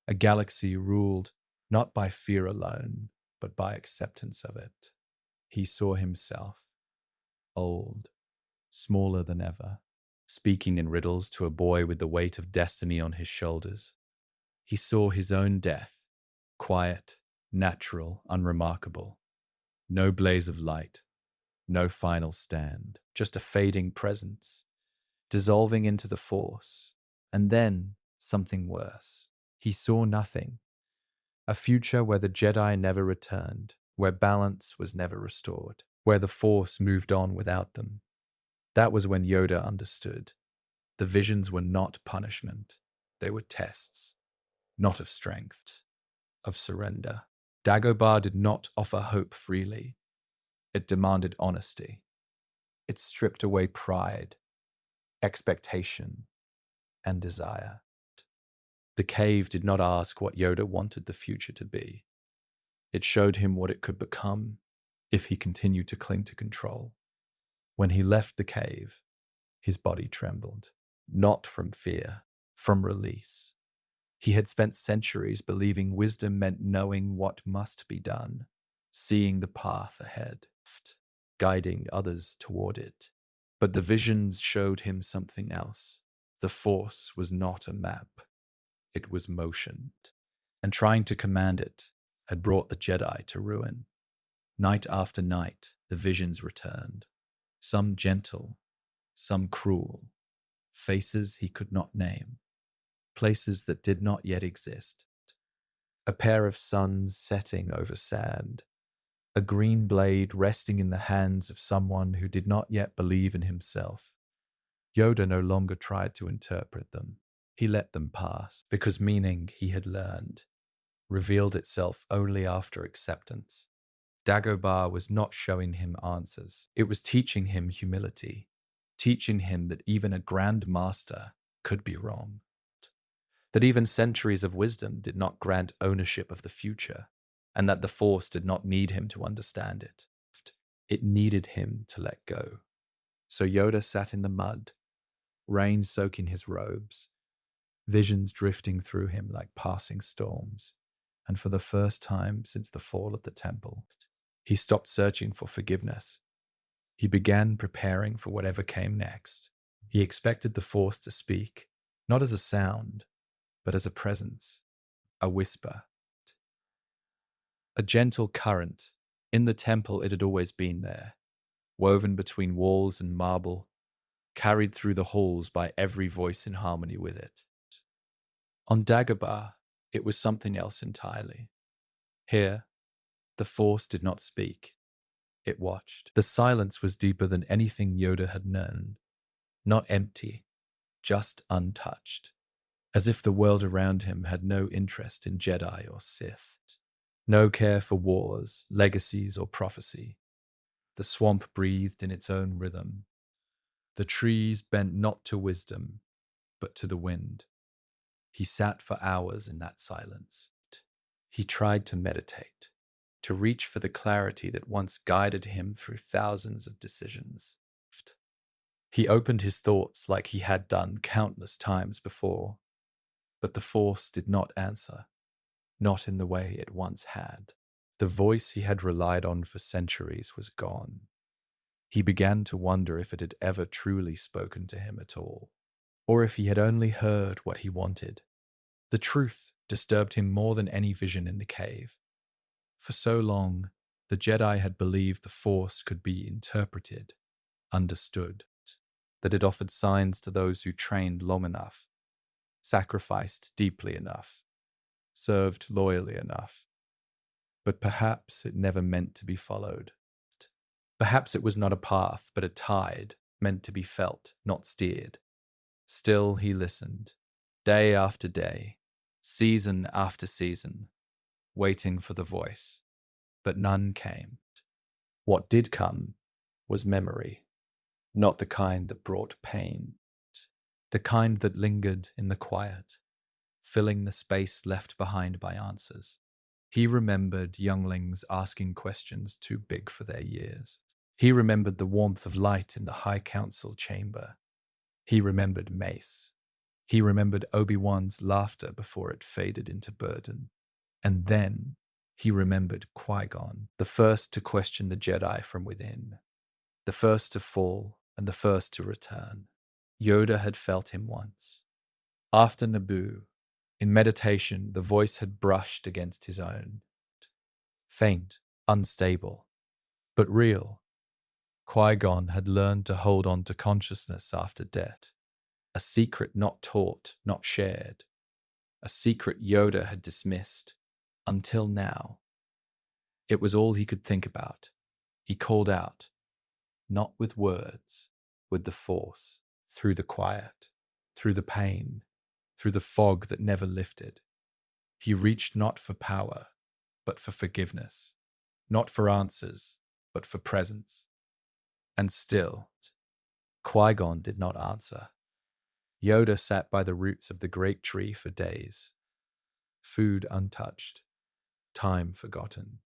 A galaxy ruled not by fear alone, but by acceptance of it. He saw himself, old, smaller than ever, speaking in riddles to a boy with the weight of destiny on his shoulders. He saw his own death, quiet, natural, unremarkable. No blaze of light, no final stand, just a fading presence, dissolving into the Force, and then something worse. He saw nothing. A future where the Jedi never returned, where balance was never restored, where the Force moved on without them. That was when Yoda understood. The visions were not punishment. They were tests, not of strength, of surrender. Dagobah did not offer hope freely. It demanded honesty. It stripped away pride, expectation, and desire. The cave did not ask what Yoda wanted the future to be. It showed him what it could become if he continued to cling to control. When he left the cave, his body trembled, not from fear, from release. He had spent centuries believing wisdom meant knowing what must be done, seeing the path ahead, guiding others toward it. But the visions showed him something else. The Force was not a map. It was motion, and trying to command it had brought the Jedi to ruin. Night after night, the visions returned, some gentle, some cruel, faces he could not name, places that did not yet exist. A pair of suns setting over sand, a green blade resting in the hands of someone who did not yet believe in himself. Yoda no longer tried to interpret them. He let them pass, because meaning, he had learned, revealed itself only after acceptance. Dagobah was not showing him answers. It was teaching him humility, teaching him that even a Grand Master could be wrong, that even centuries of wisdom did not grant ownership of the future, and that the Force did not need him to understand it. It needed him to let go. So Yoda sat in the mud, rain soaking his robes, visions drifting through him like passing storms. And for the first time since the fall of the temple, he stopped searching for forgiveness. He began preparing for whatever came next. He expected the Force to speak, not as a sound, but as a presence, a whisper, a gentle current. In the temple, it had always been there, woven between walls and marble, carried through the halls by every voice in harmony with it. On Dagobah, it was something else entirely. Here, the Force did not speak. It watched. The silence was deeper than anything Yoda had known. Not empty, just untouched. As if the world around him had no interest in Jedi or Sith. No care for wars, legacies, or prophecy. The swamp breathed in its own rhythm. The trees bent not to wisdom, but to the wind. He sat for hours in that silence. He tried to meditate, to reach for the clarity that once guided him through thousands of decisions. He opened his thoughts like he had done countless times before, but the Force did not answer, not in the way it once had. The voice he had relied on for centuries was gone. He began to wonder if it had ever truly spoken to him at all, or if he had only heard what he wanted. The truth disturbed him more than any vision in the cave. For so long, the Jedi had believed the Force could be interpreted, understood, that it offered signs to those who trained long enough, sacrificed deeply enough, served loyally enough. But perhaps it never meant to be followed. Perhaps it was not a path, but a tide, meant to be felt, not steered. Still he listened, day after day, season after season, waiting for the voice. But none came. What did come was memory, not the kind that brought pain, the kind that lingered in the quiet, filling the space left behind by answers. He remembered younglings asking questions too big for their years. He remembered the warmth of light in the High Council chamber. He remembered Mace. He remembered Obi-Wan's laughter before it faded into burden. And then he remembered Qui-Gon, the first to question the Jedi from within, the first to fall and the first to return. Yoda had felt him once. After Naboo, in meditation, the voice had brushed against his own. Faint, unstable, but real. Qui-Gon had learned to hold on to consciousness after death, a secret not taught, not shared, a secret Yoda had dismissed, until now. It was all he could think about. He called out, not with words, with the Force, through the quiet, through the pain, through the fog that never lifted. He reached not for power, but for forgiveness, not for answers, but for presence. And still, Qui-Gon did not answer. Yoda sat by the roots of the great tree for days, food untouched, time forgotten.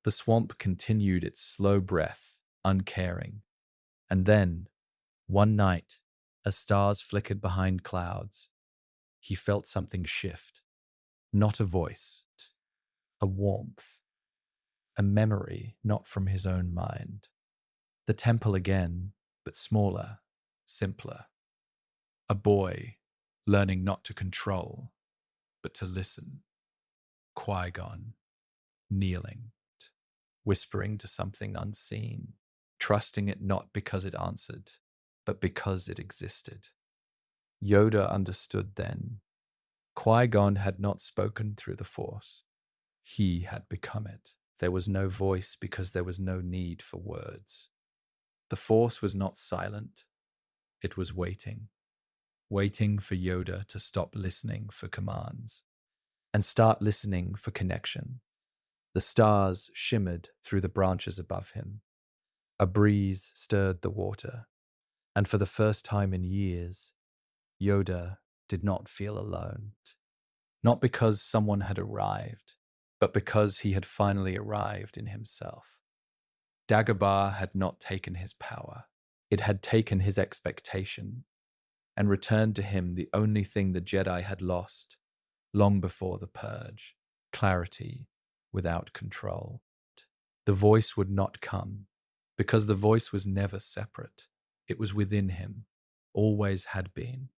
The swamp continued its slow breath, uncaring. And then, one night, as stars flickered behind clouds, he felt something shift. Not a voice, a warmth, a memory not from his own mind. The temple again, but smaller, simpler. A boy learning not to control, but to listen. Qui-Gon, kneeling, whispering to something unseen, trusting it not because it answered, but because it existed. Yoda understood then. Qui-Gon had not spoken through the Force. He had become it. There was no voice because there was no need for words. The Force was not silent. It was waiting. Waiting for Yoda to stop listening for commands and start listening for connection. The stars shimmered through the branches above him. A breeze stirred the water, and for the first time in years, Yoda did not feel alone. Not because someone had arrived, but because he had finally arrived in himself. Dagobah had not taken his power. It had taken his expectation. and returned to him the only thing the Jedi had lost long before the purge: clarity without control. The voice would not come, because the voice was never separate. It was within him, always had been.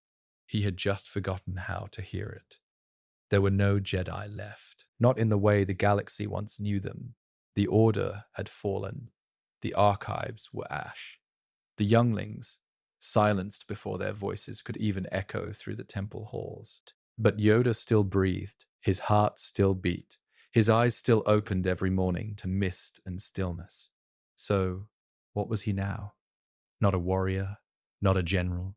He had just forgotten how to hear it. There were no Jedi left, not in the way the galaxy once knew them. The Order had fallen. The archives were ash. The younglings, silenced before their voices could even echo through the temple halls. But Yoda still breathed, his heart still beat, his eyes still opened every morning to mist and stillness. So, what was he now? Not a warrior, not a general,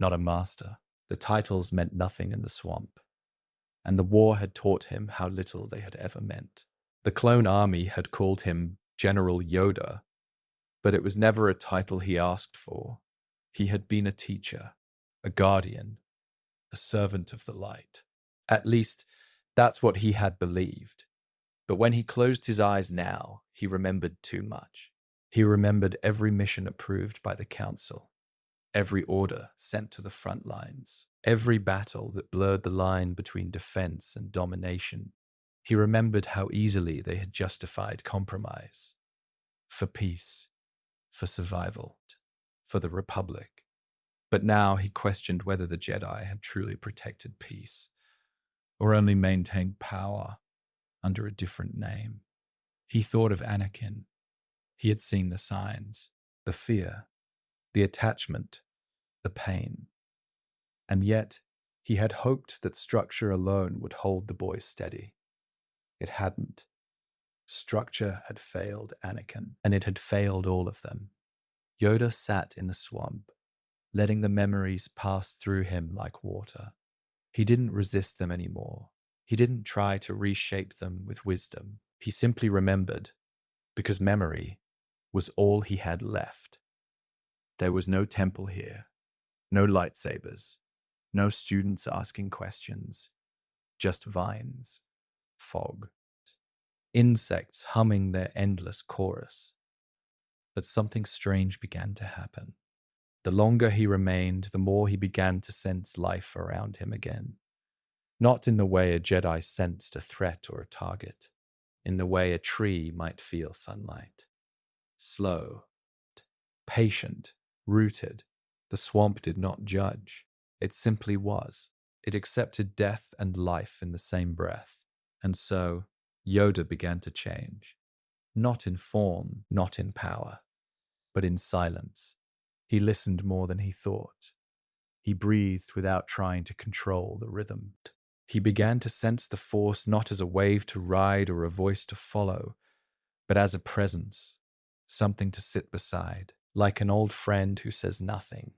not a master. The titles meant nothing in the swamp, and the war had taught him how little they had ever meant. The clone army had called him General Yoda, but it was never a title he asked for. He had been a teacher, a guardian, a servant of the light. At least, that's what he had believed. But when he closed his eyes now, he remembered too much. He remembered every mission approved by the Council, every order sent to the front lines, every battle that blurred the line between defense and domination. He remembered how easily they had justified compromise. For peace, for survival, for the Republic. But now he questioned whether the Jedi had truly protected peace, or only maintained power under a different name. He thought of Anakin. He had seen the signs, the fear, the attachment, the pain. And yet, he had hoped that structure alone would hold the boy steady. It hadn't. Structure had failed Anakin, and it had failed all of them. Yoda sat in the swamp, letting the memories pass through him like water. He didn't resist them anymore. He didn't try to reshape them with wisdom. He simply remembered, because memory was all he had left. There was no temple here, no lightsabers, no students asking questions, just vines, fog, insects humming their endless chorus. But something strange began to happen. The longer he remained, the more he began to sense life around him again. Not in the way a Jedi sensed a threat or a target, in the way a tree might feel sunlight. Slow, patient, rooted, the swamp did not judge. It simply was. It accepted death and life in the same breath. And so, Yoda began to change. Not in form, not in power, but in silence. He listened more than he thought. He breathed without trying to control the rhythm. He began to sense the Force not as a wave to ride or a voice to follow, but as a presence, something to sit beside, like an old friend who says nothing,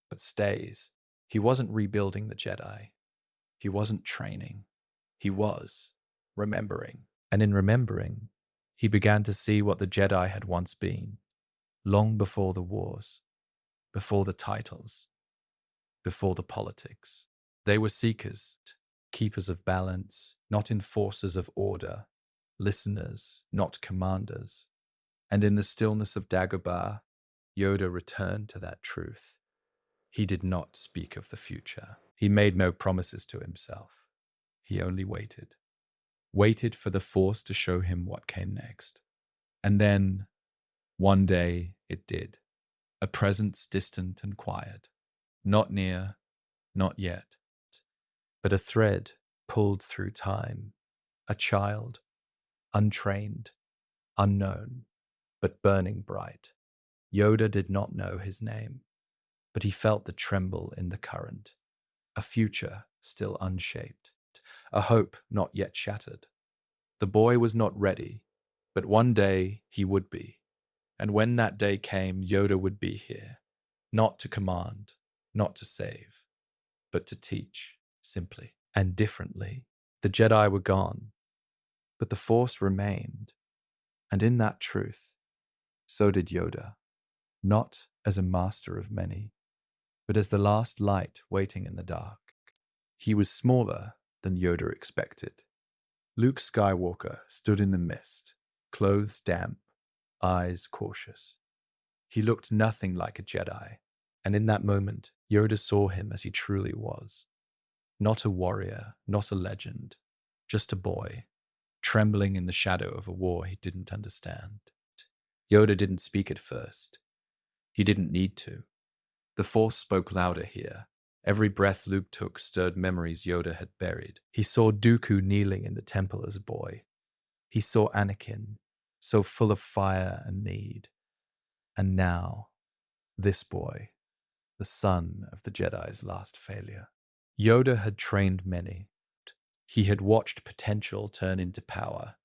but stays. He wasn't rebuilding the Jedi. He wasn't training. He was remembering. And in remembering, he began to see what the Jedi had once been, long before the wars, before the titles, before the politics. They were seekers, keepers of balance, not enforcers of order, listeners, not commanders. And in the stillness of Dagobah, Yoda returned to that truth. He did not speak of the future. He made no promises to himself. He only waited. Waited for the Force to show him what came next. And then, one day, it did. A presence distant and quiet. Not near, not yet. But a thread pulled through time. A child, untrained, unknown, but burning bright. Yoda did not know his name, but he felt the tremble in the current. A future still unshaped. A hope not yet shattered. The boy was not ready, but one day he would be. And when that day came, Yoda would be here. Not to command, not to save, but to teach, simply and differently. The Jedi were gone, but the Force remained. And in that truth, so did Yoda. Not as a master of many, but as the last light waiting in the dark. He was smaller than Yoda expected. Luke Skywalker stood in the mist, clothes damp, eyes cautious. He looked nothing like a Jedi, and in that moment, Yoda saw him as he truly was. Not a warrior, not a legend, just a boy, trembling in the shadow of a war he didn't understand. Yoda didn't speak at first. He didn't need to. The Force spoke louder here. Every breath Luke took stirred memories Yoda had buried. He saw Dooku kneeling in the temple as a boy. He saw Anakin, so full of fire and need. And now, this boy, the son of the Jedi's last failure. Yoda had trained many. He had watched potential turn into power.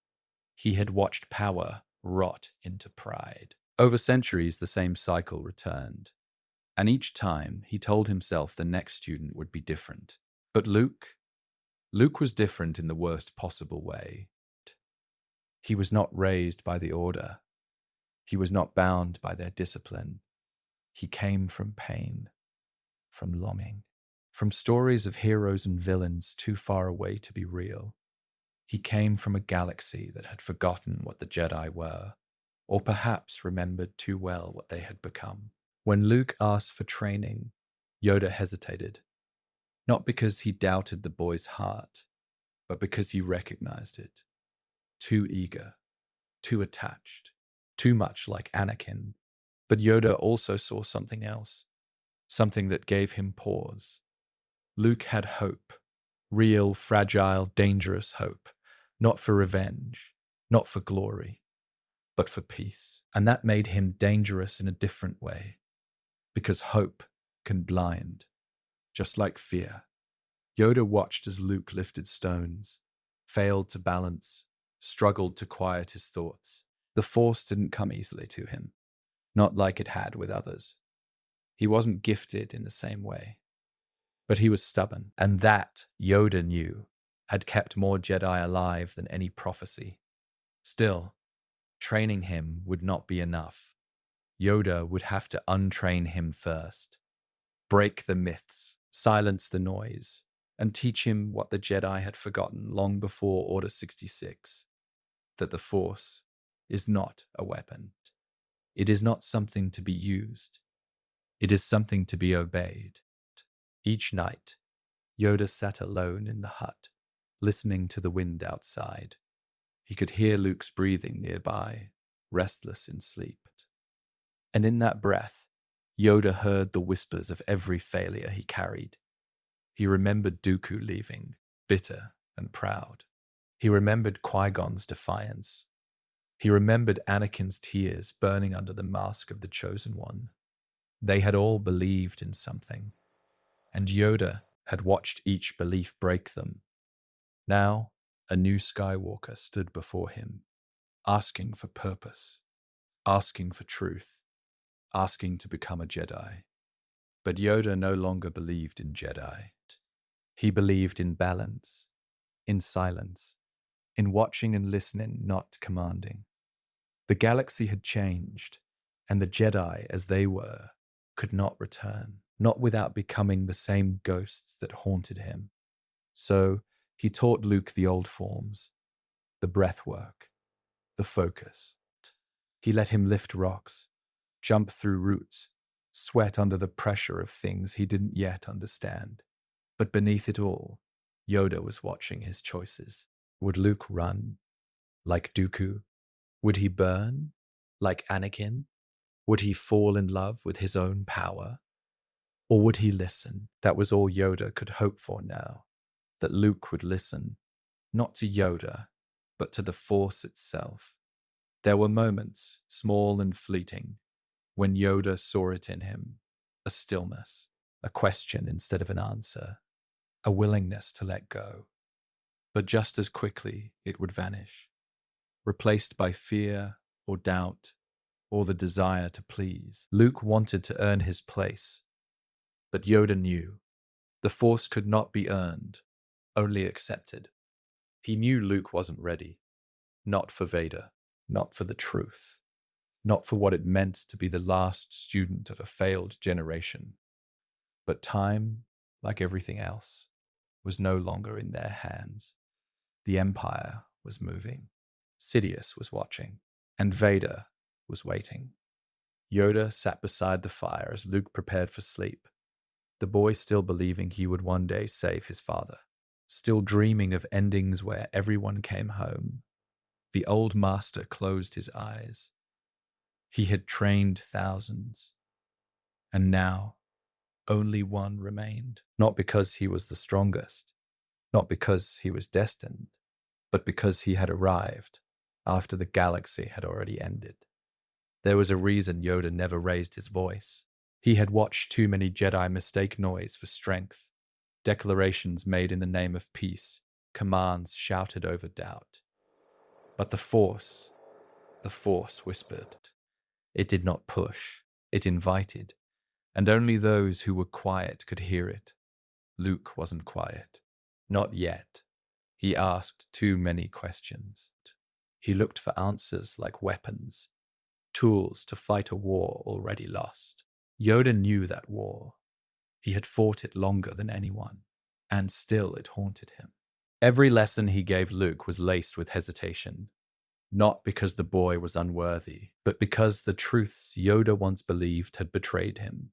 He had watched power rot into pride. Over centuries, the same cycle returned. And each time, he told himself the next student would be different. But Luke was different in the worst possible way. He was not raised by the Order. He was not bound by their discipline. He came from pain, from longing, from stories of heroes and villains too far away to be real. He came from a galaxy that had forgotten what the Jedi were, or perhaps remembered too well what they had become. When Luke asked for training, Yoda hesitated, not because he doubted the boy's heart, but because he recognized it. Too eager, too attached, too much like Anakin. But Yoda also saw something else, something that gave him pause. Luke had hope, real, fragile, dangerous hope, not for revenge, not for glory, but for peace. And that made him dangerous in a different way, because hope can blind, just like fear. Yoda watched as Luke lifted stones, failed to balance, struggled to quiet his thoughts. The Force didn't come easily to him, not like it had with others. He wasn't gifted in the same way, but he was stubborn, and that, Yoda knew, had kept more Jedi alive than any prophecy. Still, training him would not be enough. Yoda would have to untrain him first, break the myths, silence the noise, and teach him what the Jedi had forgotten long before Order 66, that the Force is not a weapon. It is not something to be used. It is something to be obeyed. Each night, Yoda sat alone in the hut, listening to the wind outside. He could hear Luke's breathing nearby, restless in sleep. And in that breath, Yoda heard the whispers of every failure he carried. He remembered Dooku leaving, bitter and proud. He remembered Qui-Gon's defiance. He remembered Anakin's tears burning under the mask of the Chosen One. They had all believed in something, and Yoda had watched each belief break them. Now, a new Skywalker stood before him, asking for purpose, asking for truth, asking to become a Jedi. But Yoda no longer believed in Jedi. He believed in balance, in silence, in watching and listening, not commanding. The galaxy had changed, and the Jedi, as they were, could not return, not without becoming the same ghosts that haunted him. So he taught Luke the old forms, the breath work, the focus. He let him lift rocks, jump through roots, sweat under the pressure of things he didn't yet understand. But beneath it all, Yoda was watching his choices. Would Luke run, like Dooku? Would he burn, like Anakin? Would he fall in love with his own power? Or would he listen? That was all Yoda could hope for now, that Luke would listen, not to Yoda, but to the Force itself. There were moments, small and fleeting, when Yoda saw it in him, a stillness, a question instead of an answer, a willingness to let go. But just as quickly, it would vanish, replaced by fear or doubt or the desire to please. Luke wanted to earn his place, but Yoda knew the Force could not be earned, only accepted. He knew Luke wasn't ready, not for Vader, not for the truth, not for what it meant to be the last student of a failed generation. But time, like everything else, was no longer in their hands. The Empire was moving. Sidious was watching, and Vader was waiting. Yoda sat beside the fire as Luke prepared for sleep. The boy still believing he would one day save his father, still dreaming of endings where everyone came home. The old master closed his eyes. He had trained thousands, and now only one remained, not because he was the strongest, not because he was destined, but because he had arrived after the galaxy had already ended. There was a reason Yoda never raised his voice. He had watched too many Jedi mistake noise for strength, declarations made in the name of peace, commands shouted over doubt. But the Force whispered. It did not push, it invited, and only those who were quiet could hear it. Luke wasn't quiet. Not yet. He asked too many questions. He looked for answers like weapons, tools to fight a war already lost. Yoda knew that war. He had fought it longer than anyone, and still it haunted him. Every lesson he gave Luke was laced with hesitation, not because the boy was unworthy, but because the truths Yoda once believed had betrayed him.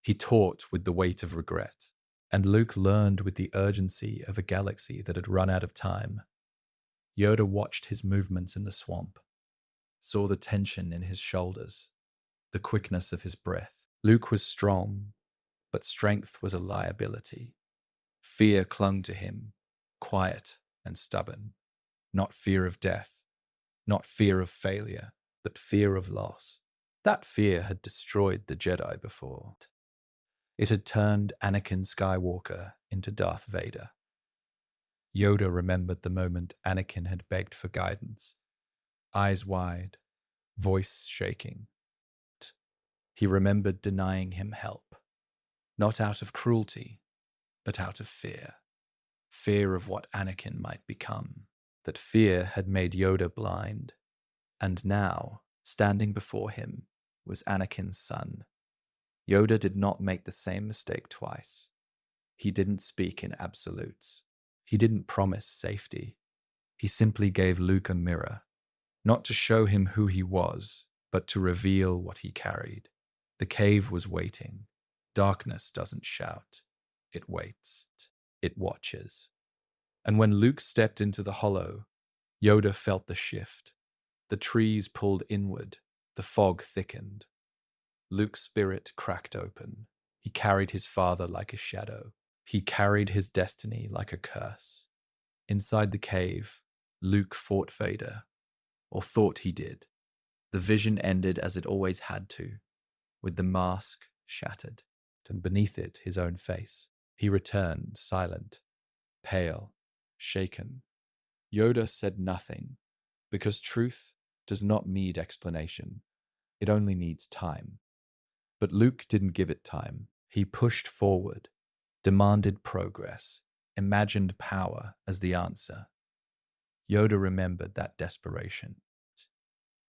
He taught with the weight of regret, and Luke learned with the urgency of a galaxy that had run out of time. Yoda watched his movements in the swamp, saw the tension in his shoulders, the quickness of his breath. Luke was strong, but strength was a liability. Fear clung to him, quiet and stubborn. Not fear of death, not fear of failure, but fear of loss. That fear had destroyed the Jedi before. It had turned Anakin Skywalker into Darth Vader. Yoda remembered the moment Anakin had begged for guidance, eyes wide, voice shaking. He remembered denying him help, not out of cruelty, but out of fear. Fear of what Anakin might become. That fear had made Yoda blind, and now, standing before him, was Anakin's son. Yoda did not make the same mistake twice. He didn't speak in absolutes. He didn't promise safety. He simply gave Luke a mirror, not to show him who he was, but to reveal what he carried. The cave was waiting. Darkness doesn't shout. It waits. It watches. And when Luke stepped into the hollow, Yoda felt the shift. The trees pulled inward. The fog thickened. Luke's spirit cracked open. He carried his father like a shadow. He carried his destiny like a curse. Inside the cave, Luke fought Vader, or thought he did. The vision ended as it always had to, with the mask shattered, and beneath it his own face. He returned, silent, pale, shaken. Yoda said nothing, because truth does not need explanation. It only needs time. But Luke didn't give it time. He pushed forward, demanded progress, imagined power as the answer. Yoda remembered that desperation.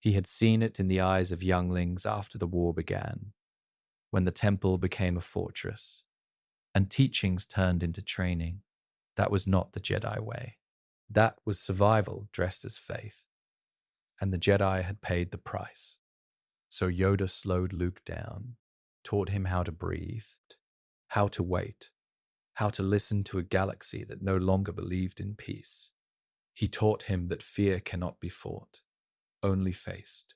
He had seen it in the eyes of younglings after the war began, when the temple became a fortress, and teachings turned into training. That was not the Jedi way. That was survival dressed as faith. And the Jedi had paid the price. So Yoda slowed Luke down, taught him how to breathe, how to wait, how to listen to a galaxy that no longer believed in peace. He taught him that fear cannot be fought, only faced.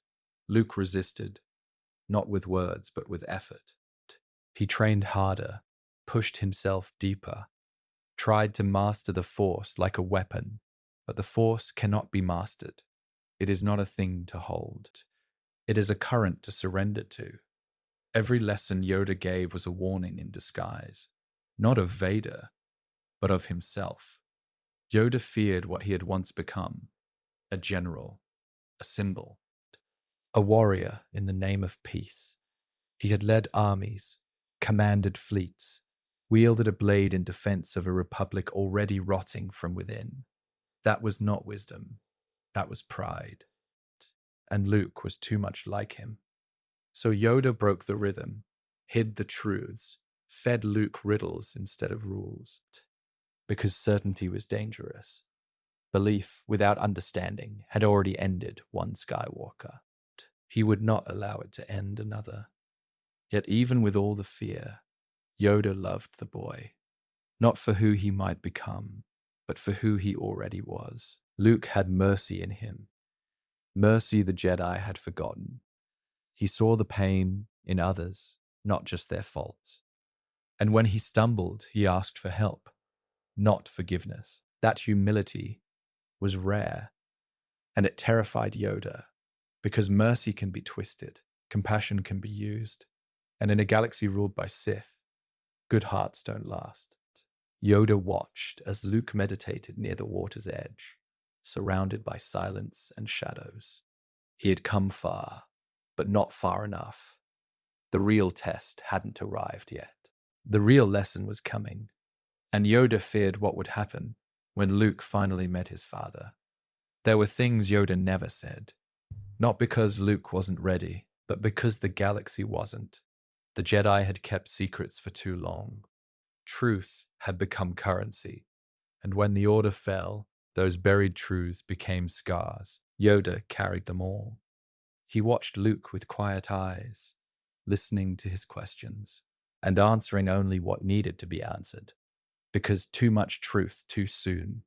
Luke resisted, not with words, but with effort. He trained harder, pushed himself deeper, tried to master the Force like a weapon, but the Force cannot be mastered. It is not a thing to hold. It is a current to surrender to. Every lesson Yoda gave was a warning in disguise, not of Vader, but of himself. Yoda feared what he had once become, a general, a symbol, a warrior in the name of peace. He had led armies, commanded fleets, wielded a blade in defense of a republic already rotting from within. That was not wisdom. That was pride. And Luke was too much like him. So Yoda broke the rhythm, hid the truths, fed Luke riddles instead of rules. Because certainty was dangerous. Belief without understanding had already ended one Skywalker. He would not allow it to end another. Yet even with all the fear, Yoda loved the boy, not for who he might become, but for who he already was. Luke had mercy in him, mercy the Jedi had forgotten. He saw the pain in others, not just their faults. And when he stumbled, he asked for help, not forgiveness. That humility was rare, and it terrified Yoda, because mercy can be twisted, compassion can be used, and in a galaxy ruled by Sith, good hearts don't last. Yoda watched as Luke meditated near the water's edge, surrounded by silence and shadows. He had come far, but not far enough. The real test hadn't arrived yet. The real lesson was coming, and Yoda feared what would happen when Luke finally met his father. There were things Yoda never said, not because Luke wasn't ready, but because the galaxy wasn't. The Jedi had kept secrets for too long. Truth had become currency, and when the Order fell, those buried truths became scars. Yoda carried them all. He watched Luke with quiet eyes, listening to his questions, and answering only what needed to be answered, because too much truth too soon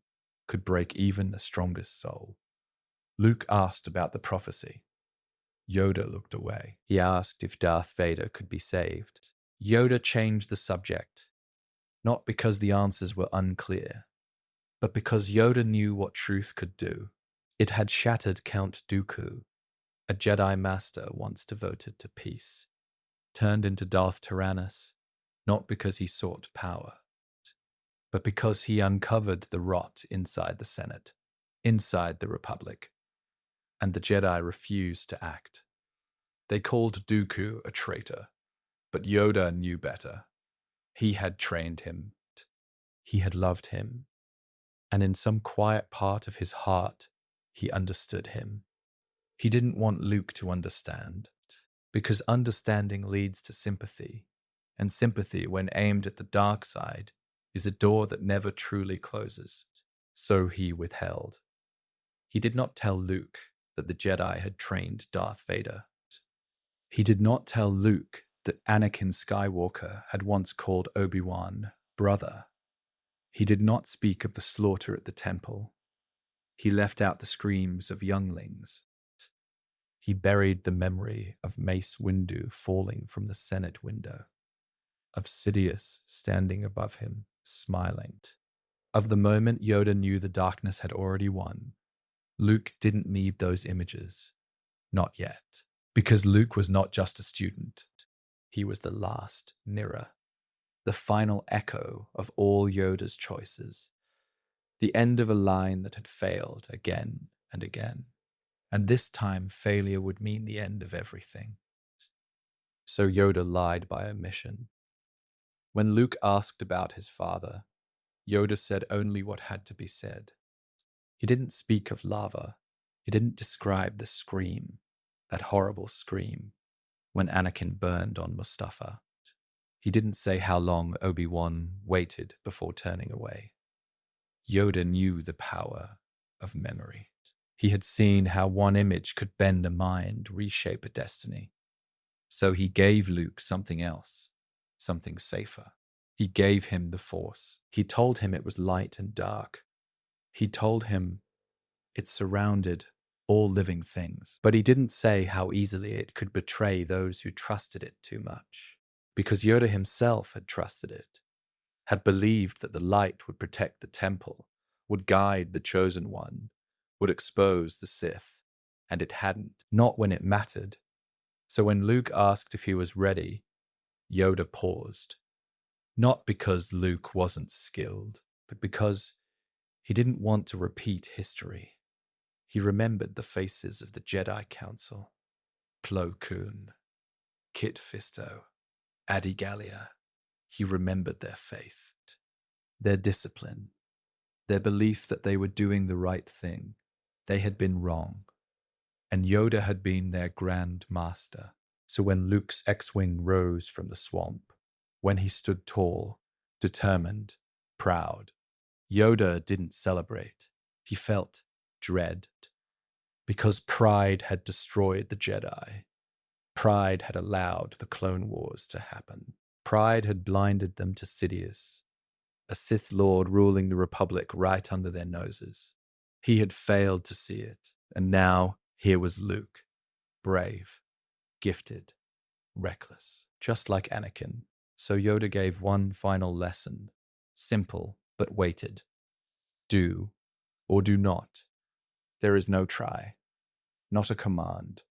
could break even the strongest soul. Luke asked about the prophecy. Yoda looked away. He asked if Darth Vader could be saved. Yoda changed the subject, not because the answers were unclear, but because Yoda knew what truth could do. It had shattered Count Dooku, a Jedi Master once devoted to peace, turned into Darth Tyrannus, not because he sought power, but because he uncovered the rot inside the Senate, inside the Republic, and the Jedi refused to act. They called Dooku a traitor, but Yoda knew better. He had trained him. He had loved him. And in some quiet part of his heart, he understood him. He didn't want Luke to understand, because understanding leads to sympathy, and sympathy, when aimed at the dark side, is a door that never truly closes. So he withheld. He did not tell Luke that the Jedi had trained Darth Vader. He did not tell Luke that Anakin Skywalker had once called Obi-Wan brother. He did not speak of the slaughter at the temple. He left out the screams of younglings. He buried the memory of Mace Windu falling from the Senate window, of Sidious standing above him, smiling, of the moment Yoda knew the darkness had already won. Luke didn't need those images. Not yet. Because Luke was not just a student. He was the last mirror, the final echo of all Yoda's choices, the end of a line that had failed again and again. And this time, failure would mean the end of everything. So Yoda lied by omission. When Luke asked about his father, Yoda said only what had to be said. He didn't speak of lava. He didn't describe the scream, that horrible scream, when Anakin burned on Mustafa. He didn't say how long Obi-Wan waited before turning away. Yoda knew the power of memory. He had seen how one image could bend a mind, reshape a destiny. So he gave Luke something else, something safer. He gave him the Force. He told him it was light and dark. He told him it surrounded all living things. But he didn't say how easily it could betray those who trusted it too much. Because Yoda himself had trusted it, had believed that the light would protect the temple, would guide the chosen one, would expose the Sith, and it hadn't, not when it mattered. So when Luke asked if he was ready, Yoda paused. Not because Luke wasn't skilled, but because he didn't want to repeat history. He remembered the faces of the Jedi Council, Plo Koon, Kit Fisto, Adi Gallia. He remembered their faith, their discipline, their belief that they were doing the right thing. They had been wrong, and Yoda had been their Grand Master. So when Luke's X-Wing rose from the swamp, when he stood tall, determined, proud, Yoda didn't celebrate. He felt dread, because pride had destroyed the Jedi. Pride had allowed the Clone Wars to happen. Pride had blinded them to Sidious, a Sith Lord ruling the Republic right under their noses. He had failed to see it, and now here was Luke, brave, gifted, reckless, just like Anakin. So Yoda gave one final lesson, simple but weighted. Do or do not. There is no try, not a command,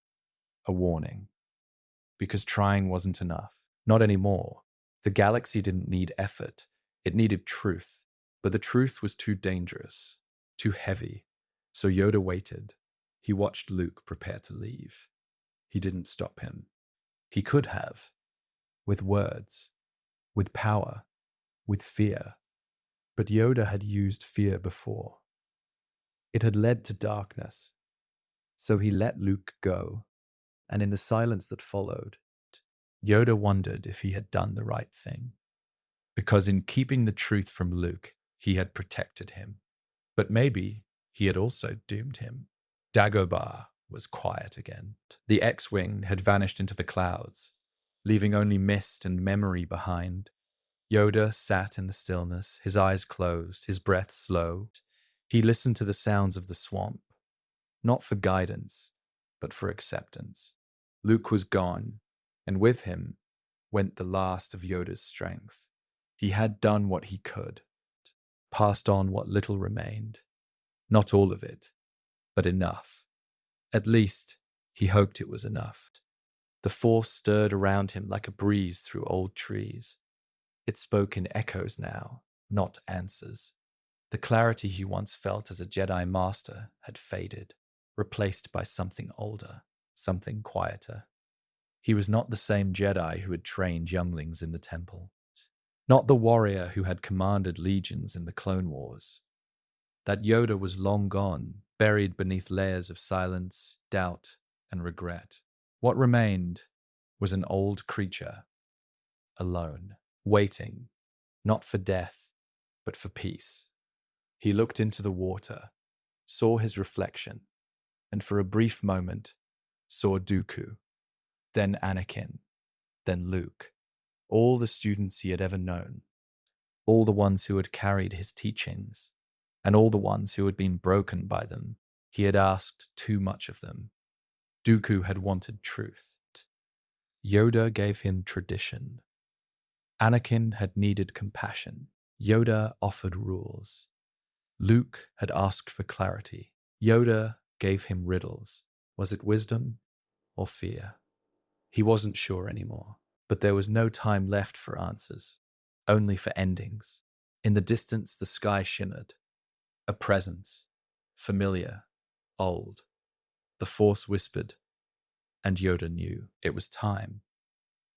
a warning. Because trying wasn't enough. Not anymore. The galaxy didn't need effort, it needed truth. But the truth was too dangerous, too heavy. So Yoda waited. He watched Luke prepare to leave. He didn't stop him. He could have, with words, with power, with fear. But Yoda had used fear before. It had led to darkness. So he let Luke go, and in the silence that followed, Yoda wondered if he had done the right thing. Because in keeping the truth from Luke, he had protected him. But maybe he had also doomed him. Dagobah was quiet again. The X-Wing had vanished into the clouds, leaving only mist and memory behind. Yoda sat in the stillness, his eyes closed, his breath slow. He listened to the sounds of the swamp, not for guidance, but for acceptance. Luke was gone, and with him went the last of Yoda's strength. He had done what he could, passed on what little remained. Not all of it, but enough. At least, he hoped it was enough. The Force stirred around him like a breeze through old trees. It spoke in echoes now, not answers. The clarity he once felt as a Jedi Master had faded, replaced by something older, something quieter. He was not the same Jedi who had trained younglings in the temple, not the warrior who had commanded legions in the Clone Wars. That Yoda was long gone, buried beneath layers of silence, doubt, and regret. What remained was an old creature, alone, waiting, not for death, but for peace. He looked into the water, saw his reflection, and for a brief moment saw Dooku, then Anakin, then Luke, all the students he had ever known, all the ones who had carried his teachings, and all the ones who had been broken by them. He had asked too much of them. Dooku had wanted truth. Yoda gave him tradition. Anakin had needed compassion. Yoda offered rules. Luke had asked for clarity. Yoda gave him riddles. Was it wisdom or fear? He wasn't sure anymore, but there was no time left for answers, only for endings. In the distance, the sky shimmered. A presence, familiar, old. The Force whispered, and Yoda knew it was time.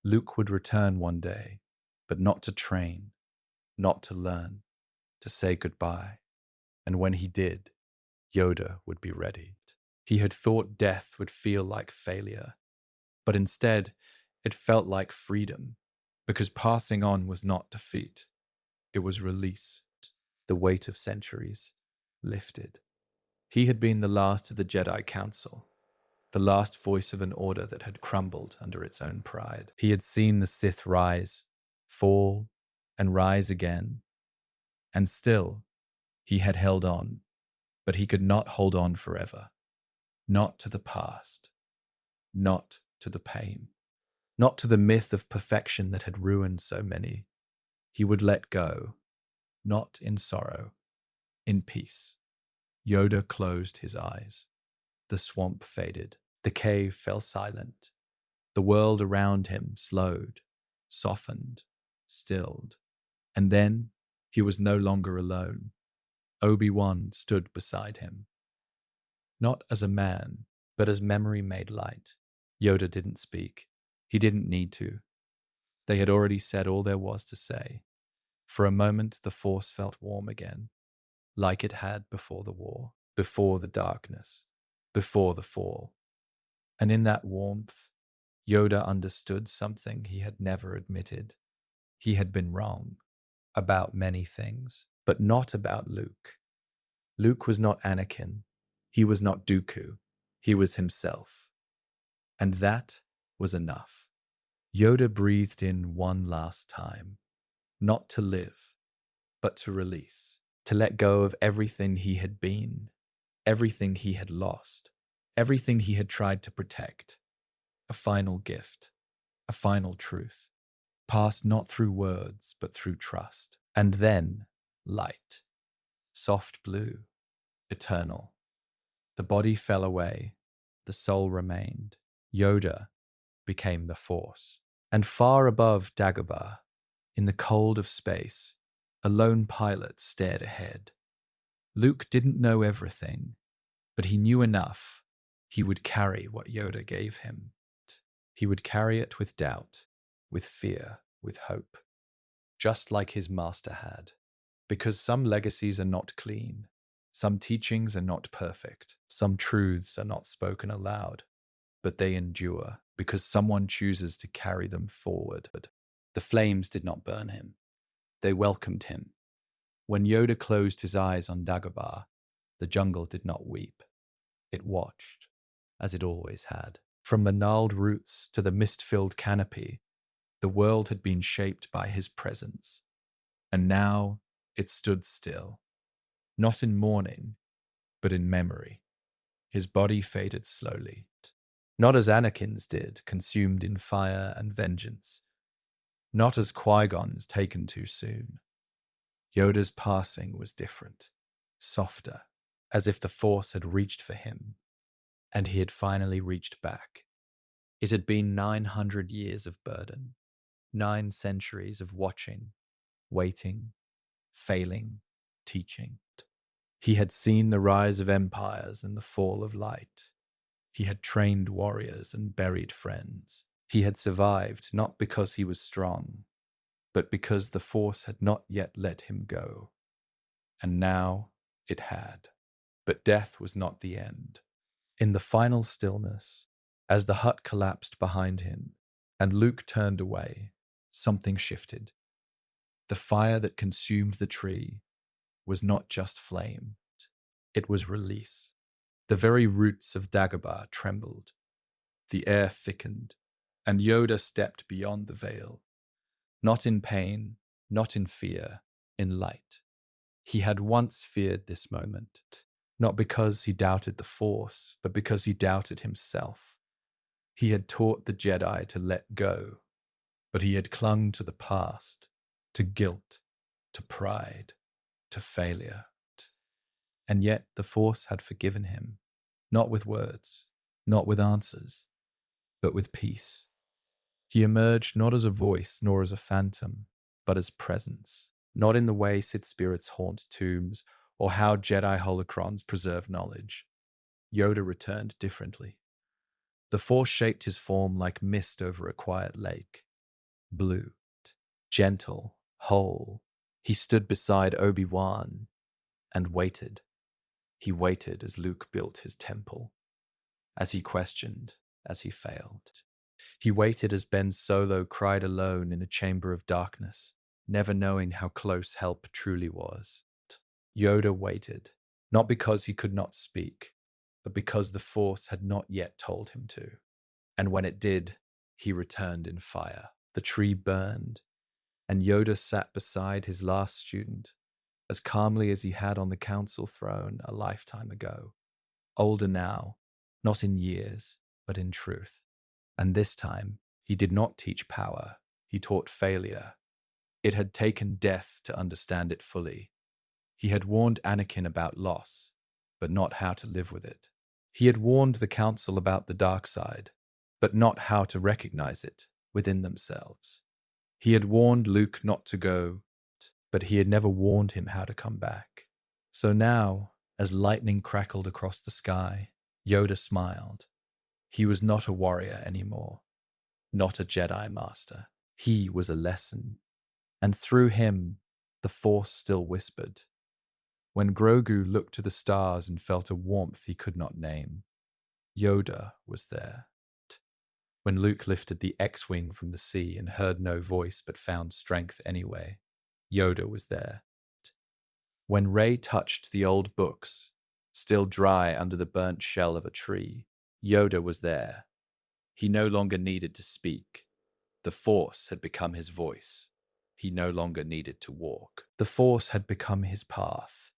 Luke would return one day, but not to train, not to learn, to say goodbye. And when he did, Yoda would be ready. He had thought death would feel like failure, but instead, it felt like freedom, because passing on was not defeat. It was release. The weight of centuries lifted. He had been the last of the Jedi Council, the last voice of an order that had crumbled under its own pride. He had seen the Sith rise, fall, and rise again. And still, he had held on, but he could not hold on forever. Not to the past, not to the pain, not to the myth of perfection that had ruined so many. He would let go, not in sorrow, in peace. Yoda closed his eyes. The swamp faded. The cave fell silent. The world around him slowed, softened, stilled. And then he was no longer alone. Obi-Wan stood beside him. Not as a man, but as memory made light. Yoda didn't speak. He didn't need to. They had already said all there was to say. For a moment, the Force felt warm again, like it had before the war, before the darkness, before the fall. And in that warmth, Yoda understood something he had never admitted. He had been wrong about many things, but not about Luke. Luke was not Anakin. He was not Dooku. He was himself. And that was enough. Yoda breathed in one last time, not to live, but to release, to let go of everything he had been, everything he had lost, everything he had tried to protect. A final gift, a final truth, passed not through words, but through trust. And then, light, soft blue, eternal. The body fell away, the soul remained. Yoda became the Force. And far above Dagobah, in the cold of space, a lone pilot stared ahead. Luke didn't know everything, but he knew enough. He would carry what Yoda gave him. He would carry it with doubt, with fear, with hope, just like his master had. Because some legacies are not clean, some teachings are not perfect, some truths are not spoken aloud, but they endure because someone chooses to carry them forward. The flames did not burn him. They welcomed him. When Yoda closed his eyes on Dagobah, the jungle did not weep. It watched, as it always had. From the gnarled roots to the mist-filled canopy, the world had been shaped by his presence. And now it stood still, not in mourning, but in memory. His body faded slowly, not as Anakin's did, consumed in fire and vengeance, not as Qui-Gon's taken too soon. Yoda's passing was different, softer, as if the Force had reached for him, and he had finally reached back. It had been 900 years of burden, 9 centuries of watching, waiting, failing, teaching. He had seen the rise of empires and the fall of light. He had trained warriors and buried friends. He had survived not because he was strong, but because the Force had not yet let him go. And now it had. But death was not the end. In the final stillness, as the hut collapsed behind him and Luke turned away, something shifted. The fire that consumed the tree was not just flame, it was release. The very roots of Dagobah trembled. The air thickened, and Yoda stepped beyond the veil. Not in pain, not in fear, in light. He had once feared this moment, not because he doubted the Force, but because he doubted himself. He had taught the Jedi to let go, but he had clung to the past, to guilt, to pride, to failure. And yet the Force had forgiven him, not with words, not with answers, but with peace. He emerged not as a voice nor as a phantom, but as presence, not in the way Sith spirits haunt tombs or how Jedi holocrons preserve knowledge. Yoda returned differently. The Force shaped his form like mist over a quiet lake. Blue, gentle, whole. He stood beside Obi-Wan and waited. He waited as Luke built his temple, as he questioned, as he failed. He waited as Ben Solo cried alone in a chamber of darkness, never knowing how close help truly was. Yoda waited, not because he could not speak, but because the Force had not yet told him to. And when it did, he returned in fire. The tree burned, and Yoda sat beside his last student, as calmly as he had on the council throne a lifetime ago. Older now, not in years, but in truth. And this time, he did not teach power, he taught failure. It had taken death to understand it fully. He had warned Anakin about loss, but not how to live with it. He had warned the council about the dark side, but not how to recognize it within themselves. He had warned Luke not to go, but he had never warned him how to come back. So now, as lightning crackled across the sky, Yoda smiled. He was not a warrior anymore, not a Jedi Master. He was a lesson, and through him, the Force still whispered. When Grogu looked to the stars and felt a warmth he could not name, Yoda was there. When Luke lifted the X-Wing from the sea and heard no voice but found strength anyway, Yoda was there. When Rey touched the old books, still dry under the burnt shell of a tree, Yoda was there. He no longer needed to speak. The Force had become his voice. He no longer needed to walk. The Force had become his path.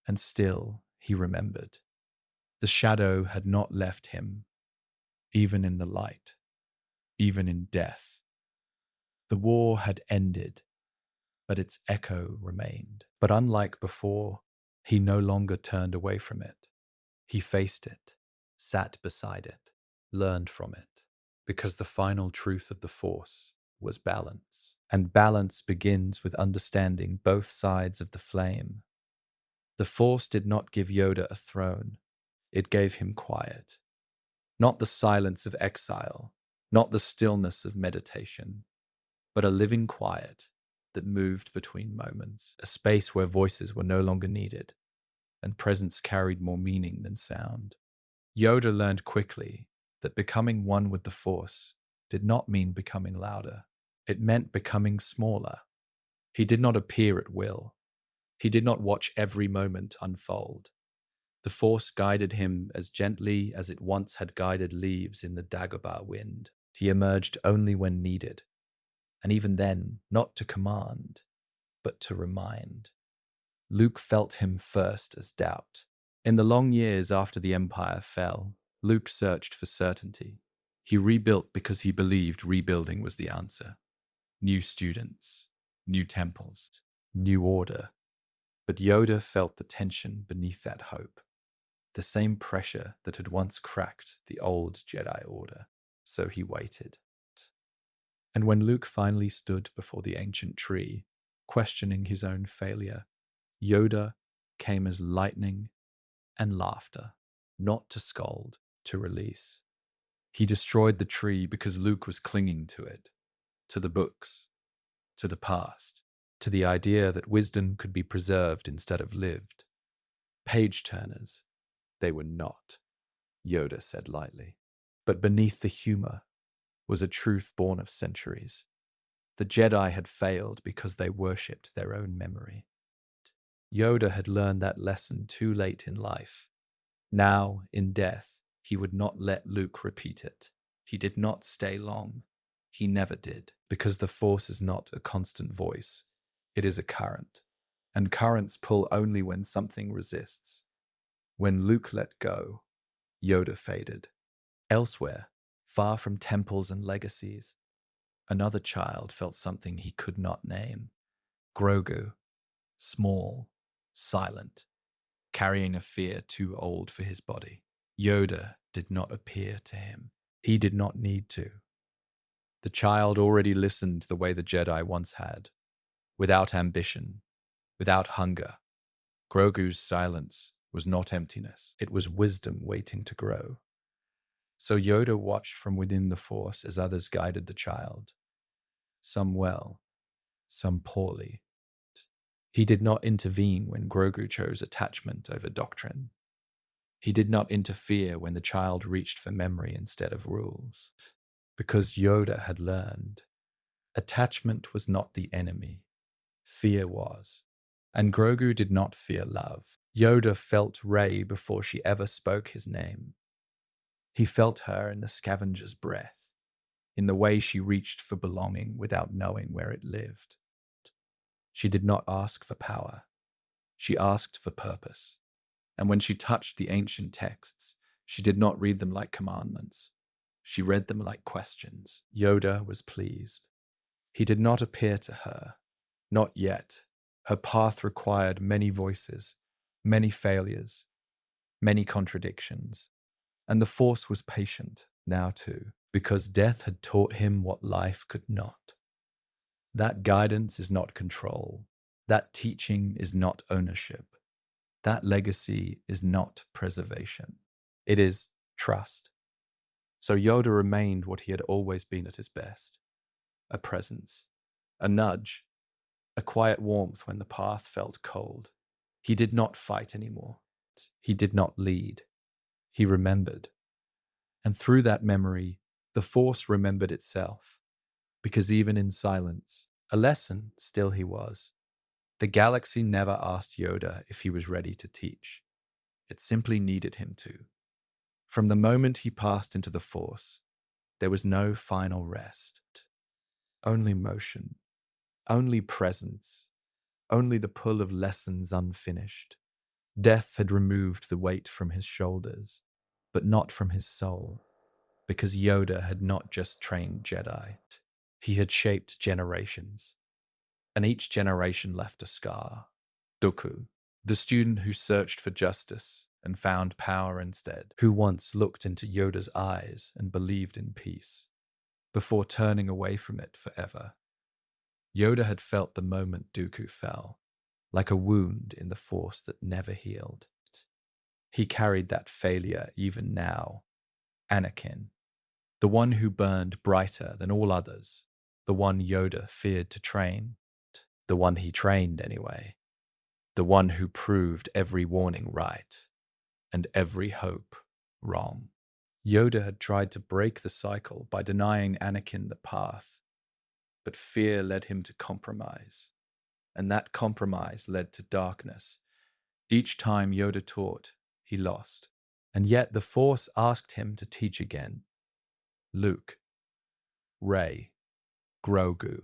And still he remembered. The shadow had not left him, even in the light, even in death. The war had ended, but its echo remained. But unlike before, he no longer turned away from it. He faced it, sat beside it, learned from it, because the final truth of the Force was balance. And balance begins with understanding both sides of the flame. The Force did not give Yoda a throne. It gave him quiet. Not the silence of exile, not the stillness of meditation, but a living quiet that moved between moments, a space where voices were no longer needed, and presence carried more meaning than sound. Yoda learned quickly that becoming one with the Force did not mean becoming louder. It meant becoming smaller. He did not appear at will. He did not watch every moment unfold. The Force guided him as gently as it once had guided leaves in the Dagobah wind. He emerged only when needed, and even then, not to command, but to remind. Luke felt him first as doubt. In the long years after the Empire fell, Luke searched for certainty. He rebuilt because he believed rebuilding was the answer. New students, new temples, new order. But Yoda felt the tension beneath that hope. The same pressure that had once cracked the old Jedi Order. So he waited. And when Luke finally stood before the ancient tree, questioning his own failure, Yoda came as lightning and laughter, not to scold, to release. He destroyed the tree because Luke was clinging to it, to the books, to the past, to the idea that wisdom could be preserved instead of lived. Page turners, they were not, Yoda said lightly. But beneath the humor was a truth born of centuries. The Jedi had failed because they worshipped their own memory. Yoda had learned that lesson too late in life. Now, in death, he would not let Luke repeat it. He did not stay long. He never did, because the Force is not a constant voice. It is a current, and currents pull only when something resists. When Luke let go, Yoda faded. Elsewhere, far from temples and legacies, another child felt something he could not name. Grogu, small, silent, carrying a fear too old for his body. Yoda did not appear to him. He did not need to. The child already listened the way the Jedi once had, without ambition, without hunger. Grogu's silence was not emptiness. It was wisdom waiting to grow. So Yoda watched from within the Force as others guided the child, some well, some poorly. He did not intervene when Grogu chose attachment over doctrine. He did not interfere when the child reached for memory instead of rules. Because Yoda had learned, attachment was not the enemy, fear was. And Grogu did not fear love. Yoda felt Rey before she ever spoke his name. He felt her in the scavenger's breath, in the way she reached for belonging without knowing where it lived. She did not ask for power. She asked for purpose. And when she touched the ancient texts, she did not read them like commandments. She read them like questions. Yoda was pleased. He did not appear to her. Not yet. Her path required many voices, many failures, many contradictions. And the Force was patient, now too, because death had taught him what life could not. That guidance is not control. That teaching is not ownership. That legacy is not preservation. It is trust. So Yoda remained what he had always been at his best. A presence, a nudge, a quiet warmth when the path felt cold. He did not fight anymore. He did not lead. He remembered. And through that memory, the Force remembered itself. Because even in silence, a lesson still he was. The galaxy never asked Yoda if he was ready to teach. It simply needed him to. From the moment he passed into the Force, there was no final rest. Only motion, only presence, only the pull of lessons unfinished. Death had removed the weight from his shoulders, but not from his soul, because Yoda had not just trained Jedi. He had shaped generations, and each generation left a scar. Dooku, the student who searched for justice and found power instead, who once looked into Yoda's eyes and believed in peace, before turning away from it forever. Yoda had felt the moment Dooku fell, like a wound in the Force that never healed. He carried that failure even now. Anakin, the one who burned brighter than all others, the one Yoda feared to train, the one he trained anyway, the one who proved every warning right and every hope wrong. Yoda had tried to break the cycle by denying Anakin the path, but fear led him to compromise, and that compromise led to darkness. Each time Yoda taught, he lost, and yet the Force asked him to teach again. Luke, Rey, Grogu.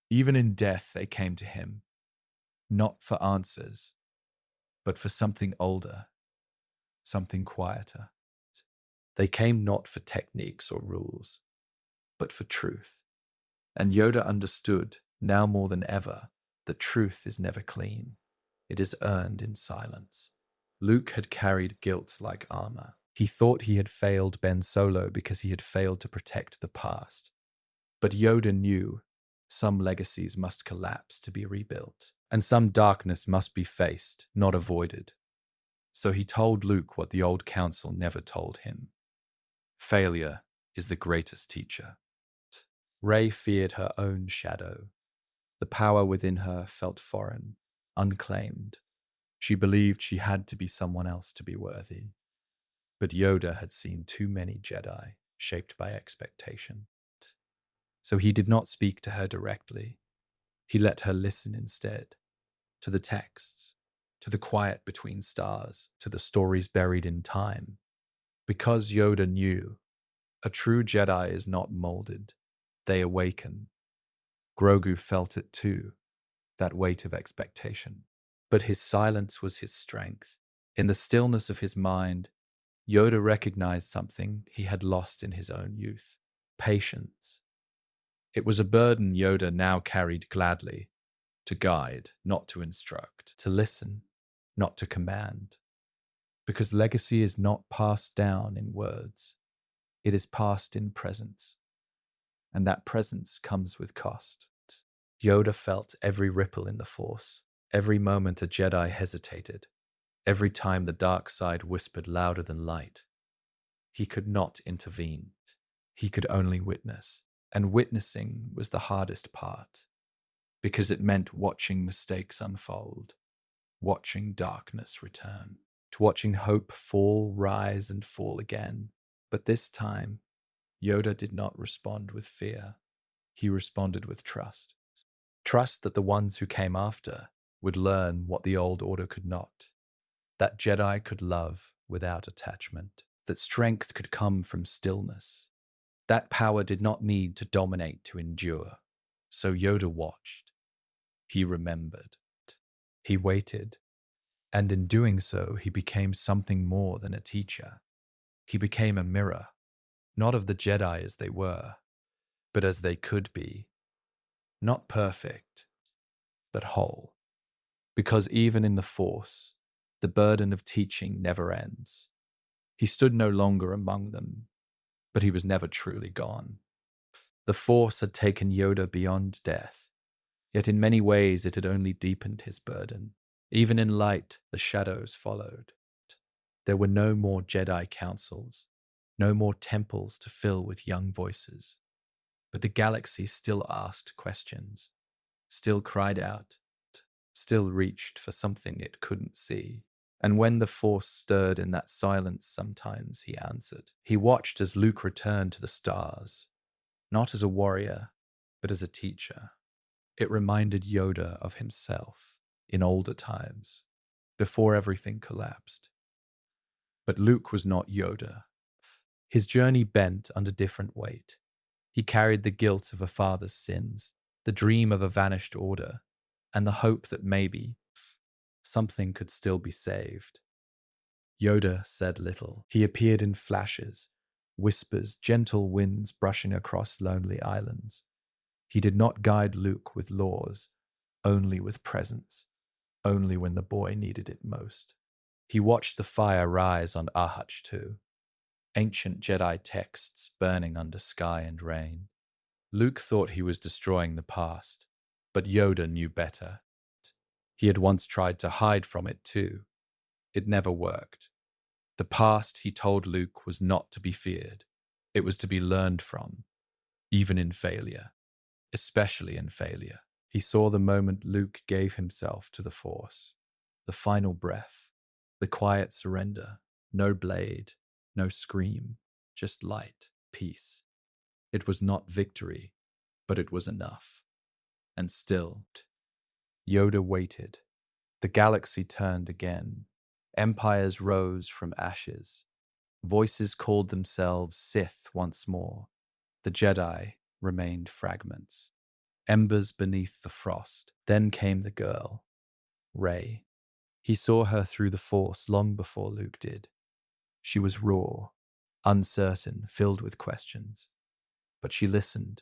Even in death, they came to him, not for answers, but for something older, something quieter. They came not for techniques or rules, but for truth. And Yoda understood, now more than ever, that truth is never clean. It is earned in silence. Luke had carried guilt like armor. He thought he had failed Ben Solo because he had failed to protect the past. But Yoda knew some legacies must collapse to be rebuilt, and some darkness must be faced, not avoided. So he told Luke what the old council never told him. Failure is the greatest teacher. Rey feared her own shadow. The power within her felt foreign, unclaimed. She believed she had to be someone else to be worthy. But Yoda had seen too many Jedi shaped by expectation. So he did not speak to her directly. He let her listen instead, to the texts, to the quiet between stars, to the stories buried in time. Because Yoda knew, a true Jedi is not molded, they awaken. Grogu felt it too, that weight of expectation. But his silence was his strength. In the stillness of his mind, Yoda recognized something he had lost in his own youth: patience. It was a burden Yoda now carried gladly, to guide, not to instruct, to listen, not to command. Because legacy is not passed down in words, it is passed in presence. And that presence comes with cost. Yoda felt every ripple in the Force, every moment a Jedi hesitated, every time the dark side whispered louder than light. He could not intervene. He could only witness. And witnessing was the hardest part, because it meant watching mistakes unfold, watching darkness return, to watching hope fall, rise, and fall again. But this time, Yoda did not respond with fear. He responded with trust. Trust that the ones who came after would learn what the old order could not. That Jedi could love without attachment. That strength could come from stillness. That power did not need to dominate to endure. So Yoda watched. He remembered. He waited. And in doing so, he became something more than a teacher. He became a mirror, not of the Jedi as they were, but as they could be. Not perfect, but whole. Because even in the Force, the burden of teaching never ends. He stood no longer among them, but he was never truly gone. The Force had taken Yoda beyond death, yet in many ways it had only deepened his burden. Even in light, the shadows followed. There were no more Jedi councils, no more temples to fill with young voices. But the galaxy still asked questions, still cried out, still reached for something it couldn't see. And when the Force stirred in that silence, sometimes he answered. He watched as Luke returned to the stars, not as a warrior, but as a teacher. It reminded Yoda of himself in older times, before everything collapsed. But Luke was not Yoda. His journey bent under different weight. He carried the guilt of a father's sins, the dream of a vanished order, and the hope that maybe something could still be saved. Yoda said little. He appeared in flashes, whispers, gentle winds brushing across lonely islands. He did not guide Luke with laws, only with presence, only when the boy needed it most. He watched the fire rise on Ahach too, ancient Jedi texts burning under sky and rain. Luke thought he was destroying the past, but Yoda knew better. He had once tried to hide from it too. It never worked. The past, he told Luke, was not to be feared. It was to be learned from, even in failure, especially in failure. He saw the moment Luke gave himself to the Force, the final breath, the quiet surrender, no blade, no scream, just light, peace. It was not victory, but it was enough. And still, Yoda waited. The galaxy turned again. Empires rose from ashes. Voices called themselves Sith once more. The Jedi remained fragments, embers beneath the frost. Then came the girl, Rey. He saw her through the Force long before Luke did. She was raw, uncertain, filled with questions. But she listened,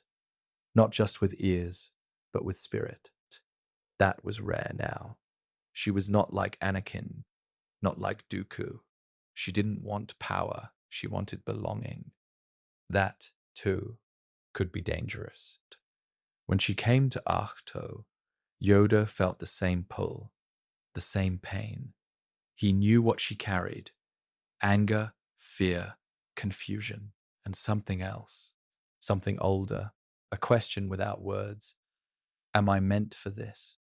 not just with ears, but with spirit. That was rare now. She was not like Anakin, not like Dooku. She didn't want power, she wanted belonging. That, too, could be dangerous. When she came to Ahch-To, Yoda felt the same pull, the same pain. He knew what she carried: anger, fear, confusion, and something else, something older, a question without words. Am I meant for this?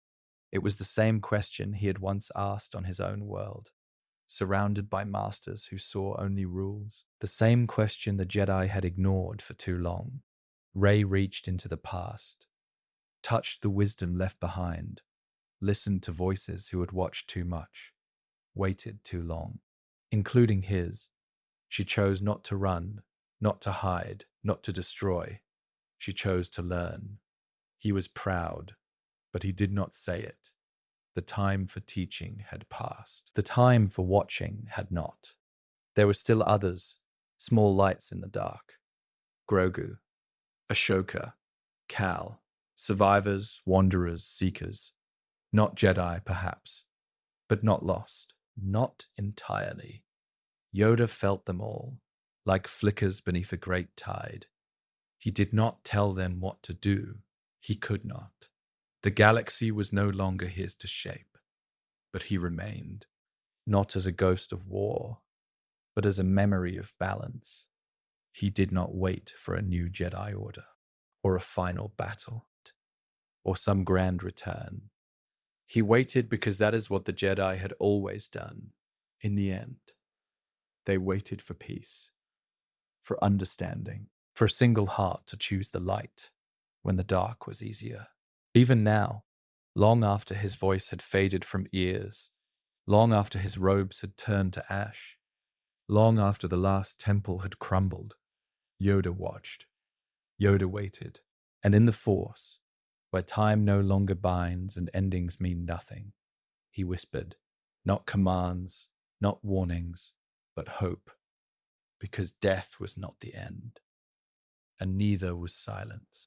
It was the same question he had once asked on his own world, surrounded by masters who saw only rules. The same question the Jedi had ignored for too long. Rey reached into the past, touched the wisdom left behind, listened to voices who had watched too much, waited too long, including his. She chose not to run, not to hide, not to destroy. She chose to learn. He was proud, but he did not say it. The time for teaching had passed. The time for watching had not. There were still others, small lights in the dark. Grogu, Ashoka, Cal, survivors, wanderers, seekers. Not Jedi, perhaps, but not lost. Not entirely. Yoda felt them all, like flickers beneath a great tide. He did not tell them what to do. He could not. The galaxy was no longer his to shape, but he remained, not as a ghost of war, but as a memory of balance. He did not wait for a new Jedi Order, or a final battle, or some grand return. He waited because that is what the Jedi had always done. In the end, they waited for peace, for understanding, for a single heart to choose the light when the dark was easier. Even now, long after his voice had faded from ears, long after his robes had turned to ash, long after the last temple had crumbled, Yoda watched. Yoda waited. And in the Force, where time no longer binds and endings mean nothing, he whispered, not commands, not warnings, but hope, because death was not the end, and neither was silence.